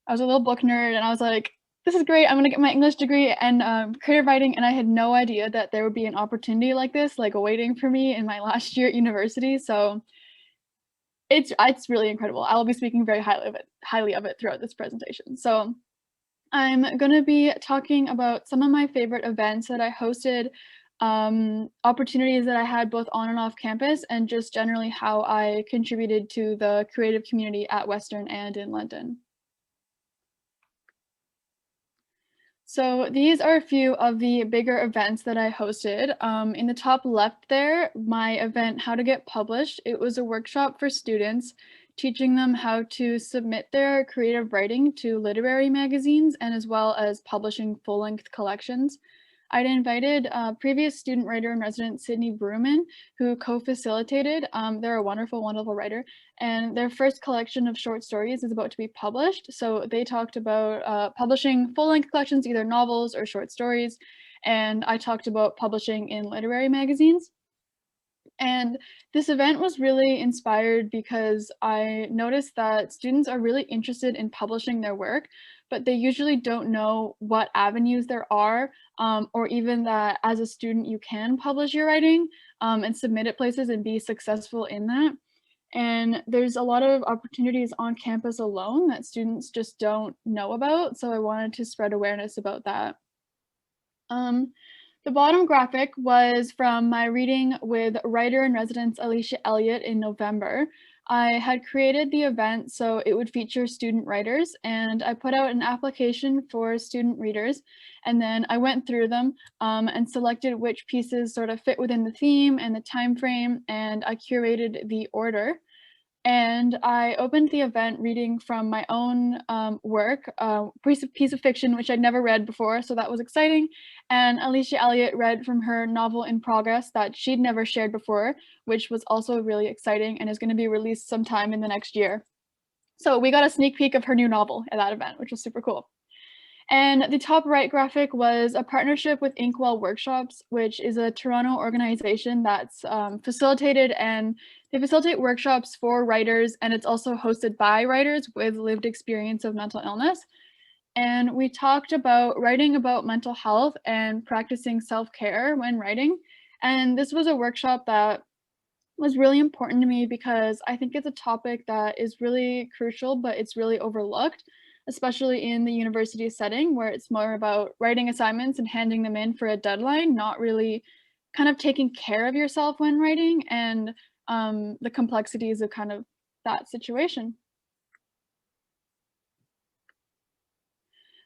I was a little book nerd, and I was like, this is great, I'm gonna get my English degree and creative writing, and I had no idea that there would be an opportunity like this, like waiting for me in my last year at university. So it's really incredible. I will be speaking very highly of it throughout this presentation. So I'm gonna be talking about some of my favorite events that I hosted, opportunities that I had both on and off campus, and just generally how I contributed to the creative community at Western and in London. So these are a few of the bigger events that I hosted. In the top left there, my event, How to Get Published. It was a workshop for students, teaching them how to submit their creative writing to literary magazines and as well as publishing full-length collections. I'd invited previous student writer in residence, Sydney Bruman, who co-facilitated. They're a wonderful, wonderful writer, and their first collection of short stories is about to be published. So they talked about publishing full-length collections, either novels or short stories, and I talked about publishing in literary magazines. And this event was really inspired because I noticed that students are really interested in publishing their work, but they usually don't know what avenues there are, or even that as a student you can publish your writing and submit it places and be successful in that. And there's a lot of opportunities on campus alone that students just don't know about, so I wanted to spread awareness about that. The bottom graphic was from my reading with writer in residence Alicia Elliott in November. I had created the event so it would feature student writers, and I put out an application for student readers, and then I went through them and selected which pieces sort of fit within the theme and the time frame, and I curated the order. And I opened the event reading from my own work, piece of fiction which I'd never read before, so that was exciting. And Alicia Elliott read from her novel in progress that she'd never shared before, which was also really exciting and is going to be released sometime in the next year. So we got a sneak peek of her new novel at that event, which was super cool. And the top right graphic was a partnership with Inkwell Workshops, which is a Toronto organization that's facilitated, and they facilitate workshops for writers, and it's also hosted by writers with lived experience of mental illness. And we talked about writing about mental health and practicing self-care when writing. And this was a workshop that was really important to me because I think it's a topic that is really crucial, but it's really overlooked, especially in the university setting where it's more about writing assignments and handing them in for a deadline, not really kind of taking care of yourself when writing and the complexities of kind of that situation.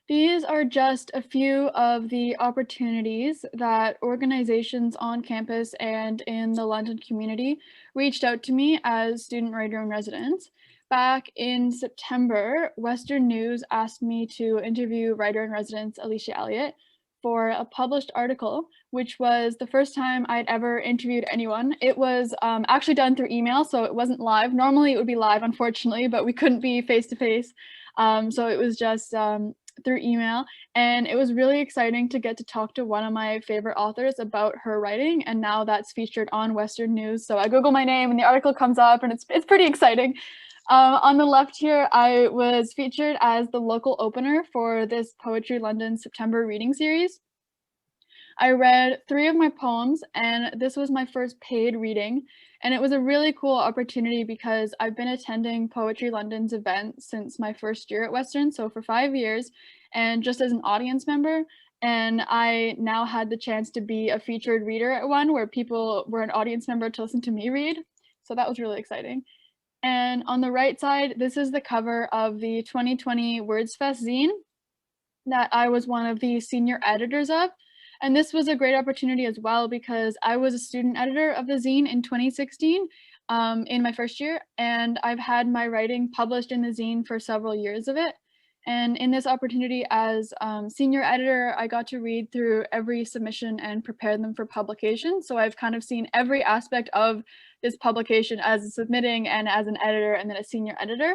These are just a few of the opportunities that organizations on campus and in the London community reached out to me as student writer in residence. Back in September, Western News asked me to interview writer in residence Alicia Elliott for a published article, which was the first time I'd ever interviewed anyone. It was actually done through email, so it wasn't live. Normally it would be live, unfortunately, but we couldn't be face-to-face. So it was just through email, and it was really exciting to get to talk to one of my favorite authors about her writing, and now that's featured on Western News. So I Google my name and the article comes up, and it's pretty exciting. On the left here, I was featured as the local opener for this Poetry London September reading series. I read 3 of my poems, and this was my first paid reading, and it was a really cool opportunity because I've been attending Poetry London's event since my first year at Western, so for 5 years, and just as an audience member, and I now had the chance to be a featured reader at one where people were an audience member to listen to me read, so that was really exciting. And on the right side, this is the cover of the 2020 Words Fest zine that I was one of the senior editors of. And this was a great opportunity as well because I was a student editor of the zine in 2016 in my first year, and I've had my writing published in the zine for several years of it. And in this opportunity as senior editor, I got to read through every submission and prepare them for publication. So I've kind of seen every aspect of this publication as submitting and as an editor and then a senior editor.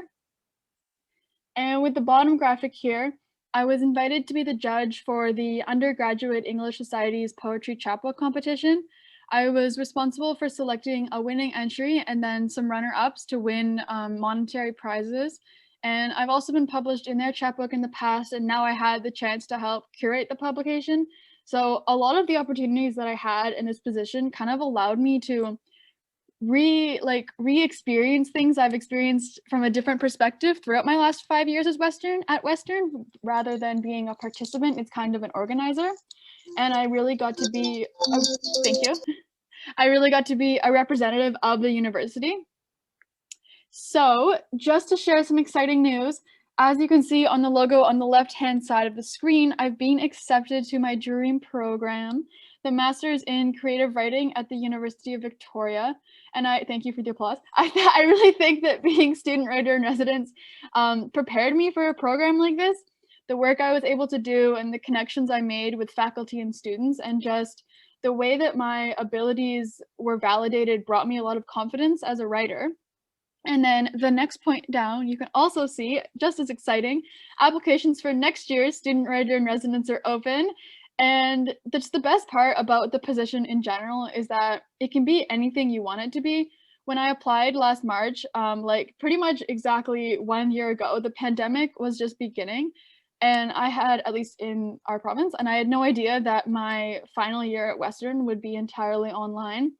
And with the bottom graphic here, I was invited to be the judge for the Undergraduate English Society's Poetry Chapbook competition. I was responsible for selecting a winning entry and then some runner-ups to win monetary prizes. And I've also been published in their chapbook in the past, and now I had the chance to help curate the publication. So a lot of the opportunities that I had in this position kind of allowed me to re-experience things I've experienced from a different perspective throughout my last 5 years at Western, rather than being a participant. It's kind of an organizer, and I really got to be thank you. I really got to be a representative of the university. So just to share some exciting news, as you can see on the logo on the left-hand side of the screen, I've been accepted to my Dream program, the Master's in Creative Writing at the University of Victoria. And I thank you for the applause. I really think that being student writer in residence prepared me for a program like this, the work I was able to do and the connections I made with faculty and students, and just the way that my abilities were validated brought me a lot of confidence as a writer. And then the next point down, you can also see, just as exciting, applications for next year's student writer in residence are open. And that's the best part about the position in general, is that it can be anything you want it to be. When I applied last March, like pretty much exactly 1 year ago, the pandemic was just beginning. And I had, at least in our province, and I had no idea that my final year at Western would be entirely online.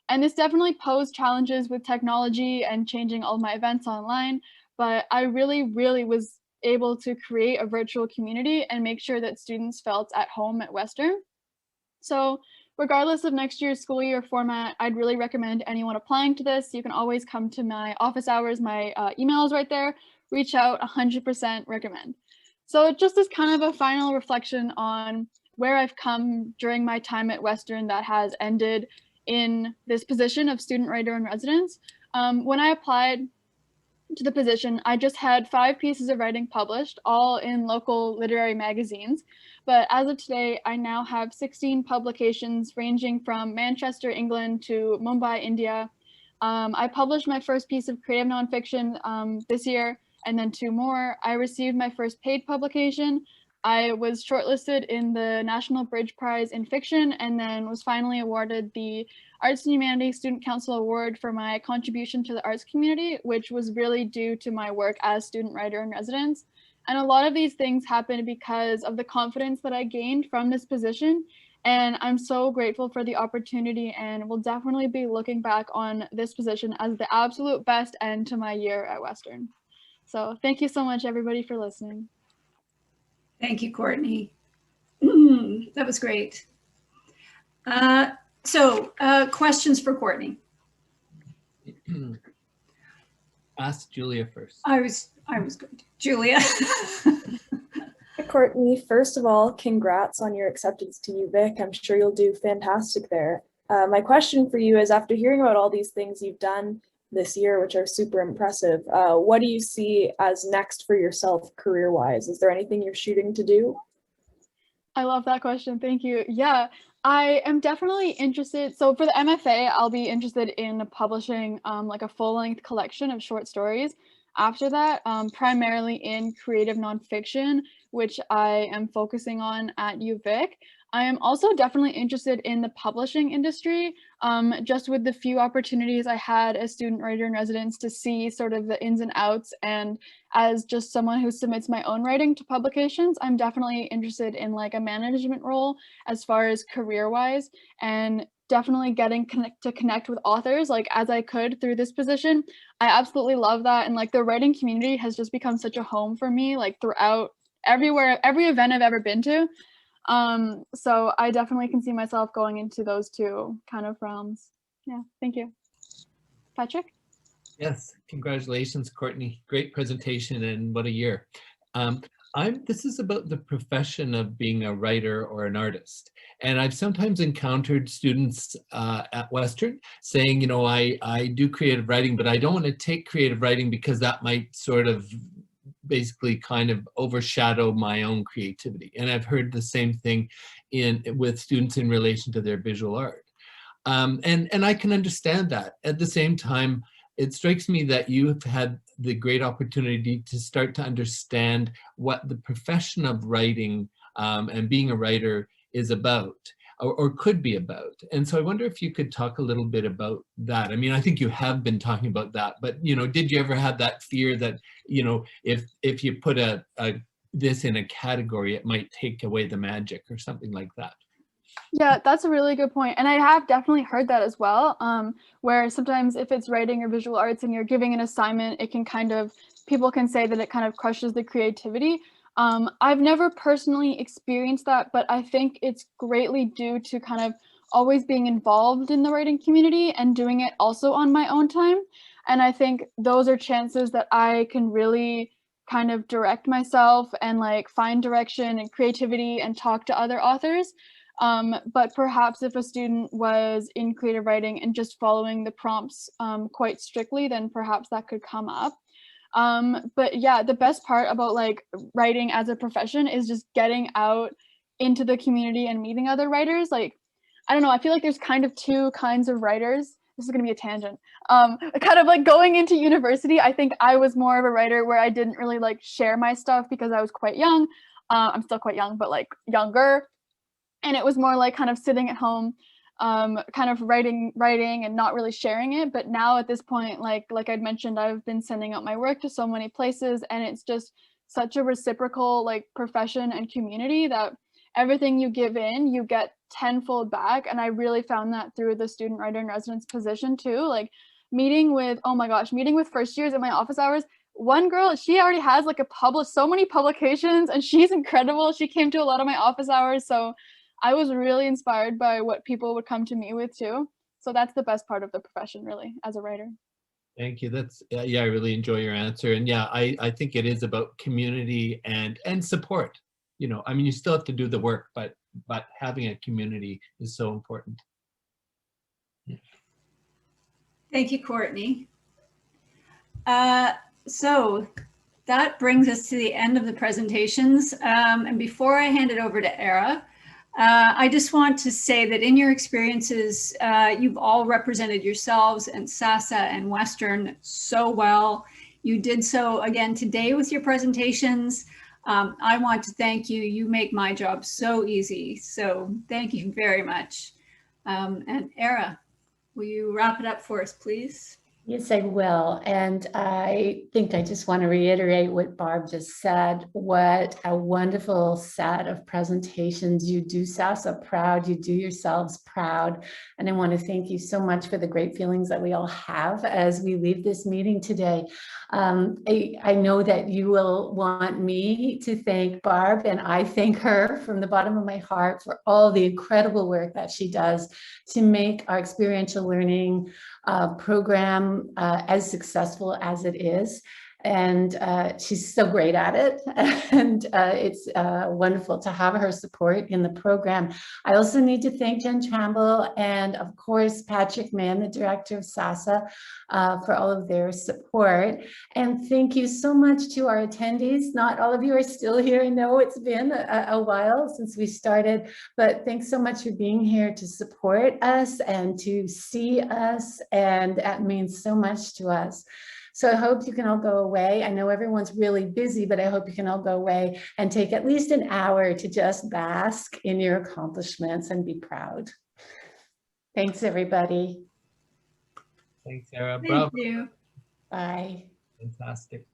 And this definitely posed challenges with technology and changing all my events online, but I really was able to create a virtual community and make sure that students felt at home at Western. So regardless of next year's school year format, I'd really recommend anyone applying to this. You can always come to my office hours, my email is right there, reach out, 100% recommend. So just as kind of a final reflection on where I've come during my time at Western that has ended in this position of student writer in residence. When I applied to the position, I just had 5 pieces of writing published, all in local literary magazines. But as of today, I now have 16 publications ranging from Manchester, England to Mumbai, India. I published my first piece of creative nonfiction this year, and then 2 more. I received my first paid publication. I was shortlisted in the National Bridge Prize in Fiction, and then was finally awarded the Arts and Humanities Student Council Award for my contribution to the arts community, which was really due to my work as student writer in residence. And a lot of these things happened because of the confidence that I gained from this position. And I'm so grateful for the opportunity, and will definitely be looking back on this position as the absolute best end to my year at Western. So thank you so much, everybody, for listening. Thank you, Courtney. That was great. Questions for Courtney? Ask Julia first. I was going to. Julia. Courtney, first of all, congrats on your acceptance to UVic. I'm sure you'll do fantastic there. My question for you is, after hearing about all these things you've done this year, which are super impressive, what do you see as next for yourself career-wise? Is there anything you're shooting to do? I love that question. Thank you. Yeah, I am definitely interested. So for the MFA, I'll be interested in publishing like a full-length collection of short stories. After that, primarily in creative nonfiction, which I am focusing on at UVic. I am also definitely interested in the publishing industry, just with the few opportunities I had as student writer in residence to see sort of the ins and outs, and as just someone who submits my own writing to publications, I'm definitely interested in like a management role as far as career-wise, and definitely getting to connect with authors like as I could through this position. I absolutely love that, and like the writing community has just become such a home for me, like throughout everywhere, every event I've ever been to. So I definitely can see myself going into those 2 kind of realms. Yeah, thank you. Patrick? Yes, congratulations, Courtney. Great presentation, and what a year. This is about the profession of being a writer or an artist. And I've sometimes encountered students at Western saying, you know, I do creative writing, but I don't want to take creative writing because that might sort of basically kind of overshadow my own creativity. And I've heard the same thing with students in relation to their visual art. And I can understand that. At the same time, it strikes me that you have had the great opportunity to start to understand what the profession of writing and being a writer is about, or could be about. And so I wonder if you could talk a little bit about that. I mean, I think you have been talking about that, but, you know, did you ever have that fear that, you know, if you put this in a category, it might take away the magic or something like that? Yeah, that's a really good point. And I have definitely heard that as well, where sometimes if it's writing or visual arts and you're giving an assignment, it can kind of, people can say that it kind of crushes the creativity. I've never personally experienced that, but I think it's greatly due to kind of always being involved in the writing community and doing it also on my own time. And I think those are chances that I can really kind of direct myself and like find direction and creativity and talk to other authors. But perhaps if a student was in creative writing and just following the prompts quite strictly, then perhaps that could come up. But yeah, the best part about like writing as a profession is just getting out into the community and meeting other writers. Like, I don't know, I feel like there's kind of two kinds of writers. This is going to be a tangent. Kind of like going into university, I think I was more of a writer where I didn't really like share my stuff because I was quite young. I'm still quite young, but like younger. And it was more like kind of sitting at home, kind of writing and not really sharing it. But now at this point, like I'd mentioned, I've been sending out my work to so many places, and it's just such a reciprocal like profession and community that everything you give in, you get tenfold back. And I really found that through the student writer in residence position too. Like meeting with, oh my gosh, meeting with first years at my office hours. One girl, she already has like so many publications, and she's incredible. She came to a lot of my office hours. So I was really inspired by what people would come to me with too. So that's the best part of the profession, really, as a writer. Thank you. That's yeah, I really enjoy your answer. And yeah, I think it is about community and support. You know, I mean, you still have to do the work, but having a community is so important. Yeah. Thank you, Courtney. So that brings us to the end of the presentations. And before I hand it over to Era, I just want to say that in your experiences, you've all represented yourselves and SASAH and Western so well. You did so again today with your presentations. I want to thank you. You make my job so easy. So thank you very much. And Era, will you wrap it up for us, please? Yes, I will. And I think I just want to reiterate what Barb just said. What a wonderful set of presentations. You do SASAH proud, you do yourselves proud. And I want to thank you so much for the great feelings that we all have as we leave this meeting today. I know that you will want me to thank Barb, and I thank her from the bottom of my heart for all the incredible work that she does to make our experiential learning program as successful as it is. And she's so great at it. And it's wonderful to have her support in the program. I also need to thank Jen Tramble and, of course, Patrick Mann, the director of SASAH, for all of their support. And thank you so much to our attendees. Not all of you are still here. I know it's been a while since we started, but thanks so much for being here to support us and to see us. And that means so much to us. So I hope you can all go away. I know everyone's really busy, but I hope you can all go away and take at least an hour to just bask in your accomplishments and be proud. Thanks, everybody. Thanks, Sarah. Thank Bravo. you. Bye. Fantastic.